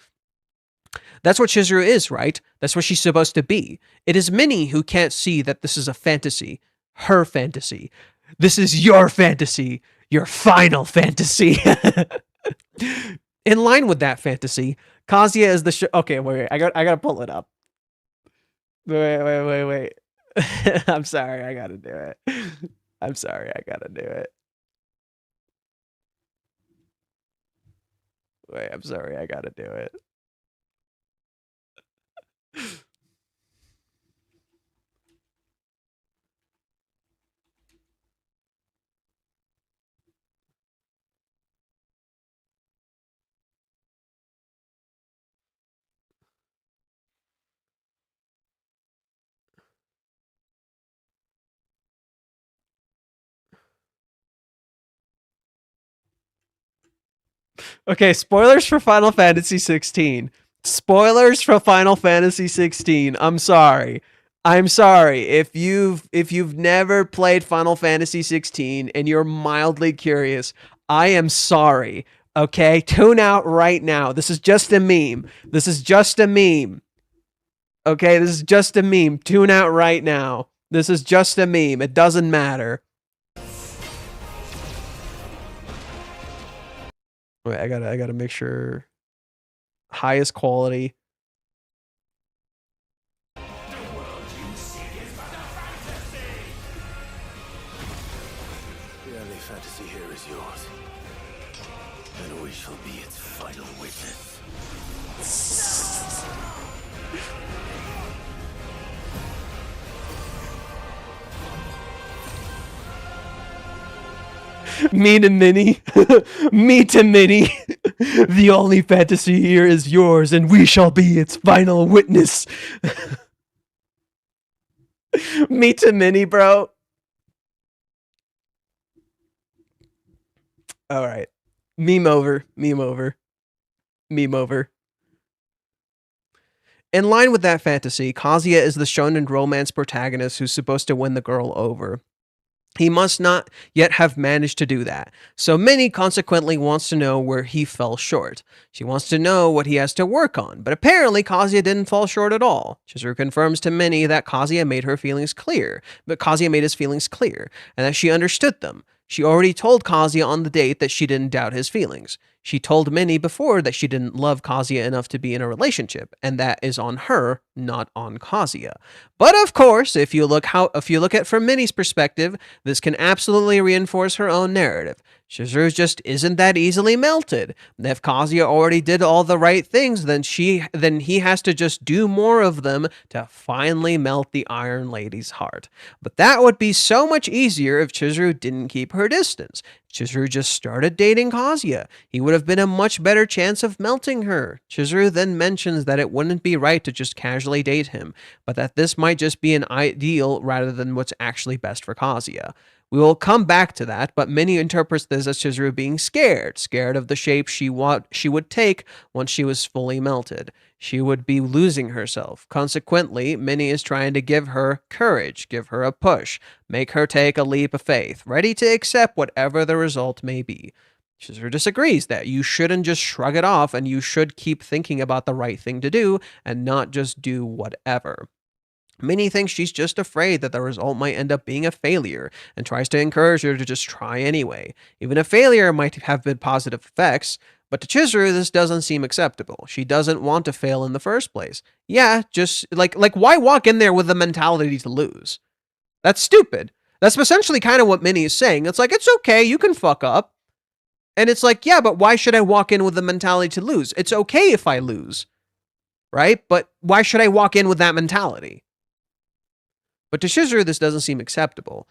That's what Chizuru is, right? That's what she's supposed to be. It is Minnie who can't see that this is a fantasy. Her fantasy. This is your fantasy. Your final fantasy. In line with that fantasy, Kazuya is the okay, wait. I gotta pull it up. Wait. I'm sorry, I gotta do it. I'm sorry, I gotta do it. Wait, I'm sorry, I gotta do it. Okay, spoilers for Final Fantasy 16. Spoilers for Final Fantasy 16. I'm sorry. If you've never played Final Fantasy 16 and you're mildly curious, I am sorry. Okay, tune out right now. This is just a meme. Okay, this is just a meme. Tune out right now. This is just a meme. It doesn't matter. Wait, I gotta make sure. Highest quality. The world you seek is but a fantasy! The only fantasy here is yours. And we shall be its final witness. Me to Minnie. Me to Minnie. The only fantasy here is yours, and we shall be its final witness. Me to Minnie, bro. All right. Meme over. Meme over. Meme over. In line with that fantasy, Kazuya is the shonen romance protagonist who's supposed to win the girl over. He must not yet have managed to do that, so Minnie consequently wants to know where he fell short. She wants to know what he has to work on, but apparently Kazuya didn't fall short at all. Chizuru confirms to Minnie that Kazuya made his feelings clear, and that she understood them. She already told Kazuya on the date that she didn't doubt his feelings. She told Minnie before that she didn't love Kazuya enough to be in a relationship, and that is on her, not on Kazuya. But of course, if you look at it from Minnie's perspective, this can absolutely reinforce her own narrative. Chizuru just isn't that easily melted. If Kazuya already did all the right things, then he has to just do more of them to finally melt the Iron Lady's heart. But that would be so much easier if Chizuru didn't keep her distance. Chizuru just started dating Kazuya. He would have been a much better chance of melting her. Chizuru then mentions that it wouldn't be right to just casually date him, but that this might just be an ideal rather than what's actually best for Kazuya. We will come back to that, but Minnie interprets this as Chizuru being scared of the shape she would take once she was fully melted. She would be losing herself. Consequently, Minnie is trying to give her courage, give her a push, make her take a leap of faith, ready to accept whatever the result may be. Chizuru disagrees that you shouldn't just shrug it off and you should keep thinking about the right thing to do and not just do whatever. Minnie thinks she's just afraid that the result might end up being a failure and tries to encourage her to just try anyway. Even a failure might have been positive effects, but to Chizuru, this doesn't seem acceptable. She doesn't want to fail in the first place. Yeah, just like why walk in there with the mentality to lose? That's stupid. That's essentially kind of what Minnie is saying. It's like, it's okay, you can fuck up. And it's like, yeah, but why should I walk in with the mentality to lose? It's okay if I lose, right? But why should I walk in with that mentality? But to Chizuru, this doesn't seem acceptable.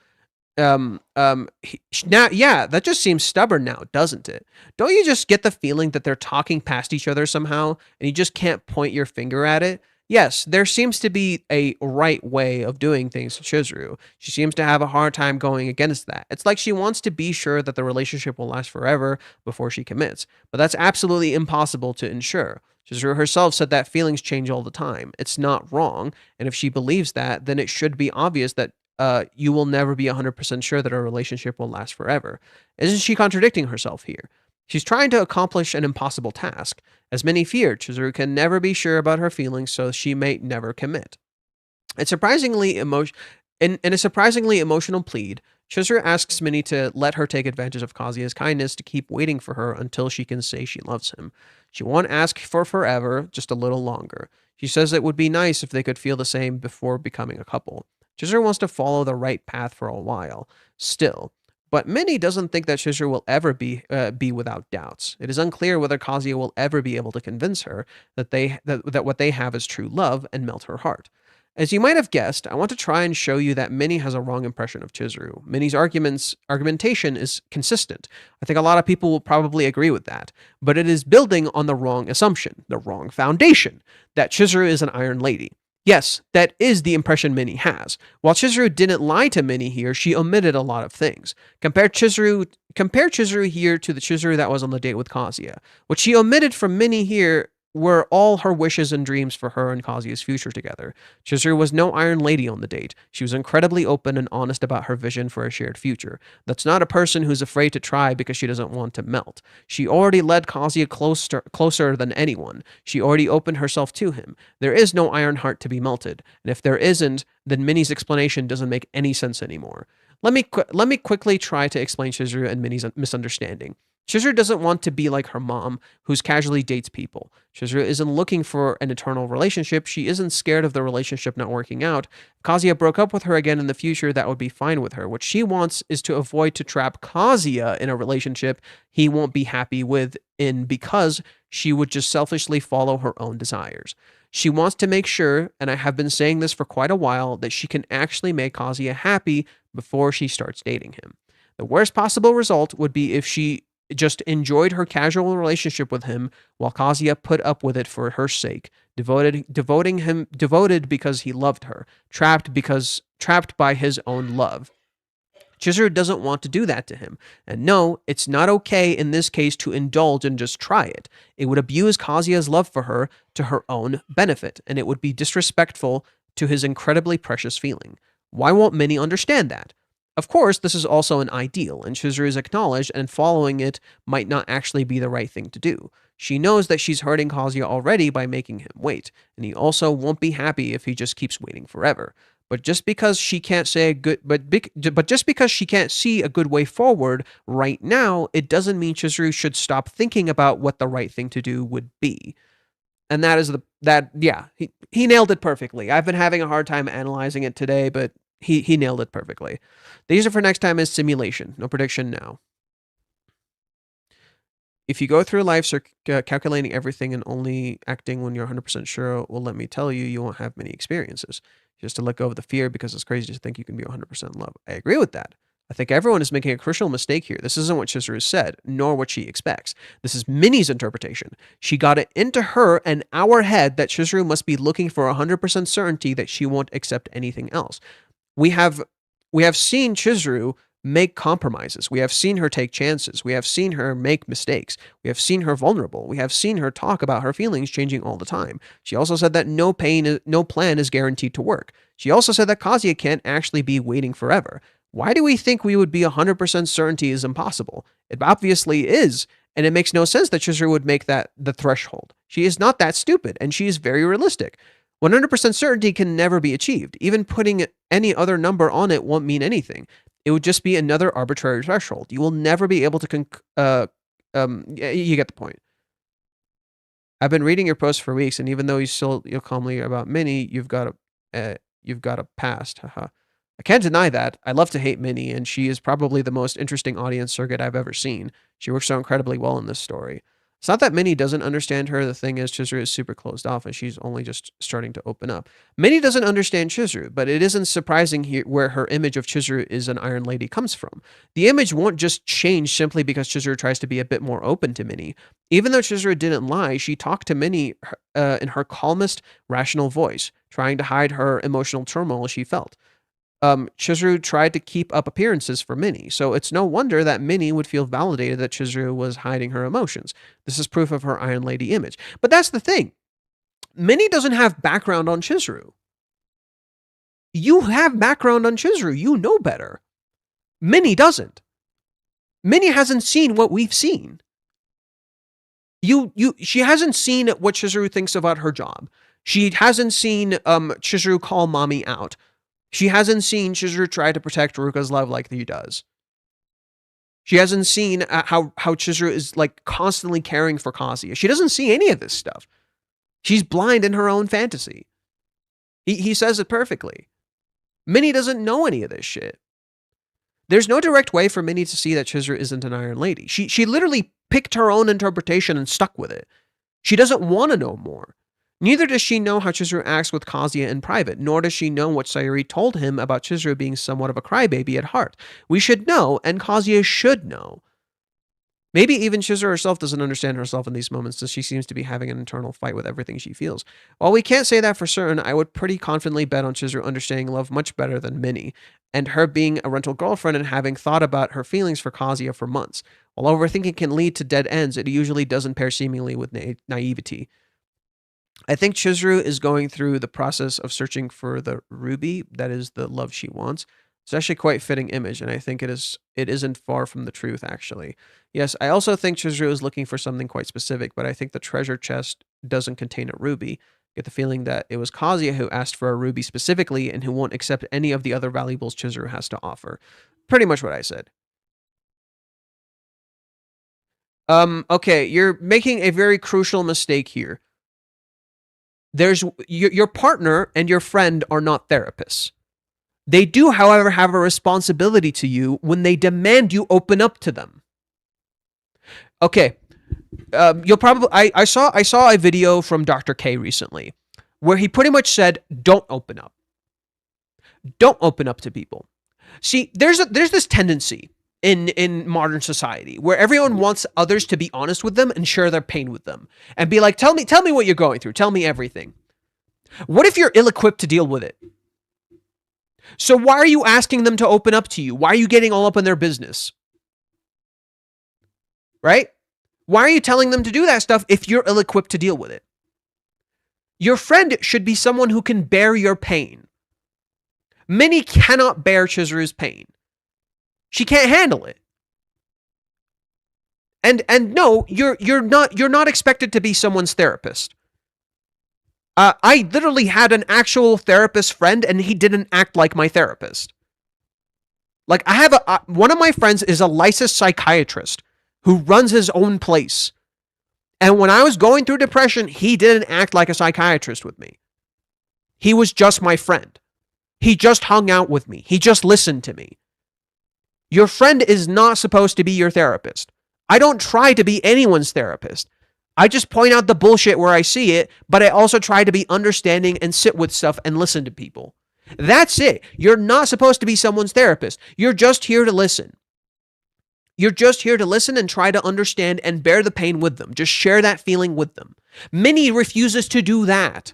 Now, yeah, that just seems stubborn now, doesn't it? Don't you just get the feeling that they're talking past each other somehow, and you just can't point your finger at it? Yes, there seems to be a right way of doing things to Chizuru. She seems to have a hard time going against that. It's like she wants to be sure that the relationship will last forever before she commits, but that's absolutely impossible to ensure. Chizuru herself said that feelings change all the time. It's not wrong, and if she believes that, then it should be obvious that you will never be 100% sure that a relationship will last forever. Isn't she contradicting herself here? She's trying to accomplish an impossible task. As many fear, Chizuru can never be sure about her feelings, so she may never commit. In a surprisingly emotional plead, Chizuru asks Minnie to let her take advantage of Kazuya's kindness to keep waiting for her until she can say she loves him. She won't ask for forever, just a little longer. She says it would be nice if they could feel the same before becoming a couple. Chizuru wants to follow the right path for a while, still. But Minnie doesn't think that Chizuru will ever be without doubts. It is unclear whether Kazuya will ever be able to convince her that what they have is true love and melt her heart. As you might have guessed, I want to try and show you that Minnie has a wrong impression of Chizuru. Minnie's argumentation is consistent. I think a lot of people will probably agree with that, but it is building on the wrong assumption, the wrong foundation, that Chizuru is an Iron Lady. Yes, that is the impression Minnie has. While Chizuru didn't lie to Minnie here, she omitted a lot of things. Compare Chizuru here to the Chizuru that was on the date with Kazuya. What she omitted from Minnie here were all her wishes and dreams for her and Kazuya's future together. Chizuru was no Iron Lady on the date. She was incredibly open and honest about her vision for a shared future. That's not a person who's afraid to try because she doesn't want to melt. She already led Kazuya closer than anyone. She already opened herself to him. There is no Iron Heart to be melted, and if there isn't, then Minnie's explanation doesn't make any sense anymore. Let me quickly try to explain Chizuru and Minnie's misunderstanding. Chizuru doesn't want to be like her mom, who's casually dates people. Chizuru isn't looking for an eternal relationship. She isn't scared of the relationship not working out. If Kazuya broke up with her again in the future, that would be fine with her. What she wants is to avoid to trap Kazuya in a relationship he won't be happy with because she would just selfishly follow her own desires. She wants to make sure, and I have been saying this for quite a while, that she can actually make Kazuya happy before she starts dating him. The worst possible result would be if she just enjoyed her casual relationship with him while Kazuya put up with it for her sake, devoted because he loved her, trapped by his own love. Chizuru doesn't want to do that to him. And no, it's not okay in this case to indulge and just try it. It would abuse Kazuya's love for her to her own benefit, and it would be disrespectful to his incredibly precious feeling. Why won't Minnie understand that? Of course, this is also an ideal, and Chizuru is acknowledged, and following it might not actually be the right thing to do. She knows that she's hurting Kazuya already by making him wait, and he also won't be happy if he just keeps waiting forever. But just because she can't say a good, but just because she can't see a good way forward right now, it doesn't mean Chizuru should stop thinking about what the right thing to do would be. And that is he nailed it perfectly. I've been having a hard time analyzing it today, but he nailed it perfectly. The user for next time is simulation. No prediction now. If you go through life calculating everything and only acting when you're 100% sure, well, let me tell you, you won't have many experiences. Just to let go of the fear because it's crazy to think you can be 100% in love. I agree with that. I think everyone is making a crucial mistake here. This isn't what Chizuru said, nor what she expects. This is Minnie's interpretation. She got it into her and our head that Chizuru must be looking for 100% certainty that she won't accept anything else. We have seen Chizuru make compromises. We have seen her take chances. We have seen her make mistakes. We have seen her vulnerable. We have seen her talk about her feelings changing all the time. She also said that no plan is guaranteed to work. She also said that Kazuya can't actually be waiting forever. Why do we think we would be 100% certainty is impossible? It obviously is, and it makes no sense that Chizuru would make that the threshold. She is not that stupid, and she is very realistic. 100% certainty can never be achieved. Even putting any other number on it won't mean anything. It would just be another arbitrary threshold. You will never be able to you get the point. I've been reading your posts for weeks, and even though you're calmly about Minnie, you've got a past. Haha. I can't deny that. I love to hate Minnie, and she is probably the most interesting audience surrogate I've ever seen. She works so incredibly well in this story. It's not that Minnie doesn't understand her. The thing is, Chizuru is super closed off, and she's only just starting to open up. Minnie doesn't understand Chizuru, but it isn't surprising here where her image of Chizuru is an Iron Lady comes from. The image won't just change simply because Chizuru tries to be a bit more open to Minnie. Even though Chizuru didn't lie, she talked to Minnie in her calmest, rational voice, trying to hide her emotional turmoil she felt. Chizuru tried to keep up appearances for Minnie, so it's no wonder that Minnie would feel validated that Chizuru was hiding her emotions. This is proof of her Iron Lady image. But that's the thing. Minnie doesn't have background on Chizuru. You have background on Chizuru. You know better. Minnie doesn't. Minnie hasn't seen what we've seen. She hasn't seen what Chizuru thinks about her job. She hasn't seen Chizuru call mommy out. She hasn't seen Chizuru try to protect Ruka's love like he does. She hasn't seen how Chizuru is like constantly caring for Kazuya. She doesn't see any of this stuff. She's blind in her own fantasy. He says it perfectly. Minnie doesn't know any of this shit. There's no direct way for Minnie to see that Chizuru isn't an Iron Lady. She literally picked her own interpretation and stuck with it. She doesn't want to know more. Neither does she know how Chizuru acts with Kazuya in private, nor does she know what Sayuri told him about Chizuru being somewhat of a crybaby at heart. We should know, and Kazuya should know. Maybe even Chizuru herself doesn't understand herself in these moments, as she seems to be having an internal fight with everything she feels. While we can't say that for certain, I would pretty confidently bet on Chizuru understanding love much better than Minnie, and her being a rental girlfriend and having thought about her feelings for Kazuya for months. While overthinking can lead to dead ends, it usually doesn't pair seemingly with naivety. I think Chizuru is going through the process of searching for the ruby, that is the love she wants. It's actually quite fitting image, and I think it isn't far from the truth, actually. Yes, I also think Chizuru is looking for something quite specific, but I think the treasure chest doesn't contain a ruby. I get the feeling that it was Kazuya who asked for a ruby specifically and who won't accept any of the other valuables Chizuru has to offer. Pretty much what I said. Okay, you're making a very crucial mistake here. There's your partner and your friend are not therapists. They do, however, have a responsibility to you when they demand you open up to them. Okay, you'll probably I saw a video from Dr. K recently where he pretty much said, "Don't open up. Don't open up to people." See, there's this tendency in modern society, where everyone wants others to be honest with them and share their pain with them and be like, tell me what you're going through. Tell me everything. What if you're ill-equipped to deal with it? So why are you asking them to open up to you? Why are you getting all up in their business? Right? Why are you telling them to do that stuff if you're ill-equipped to deal with it? Your friend should be someone who can bear your pain. Minnie cannot bear Chizuru's pain. She can't handle it. And no, you're not expected to be someone's therapist. I literally had an actual therapist friend, and he didn't act like my therapist. Like, I have one of my friends is a licensed psychiatrist who runs his own place. And when I was going through depression, he didn't act like a psychiatrist with me. He was just my friend. He just hung out with me. He just listened to me. Your friend is not supposed to be your therapist. I don't try to be anyone's therapist. I just point out the bullshit where I see it, but I also try to be understanding and sit with stuff and listen to people. That's it. You're not supposed to be someone's therapist. You're just here to listen. You're just here to listen and try to understand and bear the pain with them. Just share that feeling with them. Minnie refuses to do that.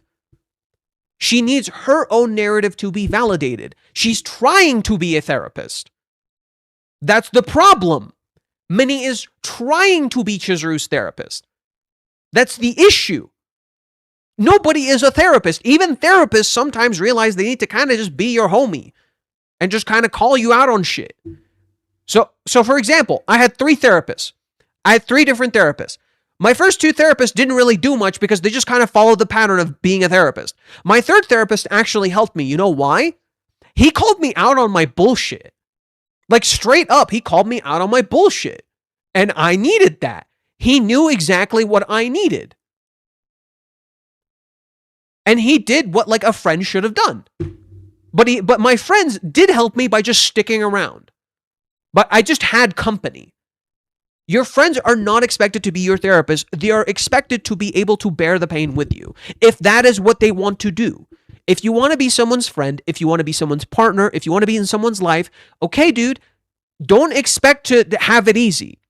She needs her own narrative to be validated. She's trying to be a therapist. That's the problem. Minnie is trying to be Chizuru's therapist. That's the issue. Nobody is a therapist. Even therapists sometimes realize they need to kind of just be your homie and just kind of call you out on shit. So for example, I had 3 therapists. I had 3 different therapists. My first 2 therapists didn't really do much because they just kind of followed the pattern of being a therapist. My 3rd therapist actually helped me. You know why? He called me out on my bullshit. Like, straight up, he called me out on my bullshit. And I needed that. He knew exactly what I needed. And he did what, like, a friend should have done. But my friends did help me by just sticking around. But I just had company. Your friends are not expected to be your therapist. They are expected to be able to bear the pain with you, if that is what they want to do. If you want to be someone's friend, if you want to be someone's partner, if you want to be in someone's life, okay, dude, don't expect to have it easy.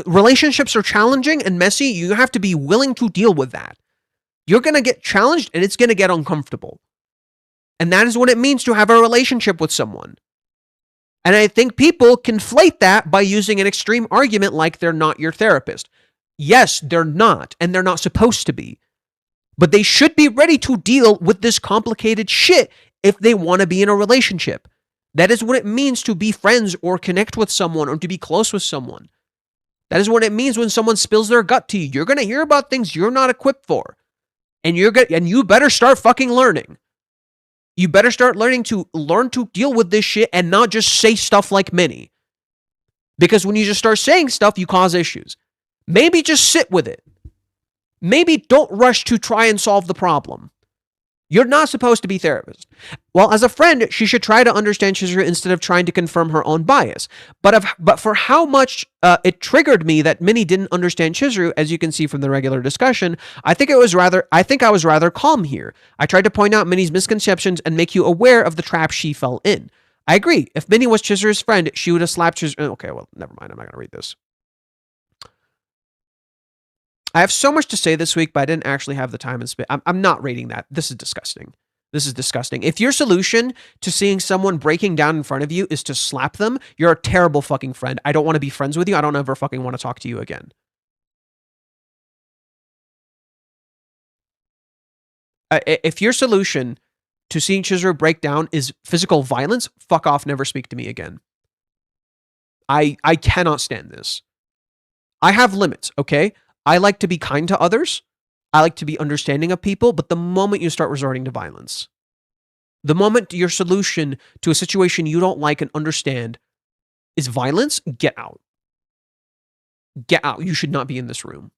Relationships are challenging and messy. You have to be willing to deal with that. You're going to get challenged and it's going to get uncomfortable. And that is what it means to have a relationship with someone. And I think people conflate that by using an extreme argument like they're not your therapist. Yes, they're not, and they're not supposed to be. But they should be ready to deal with this complicated shit if they want to be in a relationship. That is what it means to be friends or connect with someone or to be close with someone. That is what it means when someone spills their gut to you. You're going to hear about things you're not equipped for. And you better start fucking learning. You better start learn to deal with this shit and not just say stuff like Minnie. Because when you just start saying stuff, you cause issues. Maybe just sit with it. Maybe don't rush to try and solve the problem. You're not supposed to be therapist. Well, as a friend, she should try to understand Chizuru instead of trying to confirm her own bias. But for how much it triggered me that Minnie didn't understand Chizuru, as you can see from the regular discussion, I think I was rather calm here. I tried to point out Minnie's misconceptions and make you aware of the trap she fell in. I agree. If Minnie was Chizuru's friend, she would have slapped Chizuru. Okay, well, never mind. I'm not going to read this. I have so much to say this week, but I didn't actually have the time and space. I'm not reading that. This is disgusting. This is disgusting. If your solution to seeing someone breaking down in front of you is to slap them, you're a terrible fucking friend. I don't want to be friends with you. I don't ever fucking want to talk to you again. If your solution to seeing Chizuru break down is physical violence, fuck off, never speak to me again. I cannot stand this. I have limits, okay? I like to be kind to others. I like to be understanding of people, but the moment you start resorting to violence, the moment your solution to a situation you don't like and understand is violence, get out. Get out. You should not be in this room.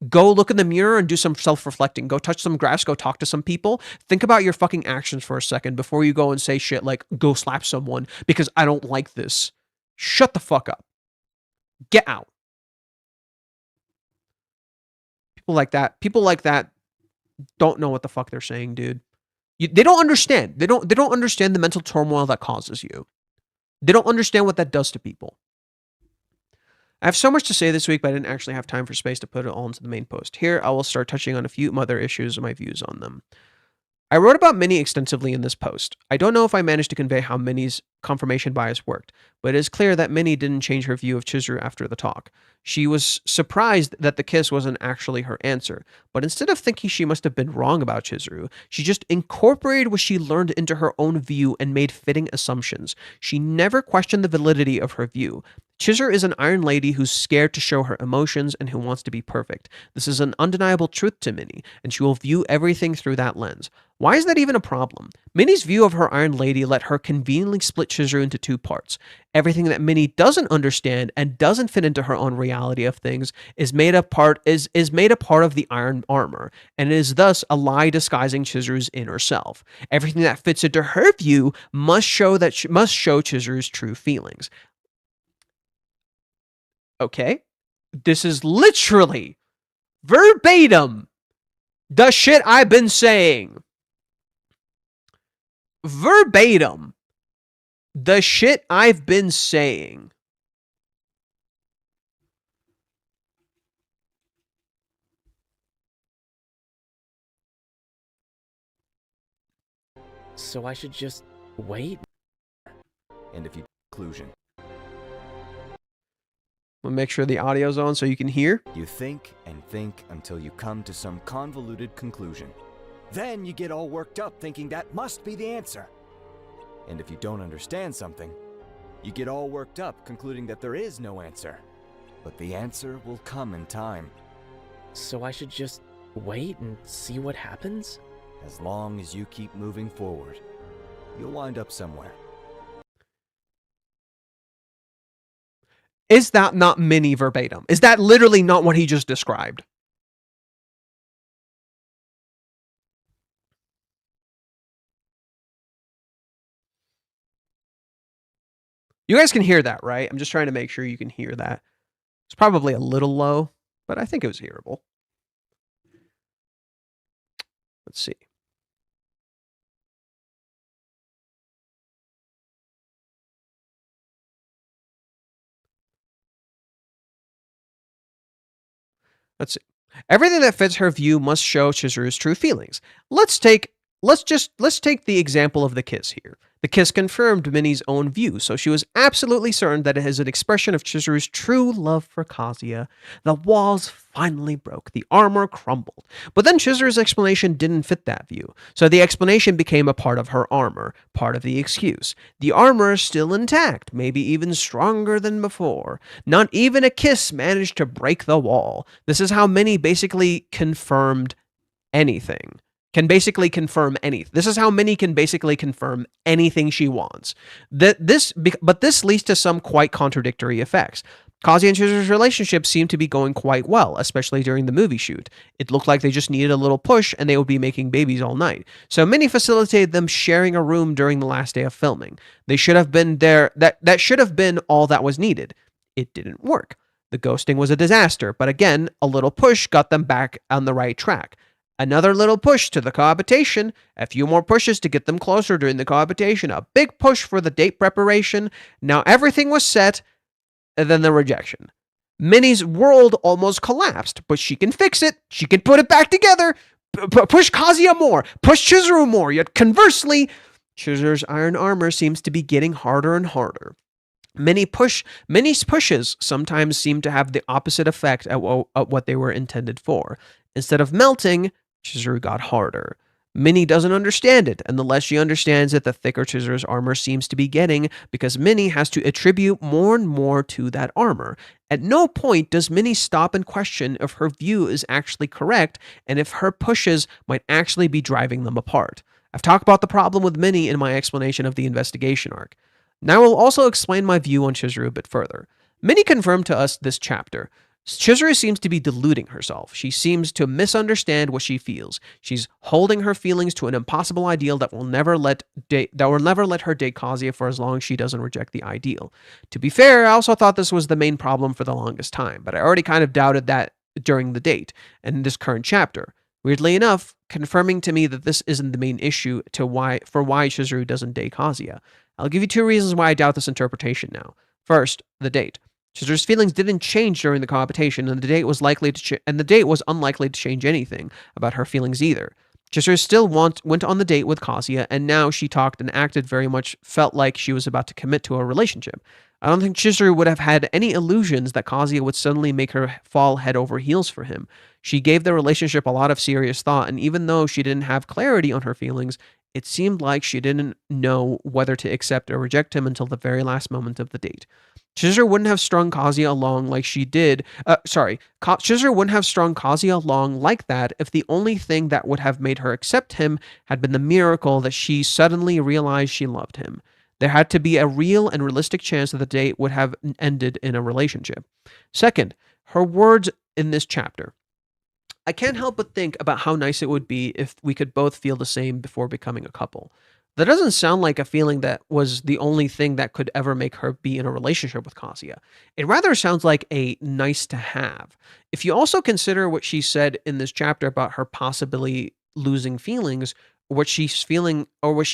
Go look in the mirror and do some self-reflecting. Go touch some grass. Go talk to some people. Think about your fucking actions for a second before you go and say shit like, go slap someone because I don't like this. Shut the fuck up. Get out. People like that don't know what the fuck they're saying, dude. They don't understand. They don't understand the mental turmoil that causes you. They don't understand what that does to people. I have so much to say this week, but I didn't actually have time for space to put it all into the main post. Here, I will start touching on a few other issues and my views on them. I wrote about Minnie extensively in this post. I don't know if I managed to convey how Minnie's confirmation bias worked, but it is clear that Minnie didn't change her view of Chizuru after the talk. She was surprised that the kiss wasn't actually her answer, but instead of thinking she must have been wrong about Chizuru, she just incorporated what she learned into her own view and made fitting assumptions. She never questioned the validity of her view. Chizuru is an Iron Lady who's scared to show her emotions and who wants to be perfect. This is an undeniable truth to Minnie, and she will view everything through that lens. Why is that even a problem? Minnie's view of her Iron Lady let her conveniently split Chizuru into two parts. Everything that Minnie doesn't understand and doesn't fit into her own reality of things is made a part of the iron armor, and is thus a lie disguising Chizuru's inner self. Everything that fits into her view must show Chizuru's true feelings. Okay? This is literally verbatim the shit I've been saying. Verbatim the shit I've been saying. So I should just wait? And if you conclusion. We'll make sure the audio's on so you can hear. You think and think until you come to some convoluted conclusion. Then you get all worked up thinking that must be the answer. And if you don't understand something, you get all worked up concluding that there is no answer. But the answer will come in time. So I should just wait and see what happens? As long as you keep moving forward, you'll wind up somewhere. Is that not Minnie verbatim? Is that literally not what he just described? You guys can hear that, right? I'm just trying to make sure you can hear that. It's probably a little low, but I think it was hearable. Let's see. Let's see. Everything that fits her view must show Chizuru's true feelings. Let's take the example of the kiss here. The kiss confirmed Minnie's own view, so she was absolutely certain that it is an expression of Chizuru's true love for Kazuya. The walls finally broke. The armor crumbled. But then Chizuru's explanation didn't fit that view, so the explanation became a part of her armor, part of the excuse. The armor is still intact, maybe even stronger than before. Not even a kiss managed to break the wall. This is how Minnie basically confirmed anything. This is how Minnie can basically confirm anything she wants. But this leads to some quite contradictory effects. Kazuya and Chizuru's relationship seemed to be going quite well, especially during the movie shoot. It looked like they just needed a little push and they would be making babies all night. So Minnie facilitated them sharing a room during the last day of filming. They should have been there. That should have been all that was needed. It didn't work. The ghosting was a disaster, but again, a little push got them back on the right track. Another little push to the cohabitation, a few more pushes to get them closer during the cohabitation, a big push for the date preparation. Now everything was set, and then the rejection. Minnie's world almost collapsed, but she can fix it. She can put it back together. Push Kazuya more. Push Chizuru more. Yet conversely, Chizuru's iron armor seems to be getting harder and harder. Minnie's pushes sometimes seem to have the opposite effect at what they were intended for. Instead of melting, Chizuru got harder. Minnie doesn't understand it, and the less she understands it, the thicker Chizuru's armor seems to be getting, because Minnie has to attribute more and more to that armor. At no point does Minnie stop and question if her view is actually correct, and if her pushes might actually be driving them apart. I've talked about the problem with Minnie in my explanation of the investigation arc. Now I will also explain my view on Chizuru a bit further. Minnie confirmed to us this chapter. Chizuru seems to be deluding herself. She seems to misunderstand what she feels. She's holding her feelings to an impossible ideal that will never let her date Kazuya for as long as she doesn't reject the ideal. To be fair, I also thought this was the main problem for the longest time, but I already kind of doubted that during the date and in this current chapter. Weirdly enough, confirming to me that this isn't the main issue for why Chizuru doesn't date Kazuya. I'll give you 2 reasons why I doubt this interpretation now. First, the date. Chizuru's feelings didn't change during the cohabitation, and the date was unlikely to change anything about her feelings either. Chizuru still went on the date with Kazuya, and now she talked and acted very much felt like she was about to commit to a relationship. I don't think Chizuru would have had any illusions that Kazuya would suddenly make her fall head over heels for him. She gave the relationship a lot of serious thought, and even though she didn't have clarity on her feelings, it seemed like she didn't know whether to accept or reject him until the very last moment of the date. Chizuru wouldn't have strung Kazuya along like she did. Chizuru wouldn't have strung Kazuya along like that if the only thing that would have made her accept him had been the miracle that she suddenly realized she loved him. There had to be a real and realistic chance that the date would have ended in a relationship. Second, her words in this chapter. I can't help but think about how nice it would be if we could both feel the same before becoming a couple. That doesn't sound like a feeling that was the only thing that could ever make her be in a relationship with Kazuya. It rather sounds like a nice to have. If you also consider what she said in this chapter about her possibly losing feelings, or what she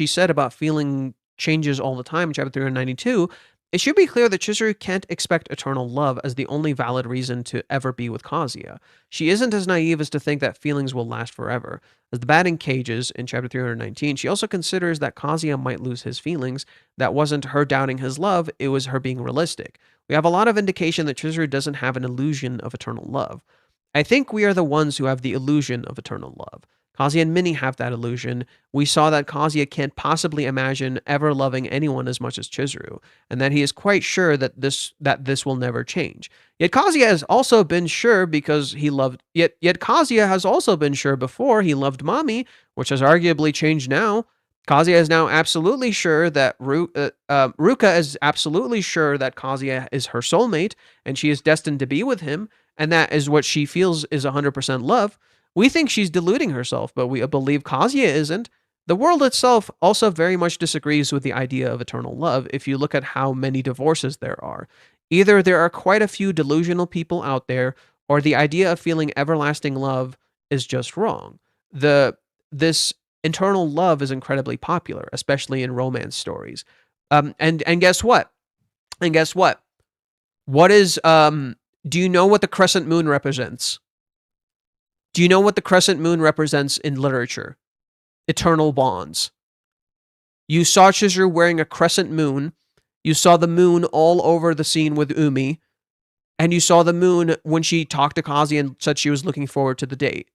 said about feeling changes all the time in chapter 392, it should be clear that Chizuru can't expect eternal love as the only valid reason to ever be with Kazuya. She isn't as naive as to think that feelings will last forever. As the batting cages in chapter 319, she also considers that Kazuya might lose his feelings. That wasn't her doubting his love, it was her being realistic. We have a lot of indication that Chizuru doesn't have an illusion of eternal love. I think we are the ones who have the illusion of eternal love. Kazuya and Minnie have that illusion. We saw that Kazuya can't possibly imagine ever loving anyone as much as Chizuru, and that he is quite sure that this will never change. Yet Kazuya has also been sure Kazuya has also been sure before he loved Mommy, which has arguably changed now. Kazuya is now absolutely sure that Ruka is absolutely sure that Kazuya is her soulmate, and she is destined to be with him, and that is what she feels is 100% love. We think she's deluding herself, but we believe Kazuya isn't. The world itself also very much disagrees with the idea of eternal love if you look at how many divorces there are. Either there are quite a few delusional people out there, or the idea of feeling everlasting love is just wrong. This eternal love is incredibly popular, especially in romance stories. And guess what? And guess what? What is do you know what the crescent moon represents? Do you know what the crescent moon represents in literature? Eternal bonds. You saw Chizuru wearing a crescent moon. You saw the moon all over the scene with Umi. And you saw the moon when she talked to Kazuya and said she was looking forward to the date.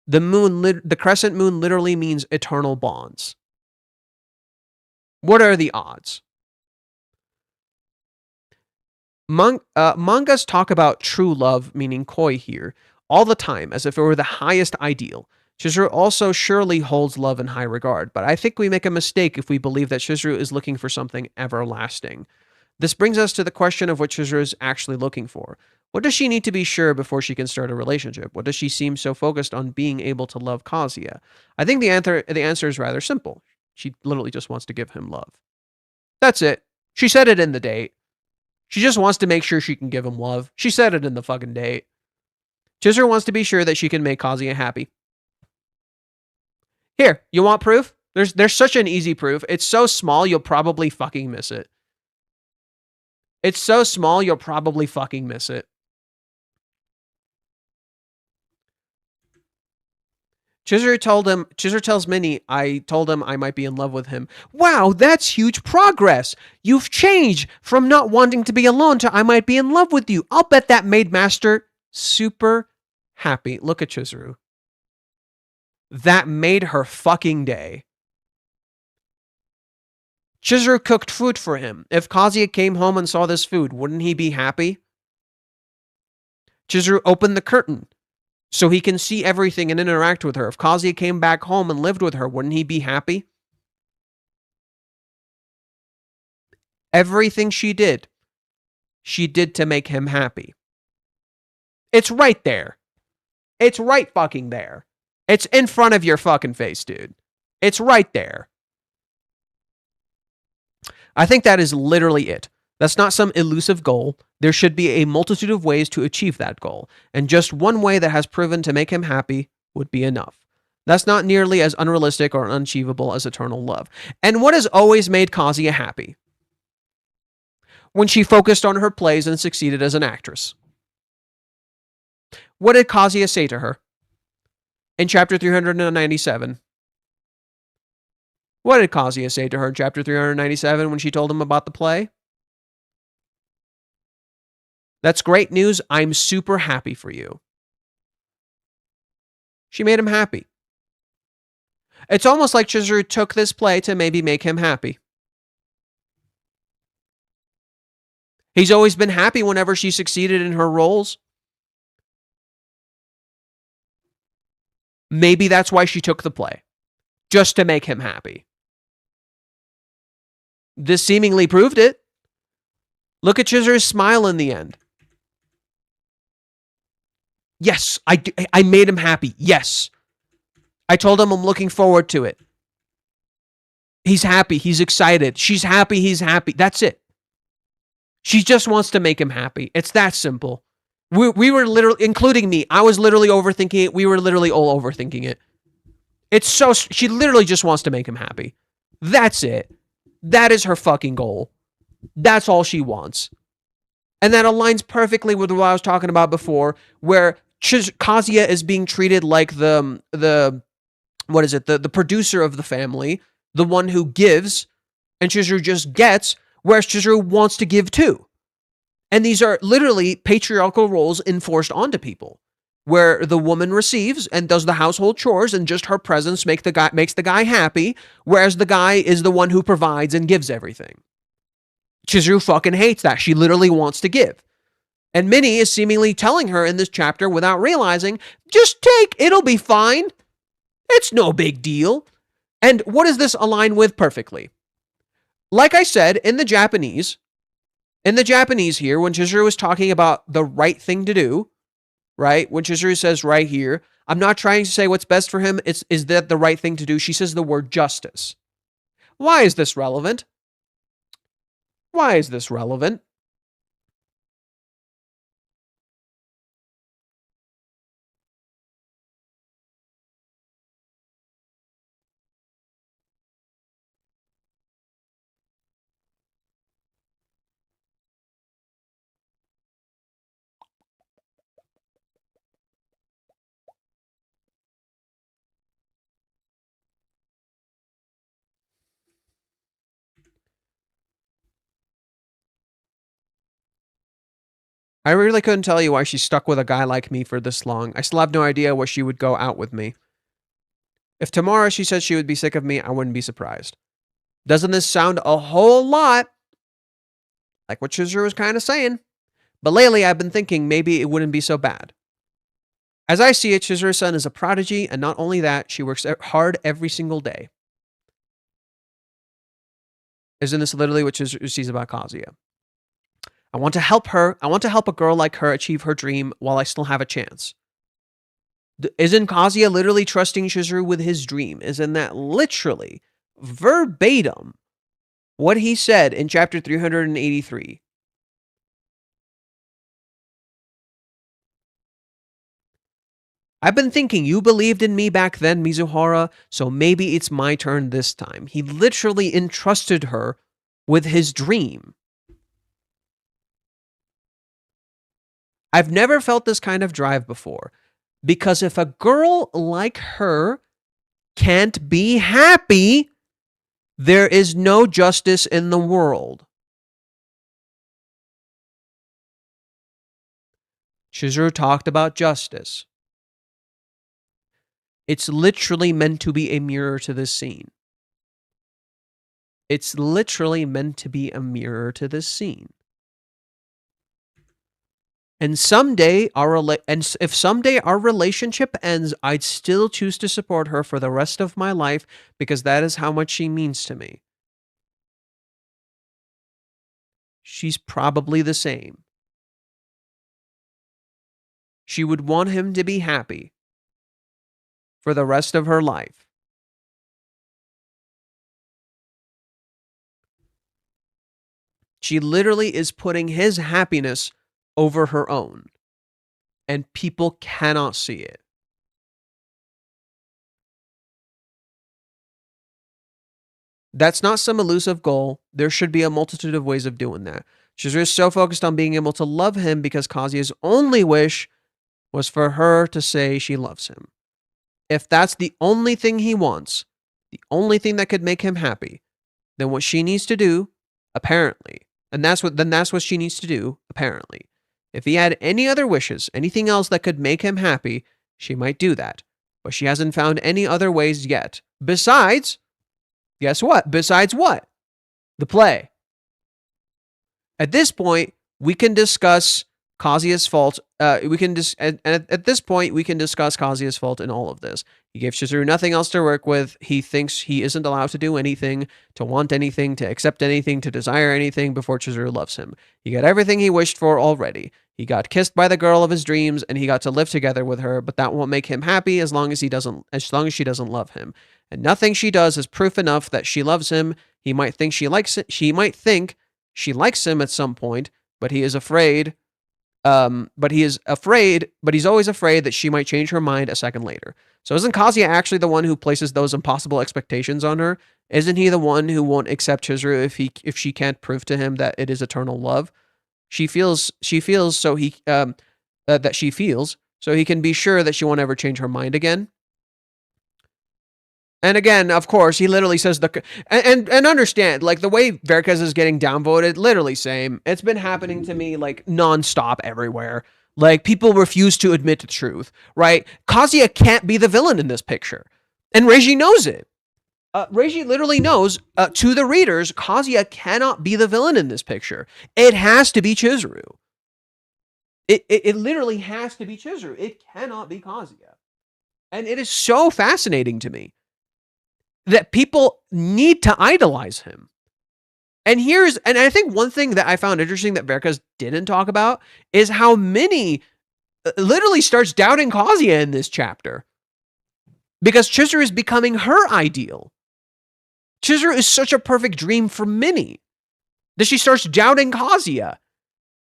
The crescent moon literally means eternal bonds. What are the odds? Mangas talk about true love, meaning koi here, all the time, as if it were the highest ideal. Chizuru also surely holds love in high regard, but I think we make a mistake if we believe that Chizuru is looking for something everlasting. This brings us to the question of what Chizuru is actually looking for. What does she need to be sure before she can start a relationship? What does she seem so focused on being able to love Kazuya? I think the answer is rather simple. She literally just wants to give him love. That's it. She said it in the date. She just wants to make sure she can give him love. She said it in the fucking date. Chizuru wants to be sure that she can make Kazuya happy. Here, you want proof? There's such an easy proof. It's so small, you'll probably fucking miss it. It's so small, you'll probably fucking miss it. Chizuru tells Minnie, I told him I might be in love with him. Wow, that's huge progress. You've changed from not wanting to be alone to I might be in love with you. I'll bet that made Master super happy. Look at Chizuru. That made her fucking day. Chizuru cooked food for him. If Kazuya came home and saw this food, wouldn't he be happy? Chizuru opened the curtain so he can see everything and interact with her. If Kazuya came back home and lived with her, wouldn't he be happy? Everything she did to make him happy. It's right there. It's right fucking there. It's in front of your fucking face, dude. It's right there. I think that is literally it. That's not some elusive goal. There should be a multitude of ways to achieve that goal, and just one way that has proven to make him happy would be enough. That's not nearly as unrealistic or unachievable as eternal love. And what has always made Kazuya happy? When she focused on her plays and succeeded as an actress. What did Kazuya say to her in chapter 397? What did Kazuya say to her in chapter 397 when she told him about the play? That's great news. I'm super happy for you. She made him happy. It's almost like Chizuru took this play to maybe make him happy. He's always been happy whenever she succeeded in her roles. Maybe that's why she took the play, just to make him happy. This seemingly proved it. Look at Chizuru's smile in the end. Yes, I made him happy. Yes. I told him I'm looking forward to it. He's happy. He's excited. She's happy. He's happy. That's it. She just wants to make him happy. It's that simple. We were literally, including me, I was literally overthinking it. We were literally all overthinking it. She literally just wants to make him happy. That's it. That is her fucking goal. That's all she wants. And that aligns perfectly with what I was talking about before, where Kazuya is being treated like the producer of the family, the one who gives, and Chizuru just gets, whereas Chizuru wants to give too. And these are literally patriarchal roles enforced onto people, where the woman receives and does the household chores, and just her presence makes the guy happy, whereas the guy is the one who provides and gives everything. Chizuru fucking hates that. She literally wants to give. And Minnie is seemingly telling her in this chapter without realizing, just take, it'll be fine. It's no big deal. And what does this align with perfectly? Like I said, in the Japanese here, when Chizuru is talking about the right thing to do, right? When Chizuru says right here, I'm not trying to say what's best for him. Is that the right thing to do? She says the word justice. Why is this relevant? Why is this relevant? I really couldn't tell you why she stuck with a guy like me for this long. I still have no idea why she would go out with me. If tomorrow she said she would be sick of me, I wouldn't be surprised. Doesn't this sound a whole lot like what Chizuru was kind of saying? But lately I've been thinking maybe it wouldn't be so bad. As I see it, Chizuru's son is a prodigy, and not only that, she works hard every single day. Isn't this literally what Chizuru sees about Kazuya? I want to help her. I want to help a girl like her achieve her dream while I still have a chance. Isn't Kazuya literally trusting Chizuru with his dream? Isn't that literally, verbatim, what he said in chapter 383? I've been thinking you believed in me back then, Mizuhara, so maybe it's my turn this time. He literally entrusted her with his dream. I've never felt this kind of drive before, because if a girl like her can't be happy, there is no justice in the world. Chizuru talked about justice. It's literally meant to be a mirror to this scene. It's literally meant to be a mirror to this scene. And if someday our relationship ends, I'd still choose to support her for the rest of my life because that is how much she means to me. She's probably the same. She would want him to be happy for the rest of her life. She literally is putting his happiness over her own, and people cannot see it. That's not some elusive goal. There should be a multitude of ways of doing that. Chizuru is so focused on being able to love him because Kazuya's only wish was for her to say she loves him. If that's the only thing he wants, the only thing that could make him happy, then what she needs to do, apparently, that's what she needs to do, apparently. If he had any other wishes, anything else that could make him happy, she might do that. But she hasn't found any other ways yet. Besides, guess what? Besides what? The play. At this point, we can discuss Kazuya's fault. At this point, we can discuss Kazuya's fault in all of this. He gave Chizuru nothing else to work with. He thinks he isn't allowed to do anything, to want anything, to accept anything, to desire anything before Chizuru loves him. He got everything he wished for already. He got kissed by the girl of his dreams, and he got to live together with her. But that won't make him happy as long as she doesn't love him. And nothing she does is proof enough that she loves him. He might think she likes it. She might think she likes him at some point, but he is afraid. But he's always afraid that she might change her mind a second later. So isn't Kazuya actually the one who places those impossible expectations on her? Isn't he the one who won't accept Chizuru if she can't prove to him that it is eternal love? She feels so he can be sure that she won't ever change her mind again. And again, of course, he literally says and understand, like, the way Varicus is getting downvoted, literally same. It's been happening to me, like, nonstop everywhere. Like, people refuse to admit the truth, right? Kazuya can't be the villain in this picture. And Reiji knows it. Reiji literally knows, to the readers, Kazuya cannot be the villain in this picture. It has to be Chizuru. It literally has to be Chizuru. It cannot be Kazuya. And it is so fascinating to me that people need to idolize him. And I think one thing that I found interesting that Varicus didn't talk about is how Minnie literally starts doubting Kazuya in this chapter. Because Chizuru is becoming her ideal. Chizuru is such a perfect dream for Minnie that she starts doubting Kazuya.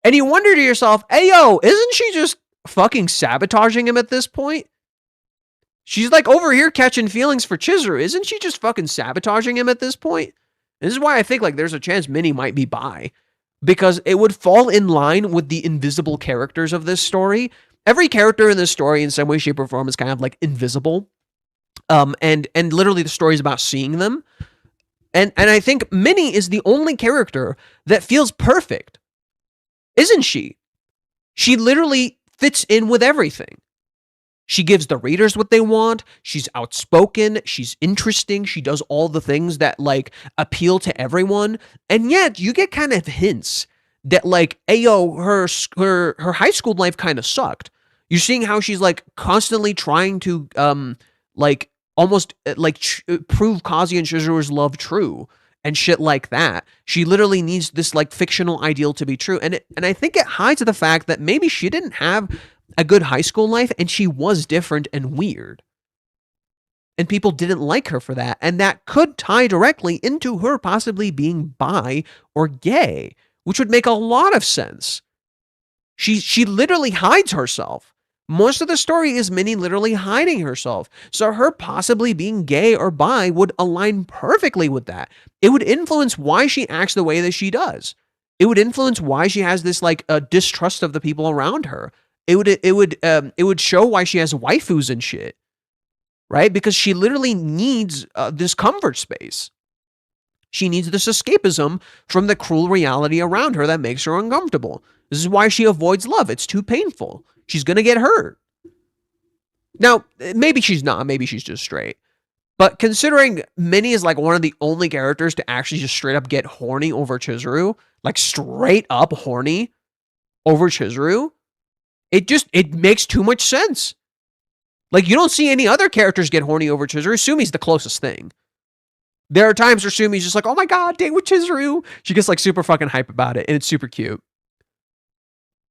And you wonder to yourself, hey yo, isn't she just fucking sabotaging him at this point? She's like over here catching feelings for Chizuru. Isn't she just fucking sabotaging him at this point? This is why I think, like, there's a chance Minnie might be bi. Because it would fall in line with the invisible characters of this story. Every character in this story in some way, shape, or form is kind of like invisible. And literally the story is about seeing them. And I think Minnie is the only character that feels perfect. Isn't she? She literally fits in with everything. She gives the readers what they want. She's outspoken. She's interesting. She does all the things that, like, appeal to everyone. And yet you get kind of hints that, like, ayo, her high school life kind of sucked. You're seeing how she's, like, constantly trying to, prove Kazuya and Chizuru's love true and shit like that. She literally needs this, like, fictional ideal to be true. And I think it hides the fact that maybe she didn't have a good high school life, and she was different and weird. And people didn't like her for that, and that could tie directly into her possibly being bi or gay, which would make a lot of sense. She literally hides herself. Most of the story is Minnie literally hiding herself, so her possibly being gay or bi would align perfectly with that. It would influence why she acts the way that she does. It would influence why she has this, like, distrust of the people around her. It would show why she has waifus and shit, right? Because she literally needs this comfort space. She needs this escapism from the cruel reality around her that makes her uncomfortable. This is why she avoids love. It's too painful. She's gonna get hurt. Now, maybe she's not. Maybe she's just straight. But considering Minnie is, like, one of the only characters to actually just straight up get horny over Chizuru, like straight up horny over Chizuru, it makes too much sense. Like, you don't see any other characters get horny over Chizuru. Sumi's the closest thing. There are times where Sumi's just like, oh my god, date with Chizuru. She gets, like, super fucking hype about it, and it's super cute.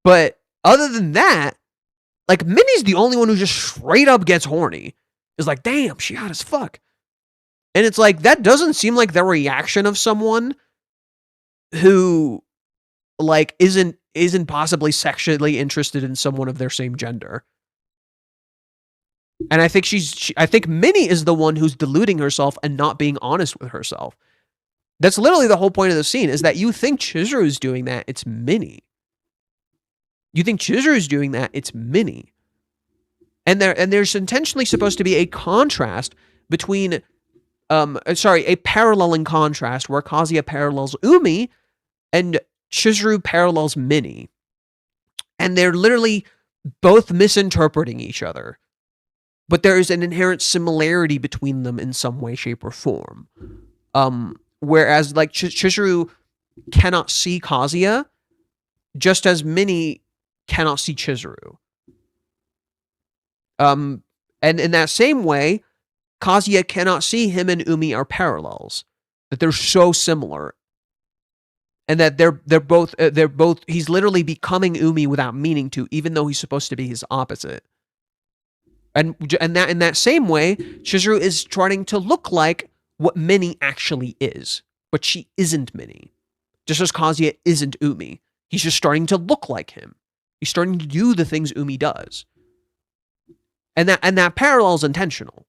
But other than that, like, Minnie's the only one who just straight up gets horny. Is like, damn, she hot as fuck. And it's like, that doesn't seem like the reaction of someone who, like, isn't possibly interested in someone of their same gender. And I think I think Minnie is the one who's deluding herself and not being honest with herself. That's literally the whole point of the scene, is that you think Chizuru's doing that, it's Minnie. You think Chizuru's doing that, it's Minnie. And there's intentionally supposed to be a contrast between, a paralleling contrast where Kazuya parallels Umi and Chizuru parallels Minnie. And they're literally both misinterpreting each other. But there is an inherent similarity between them in some way, shape, or form. Whereas, like, Chizuru cannot see Kazuya, just as Minnie cannot see Chizuru. And in that same way, Kazuya cannot see him and Umi are parallels. That they're so similar. And that they're both, he's literally becoming Umi without meaning to, even though he's supposed to be his opposite. And that in that same way, Chizuru is trying to look like what Minnie actually is. But she isn't Minnie. Just as Kazuya isn't Umi. He's just starting to look like him. He's starting to do the things Umi does. And that parallel is intentional.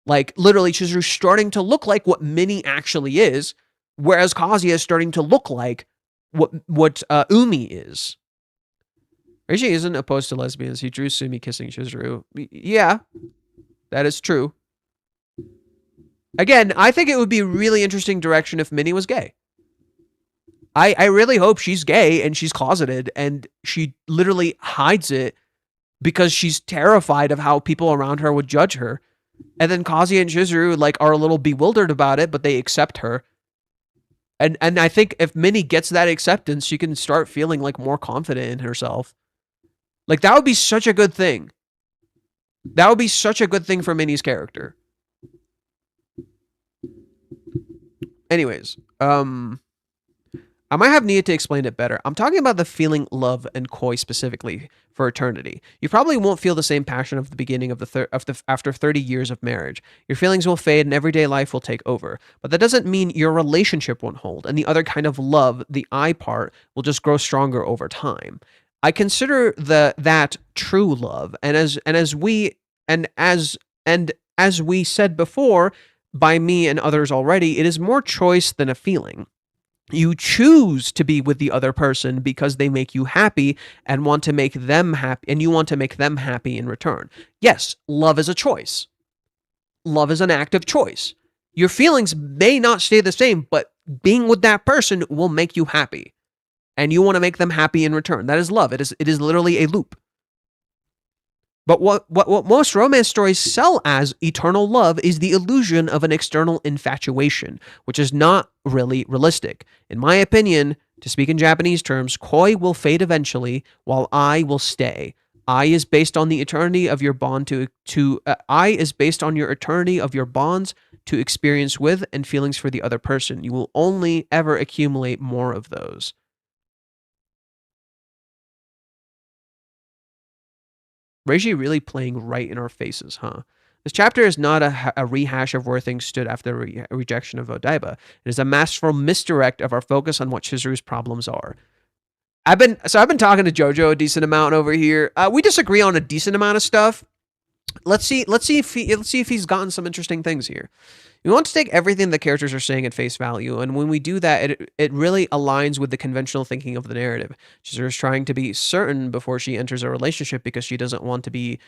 Like, literally, Chizuru's starting to look like what Minnie actually is, whereas Kazuya is starting to look like what Umi is. Reishi isn't opposed to lesbians. He drew Sumi kissing Chizuru. Yeah, that is true. Again, I think it would be a really interesting direction if Minnie was gay. I really hope she's gay and she's closeted and she literally hides it because she's terrified of how people around her would judge her. And then Kazuya and Chizuru like are a little bewildered about it, but they accept her. And I think if Minnie gets that acceptance, she can start feeling like more confident in herself. Like, that would be such a good thing. That would be such a good thing for Minnie's character. Anyways, I might have needed to explain it better. I'm talking about the feeling love and koi specifically for eternity. You probably won't feel the same passion of the beginning of after 30 years of marriage. Your feelings will fade and everyday life will take over. But that doesn't mean your relationship won't hold, and the other kind of love, the I part, will just grow stronger over time. I consider that true love, and as we said before by me and others already, it is more choice than a feeling. You choose to be with the other person because they make you happy and want to make them happy, and you want to make them happy in return. Yes, love is a choice. Love is an active choice. Your feelings may not stay the same, but being with that person will make you happy. And you want to make them happy in return. That is love. It is literally a loop. But what most romance stories sell as eternal love is the illusion of an external infatuation, which is not really realistic. In my opinion, to speak in Japanese terms, koi will fade eventually, while I will stay. I is based on the eternity of your bond I is based on your eternity of your bonds to experience with and feelings for the other person. You will only ever accumulate more of those. Reishi really playing right in our faces, huh? This chapter is not a rehash of where things stood after the rejection of Odaiba. It is a masterful misdirect of our focus on what Chizuru's problems are. I've been talking to Jojo a decent amount over here. We disagree on a decent amount of stuff. Let's see if he's gotten some interesting things here. We want to take everything the characters are saying at face value, and when we do that, it really aligns with the conventional thinking of the narrative. Chizuru is trying to be certain before she enters a relationship because she doesn't want the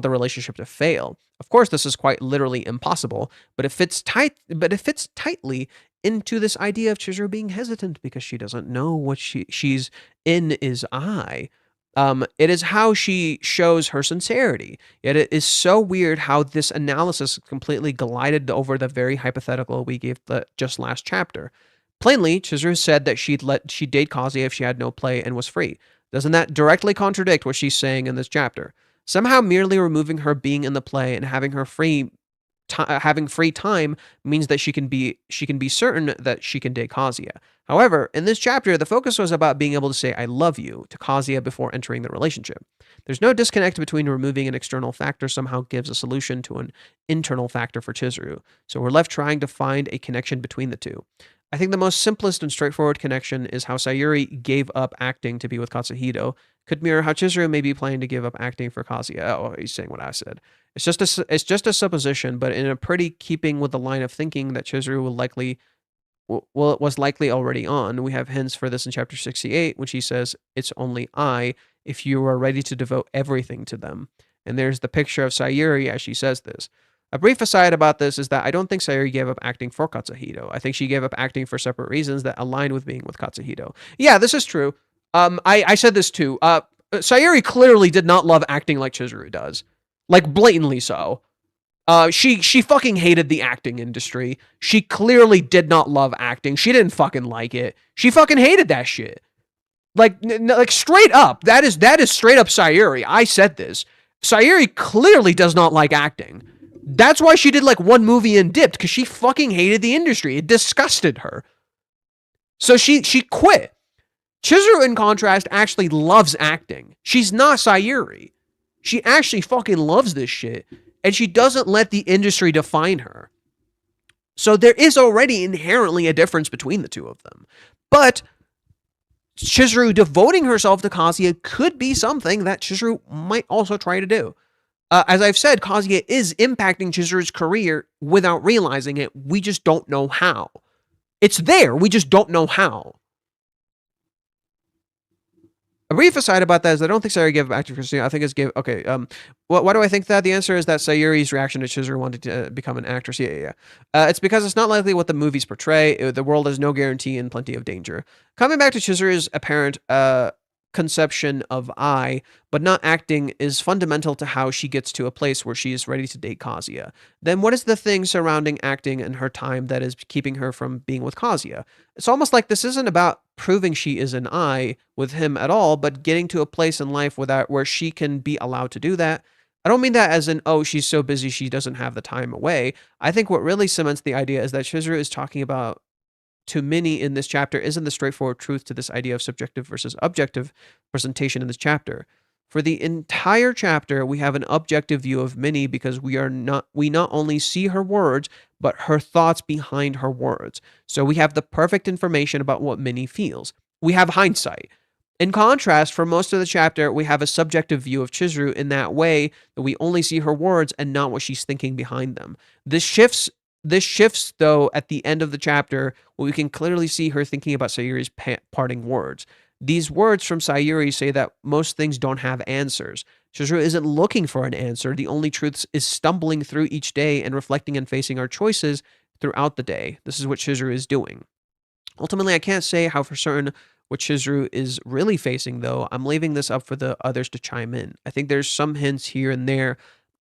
relationship to fail. Of course, this is quite literally impossible, but it fits tightly into this idea of Chizuru being hesitant because she doesn't know what she's in is I. It is how she shows her sincerity. Yet it is so weird how this analysis completely glided over the very hypothetical we gave just last chapter. Plainly, Chizuru said that she'd date Kazuya if she had no play and was free. Doesn't that directly contradict what she's saying in this chapter? Somehow merely removing her being in the play and having her having free time means that she can be certain that she can date Kazuya. However, in this chapter, the focus was about being able to say I love you to Kazuya before entering the relationship. There's no disconnect between removing an external factor somehow gives a solution to an internal factor for Chizuru, so we're left trying to find a connection between the two. I think the most simplest and straightforward connection is how Sayuri gave up acting to be with Katsuhito. Could mirror how Chizuru may be planning to give up acting for Kazuya. Oh, he's saying what I said. It's just a supposition, but in a pretty keeping with the line of thinking that Chizuru will likely well, it was likely already on. We have hints for this in chapter 68 when she says, "It's only I if you are ready to devote everything to them." And there's the picture of Sayuri as she says this. A brief aside about this is that I don't think Sayuri gave up acting for Katsuhito. I think she gave up acting for separate reasons that align with being with Katsuhito. Yeah, this is true. I said this too. Sayuri clearly did not love acting like Chizuru does. Like, blatantly so. She fucking hated the acting industry. She clearly did not love acting. She didn't fucking like it. She fucking hated that shit. Like straight up. That is straight up Sayuri. I said this. Sayuri clearly does not like acting. That's why she did like one movie and dipped, because she fucking hated the industry. It disgusted her. So she quit. Chizuru, in contrast, actually loves acting. She's not Sayuri. She actually fucking loves this shit. And she doesn't let the industry define her. So there is already inherently a difference between the two of them. But Chizuru devoting herself to Kazuya could be something that Chizuru might also try to do. As I've said, Kazuya is impacting Chizuru's career without realizing it. We just don't know how. It's there. We just don't know how. A brief aside about that is I don't think Sayuri gave acting for Christina. I think it's gave... Okay, why do I think that? The answer is that Sayuri's reaction to Chizuru wanting to become an actress. Yeah. It's because it's not likely what the movies portray. The world has no guarantee and plenty of danger. Coming back to Chizuru's apparent conception of I, but not acting, is fundamental to how she gets to a place where she is ready to date Kazuya. Then what is the thing surrounding acting and her time that is keeping her from being with Kazuya? It's almost like this isn't about proving she is an I with him at all, but getting to a place in life where she can be allowed to do that. I don't mean that as in, oh, she's so busy she doesn't have the time away. I think what really cements the idea is that Chizuru is talking about to Minnie in this chapter isn't the straightforward truth to this idea of subjective versus objective presentation in this chapter. For the entire chapter, we have an objective view of Minnie because we not only see her words, but her thoughts behind her words. So we have the perfect information about what Minnie feels. We have hindsight. In contrast, for most of the chapter, we have a subjective view of Chizuru in that way that we only see her words and not what she's thinking behind them. This shifts, though, at the end of the chapter, where we can clearly see her thinking about Sayuri's parting words. These words from Sayuri say that most things don't have answers. Chizuru isn't looking for an answer. The only truth is stumbling through each day and reflecting and facing our choices throughout the day. This is what Chizuru is doing. Ultimately, I can't say how for certain what Chizuru is really facing, though. I'm leaving this up for the others to chime in. I think there's some hints here and there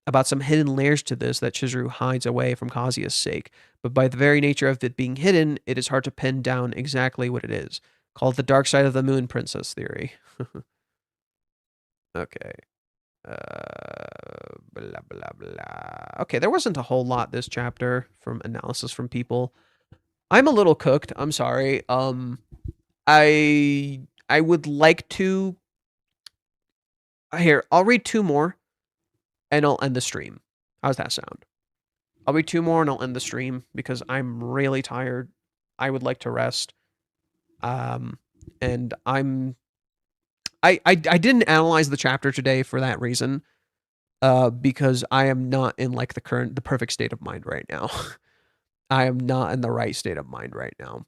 about some hidden layers to this that Chizuru hides away from Kazuya's sake. But by the very nature of it being hidden, it is hard to pin down exactly what it is. Call it the dark side of the moon princess theory. Okay. Blah, blah, blah. Okay, there wasn't a whole lot this chapter from analysis from people. I'm a little cooked. I'm sorry. I would like to... Here, I'll read 2 more, and I'll end the stream. How's that sound? I'll read 2 more, and I'll end the stream, because I'm really tired. I would like to rest. And I didn't analyze the chapter today for that reason, because I am not in like the perfect state of mind right now. I am not in the right state of mind right now.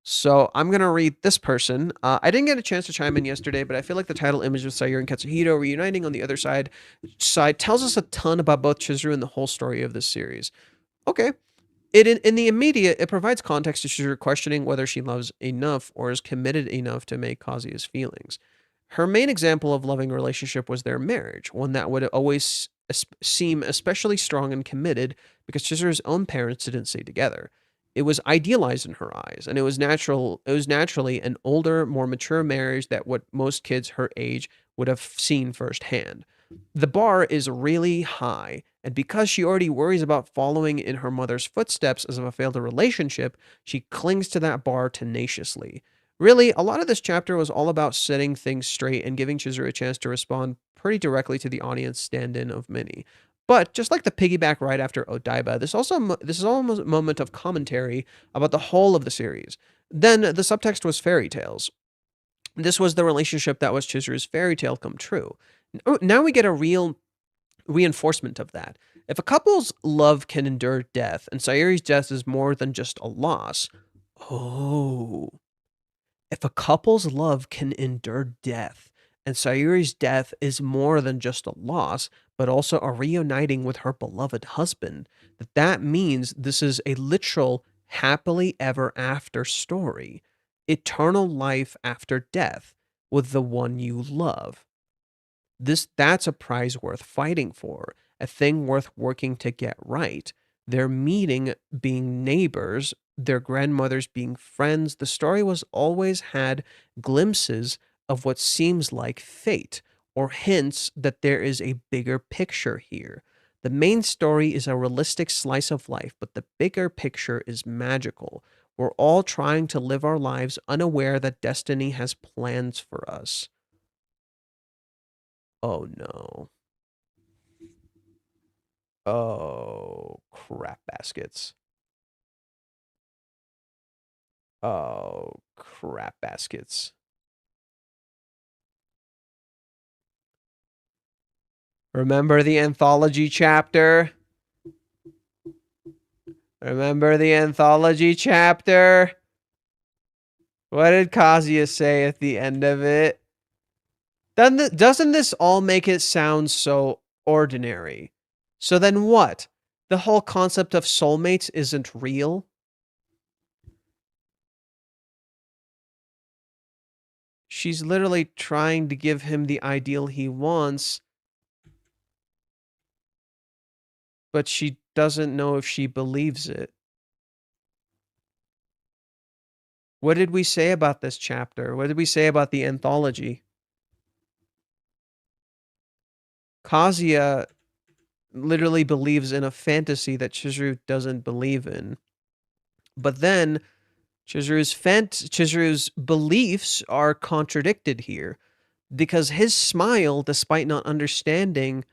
So I'm going to read this person. I didn't get a chance to chime in yesterday, but I feel like the title image of Sayuri and Katsuhito reuniting on the other side tells us a ton about both Chizuru and the whole story of this series. Okay. In the immediate, it provides context to Chizuru questioning whether she loves enough or is committed enough to make Kazuya's feelings. Her main example of loving relationship was their marriage, one that would always seem especially strong and committed because Chizuru's own parents didn't stay together. It was idealized in her eyes, and it was naturally an older, more mature marriage that what most kids her age would have seen firsthand. The bar is really high, and because she already worries about following in her mother's footsteps as of a failed relationship, she clings to that bar tenaciously. Really, a lot of this chapter was all about setting things straight and giving Chizuru a chance to respond pretty directly to the audience stand-in of Minnie. But just like the piggyback ride after Odaiba, this is almost a moment of commentary about the whole of the series. Then the subtext was fairy tales. This was the relationship that was Chizuru's fairy tale come true. Now we get a real reinforcement of that. If a couple's love can endure death, and Sayuri's death is more than just a loss, Oh. If a couple's love can endure death, and Sayuri's death is more than just a loss, but also a reuniting with her beloved husband, that means this is a literal happily ever after story. Eternal life after death with the one you love. That's a prize worth fighting for, a thing worth working to get right. Their meeting being neighbors, their grandmothers being friends, the story was always had glimpses of what seems like fate, or hints that there is a bigger picture here. The main story is a realistic slice of life, but the bigger picture is magical. We're all trying to live our lives unaware that destiny has plans for us. Oh no. Oh, crap baskets. Oh, crap baskets. Remember the anthology chapter? Remember the anthology chapter? What did Kazuya say at the end of it? Doesn't this all make it sound so ordinary? So then what? The whole concept of soulmates isn't real? She's literally trying to give him the ideal he wants, but she doesn't know if she believes it. What did we say about this chapter? What did we say about the anthology? Kazuya literally believes in a fantasy that Chizuru doesn't believe in. But then Chizuru's beliefs are contradicted here because his smile, despite not understanding,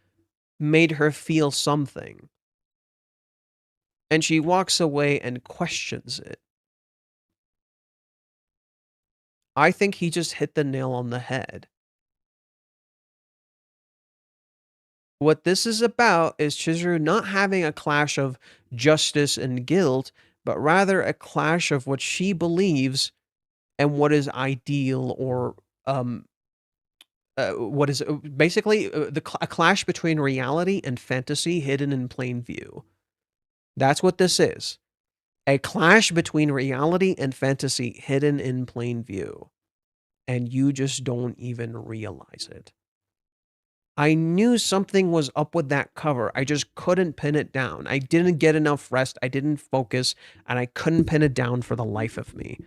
made her feel something. And she walks away and questions it. I think he just hit the nail on the head. What this is about is Chizuru not having a clash of justice and guilt, but rather a clash of what she believes and what is ideal, or what is basically a clash between reality and fantasy hidden in plain view. That's what this is. A clash between reality and fantasy hidden in plain view. And you just don't even realize it. I knew something was up with that cover. I just couldn't pin it down. I didn't get enough rest. I didn't focus, and I couldn't pin it down for the life of me.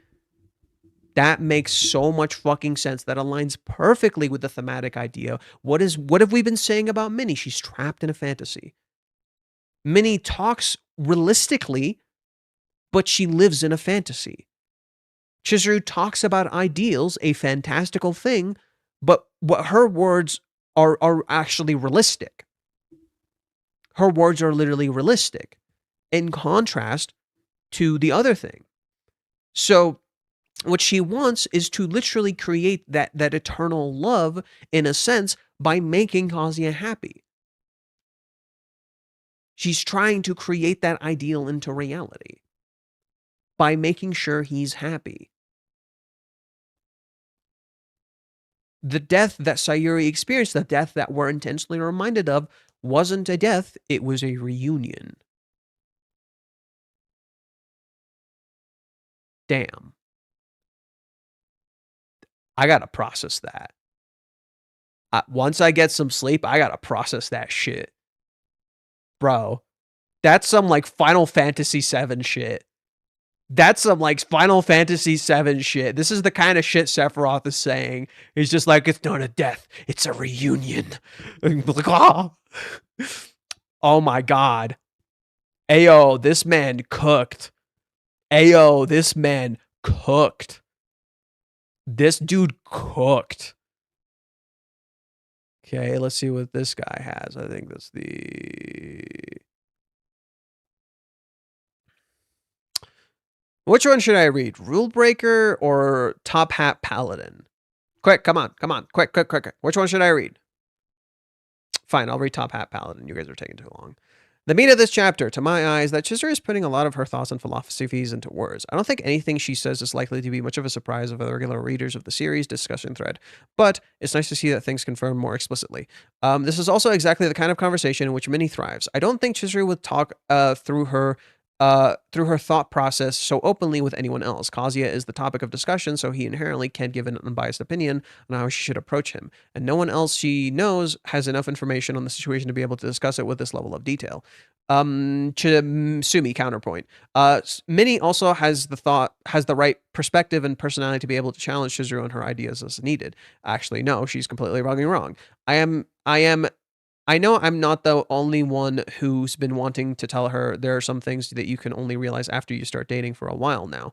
That makes so much fucking sense. That aligns perfectly with the thematic idea. What have we been saying about Minnie? She's trapped in a fantasy. Minnie talks realistically, but she lives in a fantasy. Chizuru talks about ideals, a fantastical thing, but what her words are actually realistic. Her words are literally realistic, in contrast to the other thing. So what she wants is to literally create that eternal love, in a sense, by making Kazuya happy. She's trying to create that ideal into reality by making sure he's happy. The death that Sayuri experienced, the death that we're intensely reminded of, wasn't a death, it was a reunion. Damn. I gotta process that. Once I get some sleep, I gotta process that shit. Bro, that's some like Final Fantasy VII shit. That's some like Final Fantasy VII shit. This is the kind of shit Sephiroth is saying. He's just like, it's not a death, it's a reunion. Like, oh. Oh my god. Ayo, this man cooked. Ayo, this man cooked. This dude cooked. Okay, let's see what this guy has. I think that's the... Which one should I read? Rule Breaker or Top Hat Paladin? Quick, come on. Quick. Which one should I read? Fine, I'll read Top Hat Paladin. You guys are taking too long. The meat of this chapter, to my eyes, that Chizuru is putting a lot of her thoughts and philosophies into words. I don't think anything she says is likely to be much of a surprise of the regular readers of the series discussion thread, but it's nice to see that things confirmed more explicitly. This is also exactly the kind of conversation in which Minnie thrives. I don't think Chizuru would talk through her thought process so openly with anyone else. Kazuya is the topic of discussion, so he inherently can't give an unbiased opinion on how she should approach him, and no one else she knows has enough information on the situation to be able to discuss it with this level of detail. Sumi counterpoint. Minnie also has the right perspective and personality to be able to challenge Chizuru on her ideas as needed. Actually, no, she's completely wrong. I know I'm not the only one who's been wanting to tell her there are some things that you can only realize after you start dating for a while now.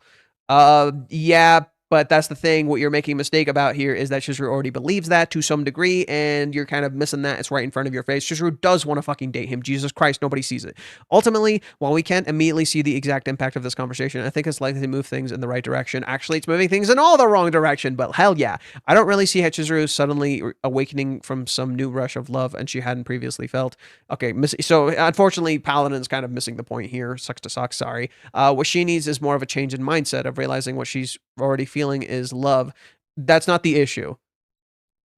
Yeah, but that's the thing. What you're making a mistake about here is that Chizuru already believes that to some degree, and you're kind of missing that. It's right in front of your face. Chizuru does want to fucking date him. Jesus Christ, nobody sees it. Ultimately, while we can't immediately see the exact impact of this conversation, I think it's likely to move things in the right direction. Actually, it's moving things in all the wrong direction, but hell yeah. I don't really see how Chizuru is suddenly awakening from some new rush of love and she hadn't previously felt. Okay, so unfortunately, Paladin's kind of missing the point here. Sucks to suck, sorry. What she needs is more of a change in mindset of realizing what she's already feeling is love. That's not the issue.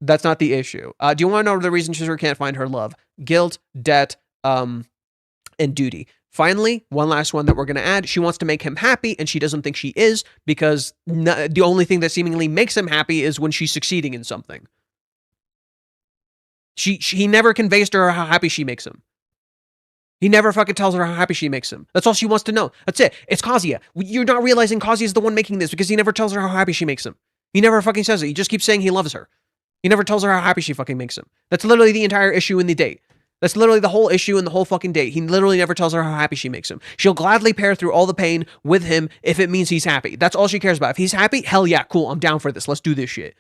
Do you want to know the reason Chizuru can't find her love? Guilt, debt, and duty. Finally, one last one that we're going to add. She wants to make him happy, and she doesn't think she is, because the only thing that seemingly makes him happy is when she's succeeding in something. He never conveys to her how happy she makes him. He never fucking tells her how happy she makes him. That's all she wants to know. That's it. It's Kazuya. You're not realizing Kazuya is the one making this because he never tells her how happy she makes him. He never fucking says it. He just keeps saying he loves her. He never tells her how happy she fucking makes him. That's literally the entire issue in the date. That's literally the whole issue in the whole fucking date. He literally never tells her how happy she makes him. She'll gladly pair through all the pain with him if it means he's happy. That's all she cares about. If he's happy, hell yeah, cool. I'm down for this. Let's do this shit.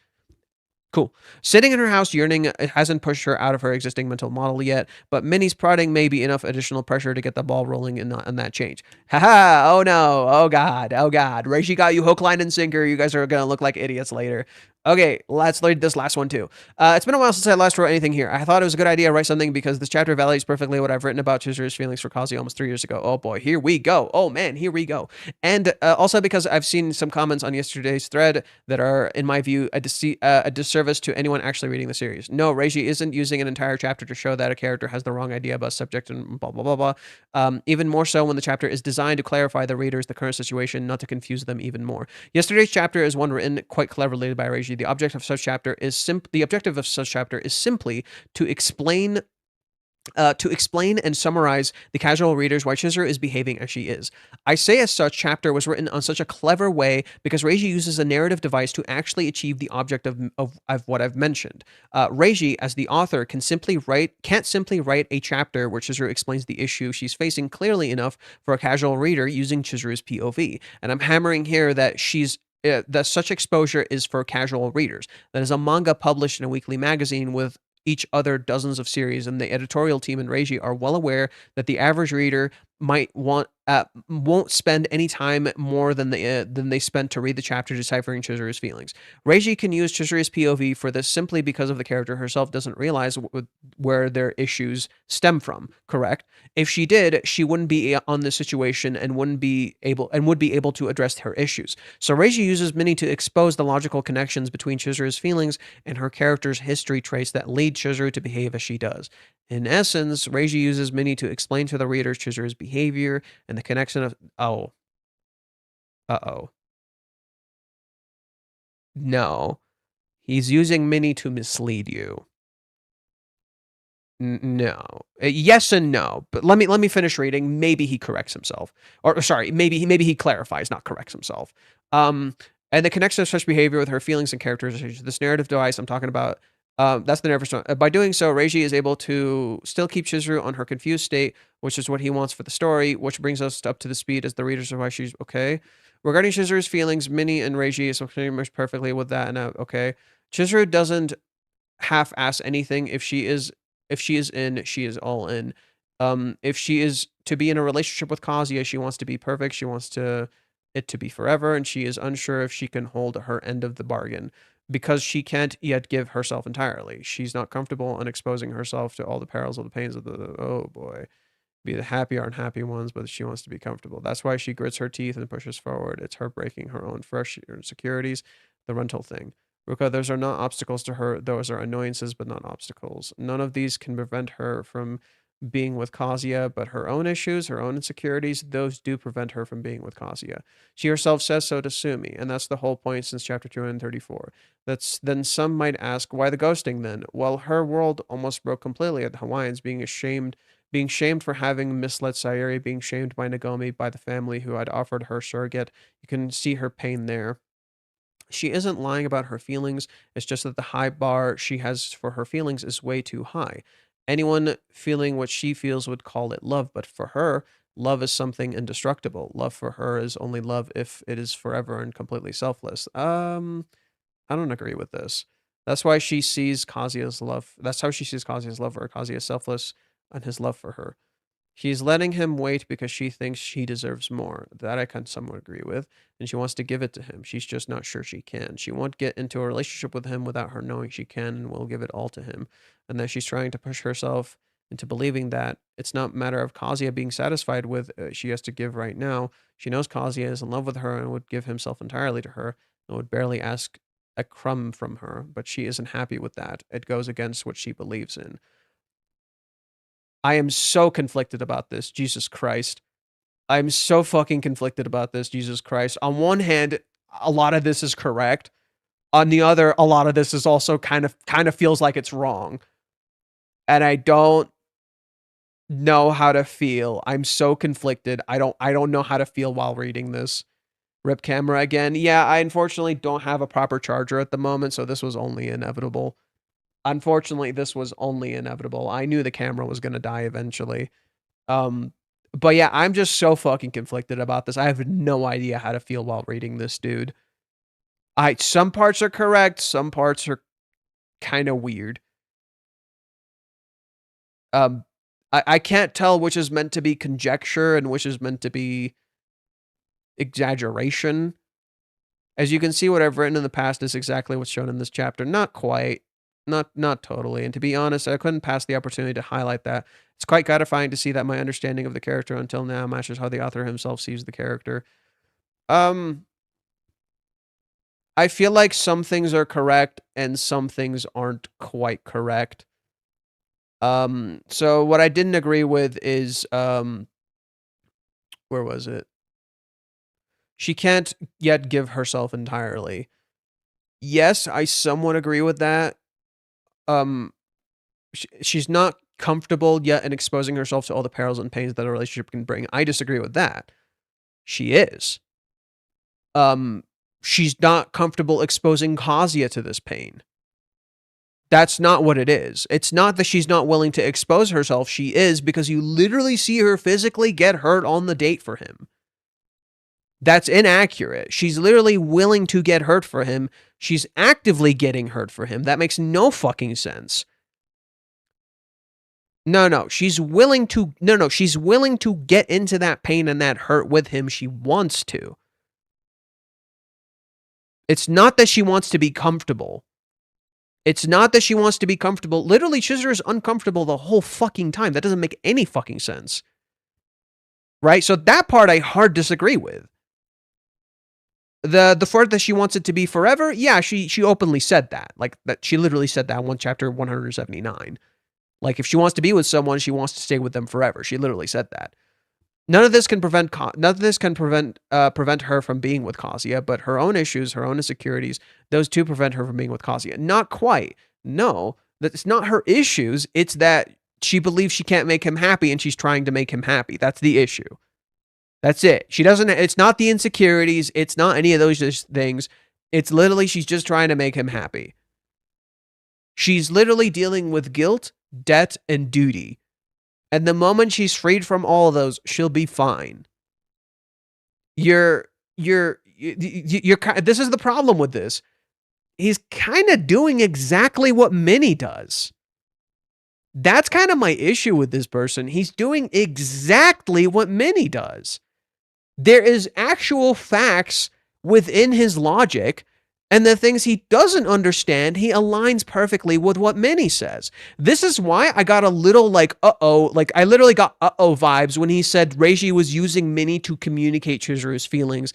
Cool. Sitting in her house yearning, it hasn't pushed her out of her existing mental model yet, but Minnie's prodding may be enough additional pressure to get the ball rolling in that change. Haha, oh no, oh god. Reishi got you hook, line, and sinker. You guys are gonna look like idiots later. Okay, let's read this last one too. It's been a while since I last wrote anything here. I thought it was a good idea to write something because this chapter validates perfectly what I've written about Chizuru's feelings for Kazuya almost 3 years ago. Oh boy, here we go. Oh man, here we go. And also because I've seen some comments on yesterday's thread that are, in my view, a disservice to anyone actually reading the series. No, Reishi isn't using an entire chapter to show that a character has the wrong idea about subject and blah, blah, blah, blah. Even more so when the chapter is designed to clarify the readers the current situation, not to confuse them even more. Yesterday's chapter is one written quite cleverly by Reishi. The objective of such chapter is simply to explain and summarize the casual readers why Chizuru is behaving as she is. I say as such chapter was written on such a clever way because Reishi uses a narrative device to actually achieve the object of what I've mentioned. Reishi, as the author, can't simply write a chapter where Chizuru explains the issue she's facing clearly enough for a casual reader using Chizuru's POV. And I'm hammering here that that such exposure is for casual readers. That is a manga published in a weekly magazine with each other dozens of series, and the editorial team and Reishi are well aware that the average reader won't spend any time more than they spent to read the chapter deciphering Chizuru's feelings. Reishi can use Chizuru's POV for this simply because of the character herself doesn't realize where their issues stem from. Correct? If she did, she wouldn't be on this situation and would be able to address her issues. So Reishi uses Minnie to expose the logical connections between Chizuru's feelings and her character's history traits that lead Chizuru to behave as she does. In essence, Reishi uses Minnie to explain to the readers Chizuru's behavior and the connection of... Oh. Uh-oh. No. He's using Minnie to mislead you. No. Yes and no. But let me finish reading. Maybe he corrects himself. Or sorry, maybe he clarifies, not corrects himself. And the connection of such behavior with her feelings and characterizations. This narrative device I'm talking about, that's the nervous one. By doing so, Reishi is able to still keep Chizuru on her confused state, which is what he wants for the story, which brings us up to the speed as the readers of why she's okay. Regarding Chizuru's feelings, Minnie and Reishi is pretty much perfectly with that, and okay. Chizuru doesn't half-ass anything. If she is in, she is all in. If she is to be in a relationship with Kazuya, she wants to be perfect. She wants it to be forever, and she is unsure if she can hold her end of the bargain because she can't yet give herself entirely. She's not comfortable in exposing herself to all the perils of the pains of the... Oh, boy. be the happy or unhappy ones, but she wants to be comfortable. That's why she grits her teeth and pushes forward. It's her breaking her own fresh insecurities, the rental thing. Ruka, those are not obstacles to her. Those are annoyances, but not obstacles. None of these can prevent her from being with Kazuya, but her own issues, her own insecurities, those do prevent her from being with Kazuya. She herself says so to Sumi, and that's the whole point since chapter 234. Then some might ask, why the ghosting then? Well, her world almost broke completely at the Hawaiians, being shamed for having misled Sayuri, being shamed by Nagomi, by the family who had offered her surrogate. You can see her pain there. She isn't lying about her feelings. It's just that the high bar she has for her feelings is way too high. Anyone feeling what she feels would call it love, but for her, love is something indestructible. Love for her is only love if it is forever and completely selfless. I don't agree with this. That's why she sees Kazuya's love. That's how she sees Kazuya's love for her. Kazuya is selfless and his love for her. She's letting him wait because she thinks she deserves more. That I can somewhat agree with. And she wants to give it to him. She's just not sure she can. She won't get into a relationship with him without her knowing she can and will give it all to him. And that she's trying to push herself into believing that it's not a matter of Kazuya being satisfied with she has to give right now. She knows Kazuya is in love with her and would give himself entirely to her and would barely ask a crumb from her, but she isn't happy with that. It goes against what she believes in. I am so conflicted about this, Jesus Christ. I'm so fucking conflicted about this, Jesus Christ. On one hand, a lot of this is correct. On the other, a lot of this is also kind of feels like it's wrong. And I don't know how to feel. I'm so conflicted. I don't know how to feel while reading this. Rip camera again. Yeah, I unfortunately don't have a proper charger at the moment, so this was only inevitable. Unfortunately, this was only inevitable. I knew the camera was going to die eventually. But yeah, I'm just so fucking conflicted about this. I have no idea how to feel while reading this, dude. Some parts are correct, some parts are kind of weird. I can't tell which is meant to be conjecture and which is meant to be exaggeration. As you can see, what I've written in the past is exactly what's shown in this chapter. Not quite. Not totally. And to be honest, I couldn't pass the opportunity to highlight that. It's quite gratifying to see that my understanding of the character until now matches how the author himself sees the character. I feel like some things are correct and some things aren't quite correct. So what I didn't agree with is, where was it? She can't yet give herself entirely. Yes, I somewhat agree with that. She's not comfortable yet in exposing herself to all the perils and pains that a relationship can bring. I disagree with that. She is. She's not comfortable exposing Kazuya to this pain. That's not what it is. It's not that she's not willing to expose herself. She is, because you literally see her physically get hurt on the date for him. That's inaccurate. She's literally willing to get hurt for him. She's actively getting hurt for him. That makes no fucking sense. No, she's willing to, she's willing to get into that pain and that hurt with him. She wants to. It's not that she wants to be comfortable. It's not that she wants to be comfortable. Literally, Chizuru is uncomfortable the whole fucking time. That doesn't make any fucking sense. Right? So that part I hard disagree with. The part that she wants it to be forever, yeah, she openly said that. Like, that she literally said that in chapter 179. Like, if she wants to be with someone, she wants to stay with them forever. She literally said that. None of this can prevent her from being with Kazuya, but her own issues, her own insecurities, those two prevent her from being with Kazuya. Not quite. No, that's not her issues. It's that she believes she can't make him happy and she's trying to make him happy. That's the issue. That's it. She doesn't, it's not the insecurities. It's not any of those things. It's literally, she's just trying to make him happy. She's literally dealing with guilt, debt, and duty. And the moment she's freed from all of those, she'll be fine. This is the problem with this. He's kind of doing exactly what Minnie does. That's kind of my issue with this person. He's doing exactly what Minnie does. There is actual facts within his logic And the things he doesn't understand, he aligns perfectly with what Minnie says. This is why I got a little like, uh-oh, like I literally got uh-oh vibes when he said Reiji was using Minnie to communicate Chizuru's feelings,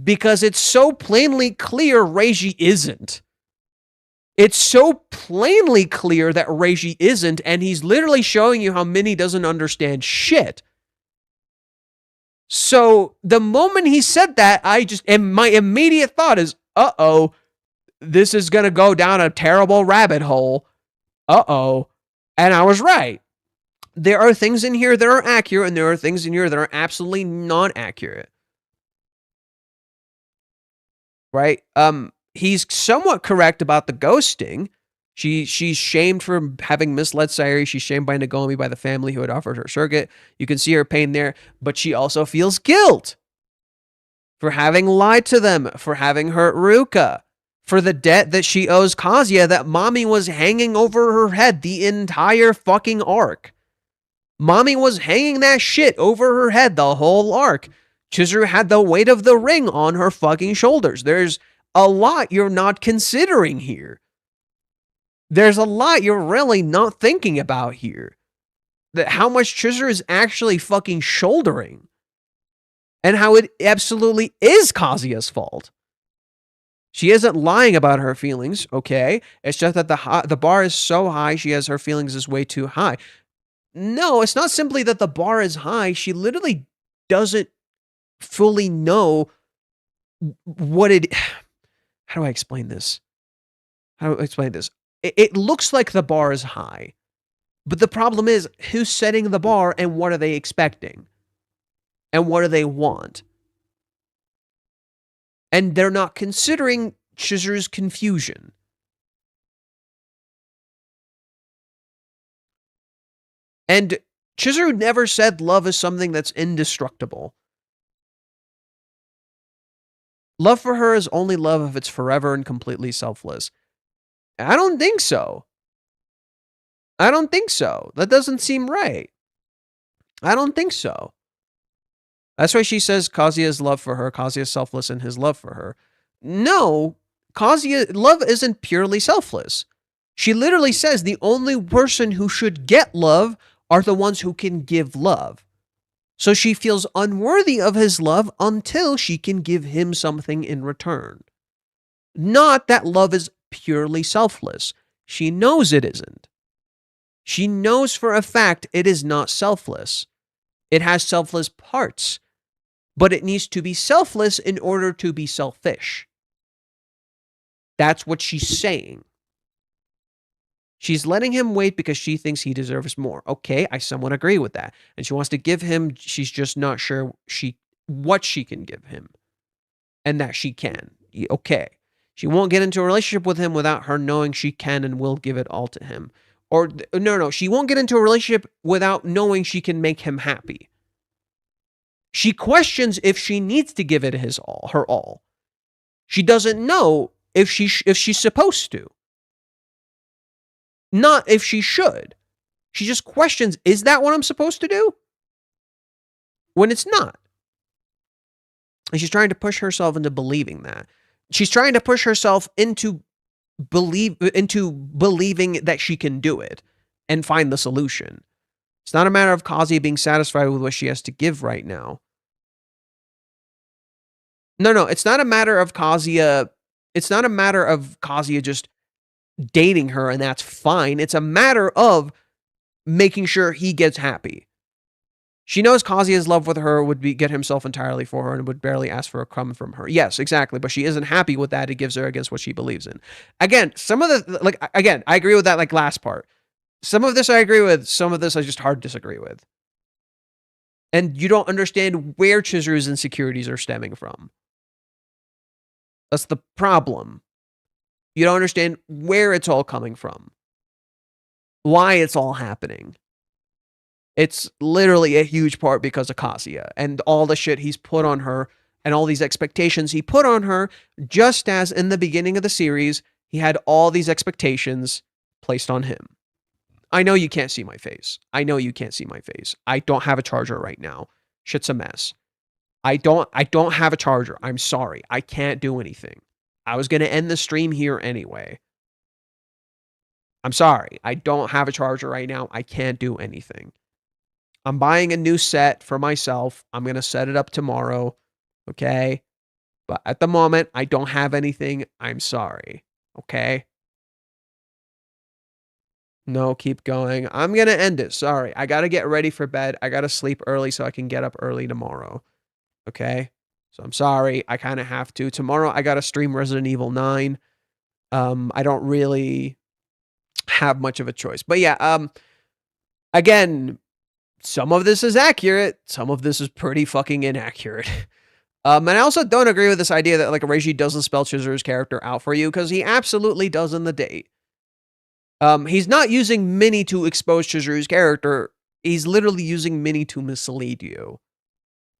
because it's so plainly clear Reiji isn't. It's so plainly clear that Reiji isn't, and he's literally showing you how Minnie doesn't understand shit. So the moment he said that, and my immediate thought is, uh-oh, this is going to go down a terrible rabbit hole. Uh-oh. And I was right. There are things in here that are accurate, and there are things in here that are absolutely not accurate. Right? He's somewhat correct about the ghosting. She's shamed for having misled Sayuri. She's shamed by Nagomi, by the family who had offered her surrogate. You can see her pain there, but she also feels guilt for having lied to them, for having hurt Ruka, for the debt that she owes Kazuya that Mommy was hanging over her head the entire fucking arc. Mommy was hanging that shit over her head the whole arc. Chizuru had the weight of the ring on her fucking shoulders. There's a lot you're not considering here. There's a lot you're really not thinking about here. That how much Chizuru is actually fucking shouldering. And how it absolutely is Kazuya's fault. She isn't lying about her feelings, okay? It's just that the bar is so high, she has her feelings is way too high. No, it's not simply that the bar is high. She literally doesn't fully know what it... How do I explain this? It looks like the bar is high. But the problem is, who's setting the bar and what are they expecting? And what do they want? And they're not considering Chizuru's confusion. And Chizuru never said love is something that's indestructible. Love for her is only love if it's forever and completely selfless. I don't think so. That doesn't seem right. I don't think so. That's why she says Kazuya's love for her, Kazuya's selfless in his love for her. No, Kazuya, love isn't purely selfless. She literally says the only person who should get love are the ones who can give love. So she feels unworthy of his love until she can give him something in return. Not that love is purely selfless. She knows it isn't. She knows for a fact it is not selfless. It has selfless parts, but it needs to be selfless in order to be selfish. That's what she's saying. She's letting him wait because she thinks he deserves more. Okay, I somewhat agree with that. And she wants to give him, she's just not sure what she can give him. And that she can. Okay. She won't get into a relationship with him without her knowing she can and will give it all to him. Or, no, she won't get into a relationship without knowing she can make him happy. She questions if she needs to give it her all. She doesn't know if she's supposed to. Not if she should. She just questions, is that what I'm supposed to do? When it's not. And she's trying to push herself into believing that. She's trying to push herself into believing that she can do it and find the solution. It's not a matter of Kazuya being satisfied with what she has to give right now. No, it's not a matter of Kazuya. It's not a matter of Kazuya just dating her and that's fine. It's a matter of making sure he gets happy. She knows Kazuya's love with her would get himself entirely for her and would barely ask for a crumb from her. Yes, exactly. But she isn't happy with that. It gives her against what she believes in. Again, I agree with that last part. Some of this I agree with. Some of this I just hard disagree with. And you don't understand where Chizuru's insecurities are stemming from. That's the problem. You don't understand where it's all coming from. Why it's all happening. It's literally a huge part because of Kazuya and all the shit he's put on her and all these expectations he put on her, just as in the beginning of the series, he had all these expectations placed on him. I know you can't see my face. I don't have a charger right now. Shit's a mess. I don't have a charger. I'm sorry. I can't do anything. I was going to end the stream here anyway. I'm sorry. I don't have a charger right now. I can't do anything. I'm buying a new set for myself. I'm going to set it up tomorrow. Okay? But at the moment, I don't have anything. I'm sorry. Okay? No, keep going. I'm going to end it. Sorry. I got to get ready for bed. I got to sleep early so I can get up early tomorrow. Okay? So I'm sorry. I kind of have to. Tomorrow, I got to stream Resident Evil 9. I don't really have much of a choice. But yeah, again, some of this is accurate. Some of this is pretty fucking inaccurate. And I also don't agree with this idea that like Reiji doesn't spell Chizuru's character out for you, because he absolutely does in the date. He's not using Minnie to expose Chizuru's character. He's literally using Minnie to mislead you.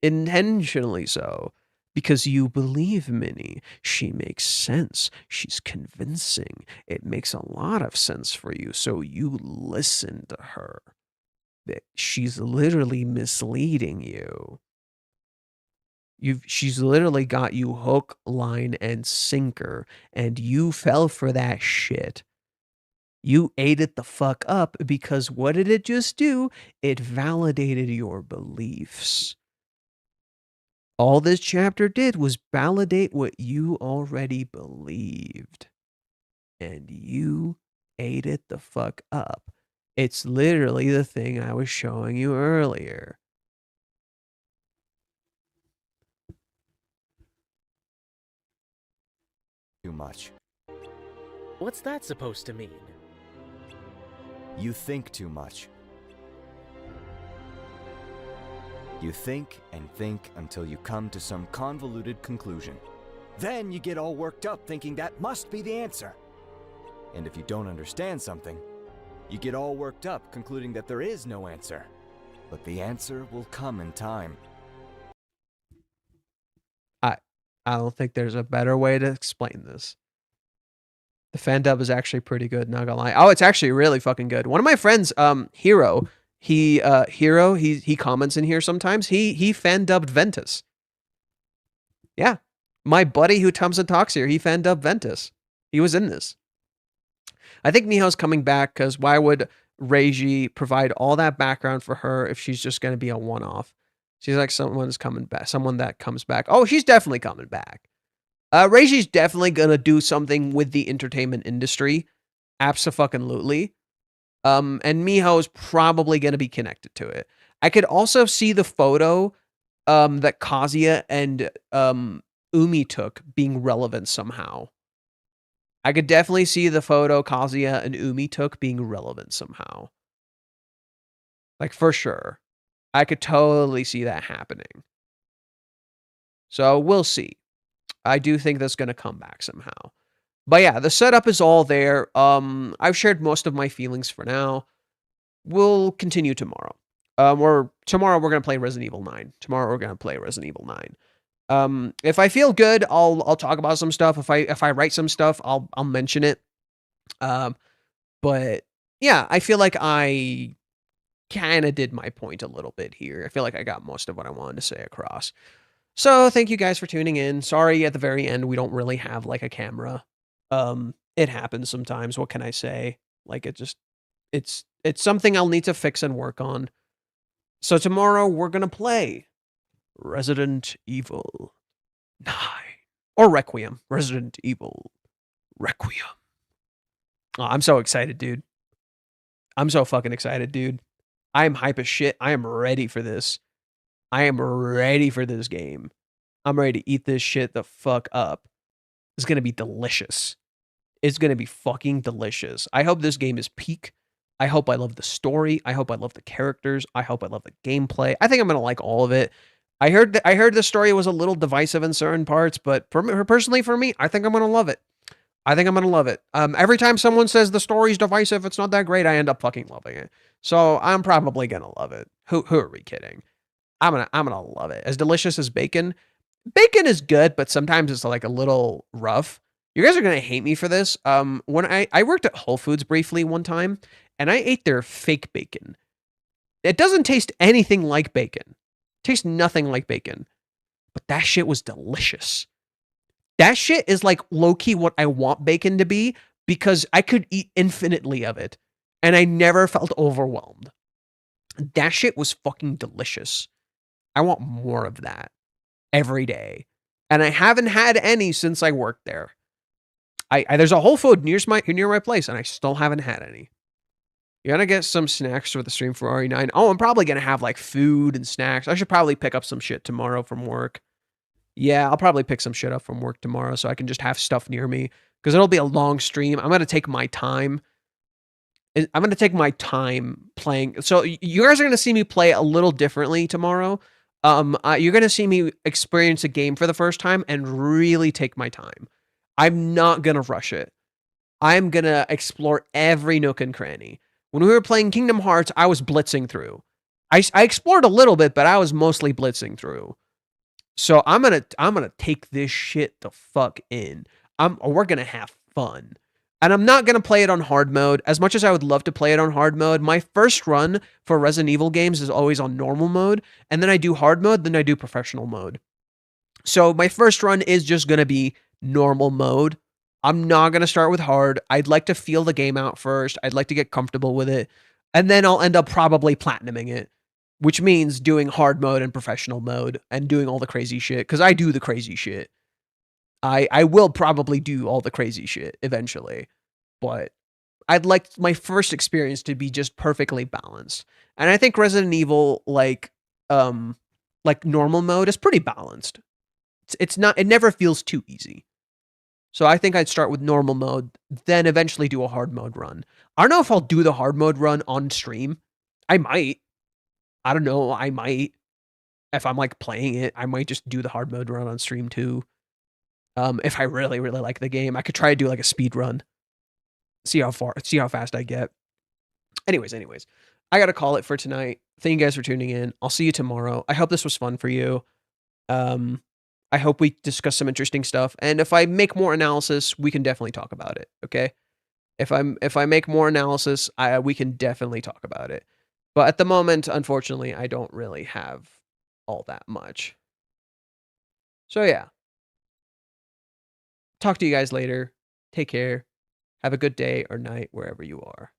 Intentionally so. Because you believe Minnie. She makes sense. She's convincing. It makes a lot of sense for you. So you listen to her. She's literally misleading you. She's literally got you hook, line, and sinker. And you fell for that shit. You ate it the fuck up because what did it just do? It validated your beliefs. All this chapter did was validate what you already believed. And you ate it the fuck up. It's literally the thing I was showing you earlier. Too much. What's that supposed to mean? You think too much. You think and think until you come to some convoluted conclusion. Then you get all worked up thinking that must be the answer. And if you don't understand something, you get all worked up concluding that there is no answer. But the answer will come in time. I don't think there's a better way to explain this. The fan dub is actually pretty good, not gonna lie. Oh, it's actually really fucking good. One of my friends, Hero, he comments in here sometimes. He fan dubbed Ventus. Yeah. My buddy who comes and talks here, he fan dubbed Ventus. He was in this. I think Miho's coming back because why would Reiji provide all that background for her if she's just going to be a one-off? She's like someone's coming back, someone that comes back. Oh, she's definitely coming back. Reiji's definitely going to do something with the entertainment industry. Abso-fucking-lutely. And Miho is probably going to be connected to it. I could also see the photo that Kazuya and Umi took being relevant somehow. I could definitely see the photo Kazuya and Umi took being relevant somehow. Like, for sure. I could totally see that happening. So, we'll see. I do think that's going to come back somehow. But yeah, the setup is all there. I've shared most of my feelings for now. We'll continue tomorrow. Tomorrow we're going to play Resident Evil 9. If I feel good, I'll talk about some stuff. If I write some stuff, I'll mention it. But yeah, I feel like I kind of did my point a little bit here. I feel like I got most of what I wanted to say across. So thank you guys for tuning in. Sorry at the very end we don't really have like a camera. It happens sometimes. What can I say? Like it's something I'll need to fix and work on. So tomorrow we're gonna play Resident Evil 9 or Requiem. Resident Evil Requiem. Oh, I'm so excited, dude. I'm so fucking excited, dude. I am hype as shit. I am ready for this. I am ready for this game. I'm ready to eat this shit the fuck up. It's gonna be delicious. It's gonna be fucking delicious. I hope this game is peak. I hope I love the story. I hope I love the characters. I hope I love the gameplay. I think I'm gonna like all of it. I heard the story was a little divisive in certain parts, but personally for me, I think I'm gonna love it. Every time someone says the story's divisive, it's not that great, I end up fucking loving it. So I'm probably gonna love it. Who are we kidding? I'm gonna love it. As delicious as bacon. Bacon is good, but sometimes it's like a little rough. You guys are gonna hate me for this. When I worked at Whole Foods briefly one time, and I ate their fake bacon. It doesn't taste anything like bacon. It tastes nothing like bacon. But that shit was delicious. That shit is like low-key what I want bacon to be, because I could eat infinitely of it, and I never felt overwhelmed. That shit was fucking delicious. I want more of that every day. And I haven't had any since I worked there. There's a Whole Food near my place, and I still haven't had any. You gotta get some snacks for the stream for RE9. Oh, I'm probably gonna have like food and snacks. I should probably pick up some shit tomorrow from work. Yeah, I'll probably pick some shit up from work tomorrow so I can just have stuff near me, because it'll be a long stream. I'm gonna take my time. I'm gonna take my time playing. So you guys are gonna see me play a little differently tomorrow. You're gonna see me experience a game for the first time and really take my time. I'm not gonna rush it. I'm gonna explore every nook and cranny. When we were playing Kingdom Hearts, I was blitzing through. I explored a little bit, but I was mostly blitzing through. So I'm gonna take this shit the fuck in. We're gonna have fun. And I'm not gonna play it on hard mode. As much as I would love to play it on hard mode, my first run for Resident Evil games is always on normal mode, and then I do hard mode, then I do professional mode. So my first run is just gonna be normal mode. I'm not gonna start with hard. I'd like to feel the game out first. I'd like to get comfortable with it, and then I'll end up probably platinuming it, which means doing hard mode and professional mode and doing all the crazy shit, because I do the crazy shit. I will probably do all the crazy shit eventually, but I'd like my first experience to be just perfectly balanced. And I think Resident Evil, like normal mode is pretty balanced. It's not, it never feels too easy. So I think I'd start with normal mode, then eventually do a hard mode run. I don't know if I'll do the hard mode run on stream. I might. I don't know. I might. If I'm like playing it, I might just do the hard mode run on stream too. If I really, really like the game, I could try to do like a speed run. See how fast I get. Anyways, I gotta call it for tonight. Thank you guys for tuning in. I'll see you tomorrow. I hope this was fun for you. I hope we discuss some interesting stuff. And if I make more analysis, we can definitely talk about it. Okay. If I make more analysis, we can definitely talk about it. But at the moment, unfortunately, I don't really have all that much. So yeah. Talk to you guys later. Take care. Have a good day or night wherever you are.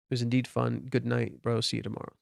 It was indeed fun. Good night, bro. See you tomorrow.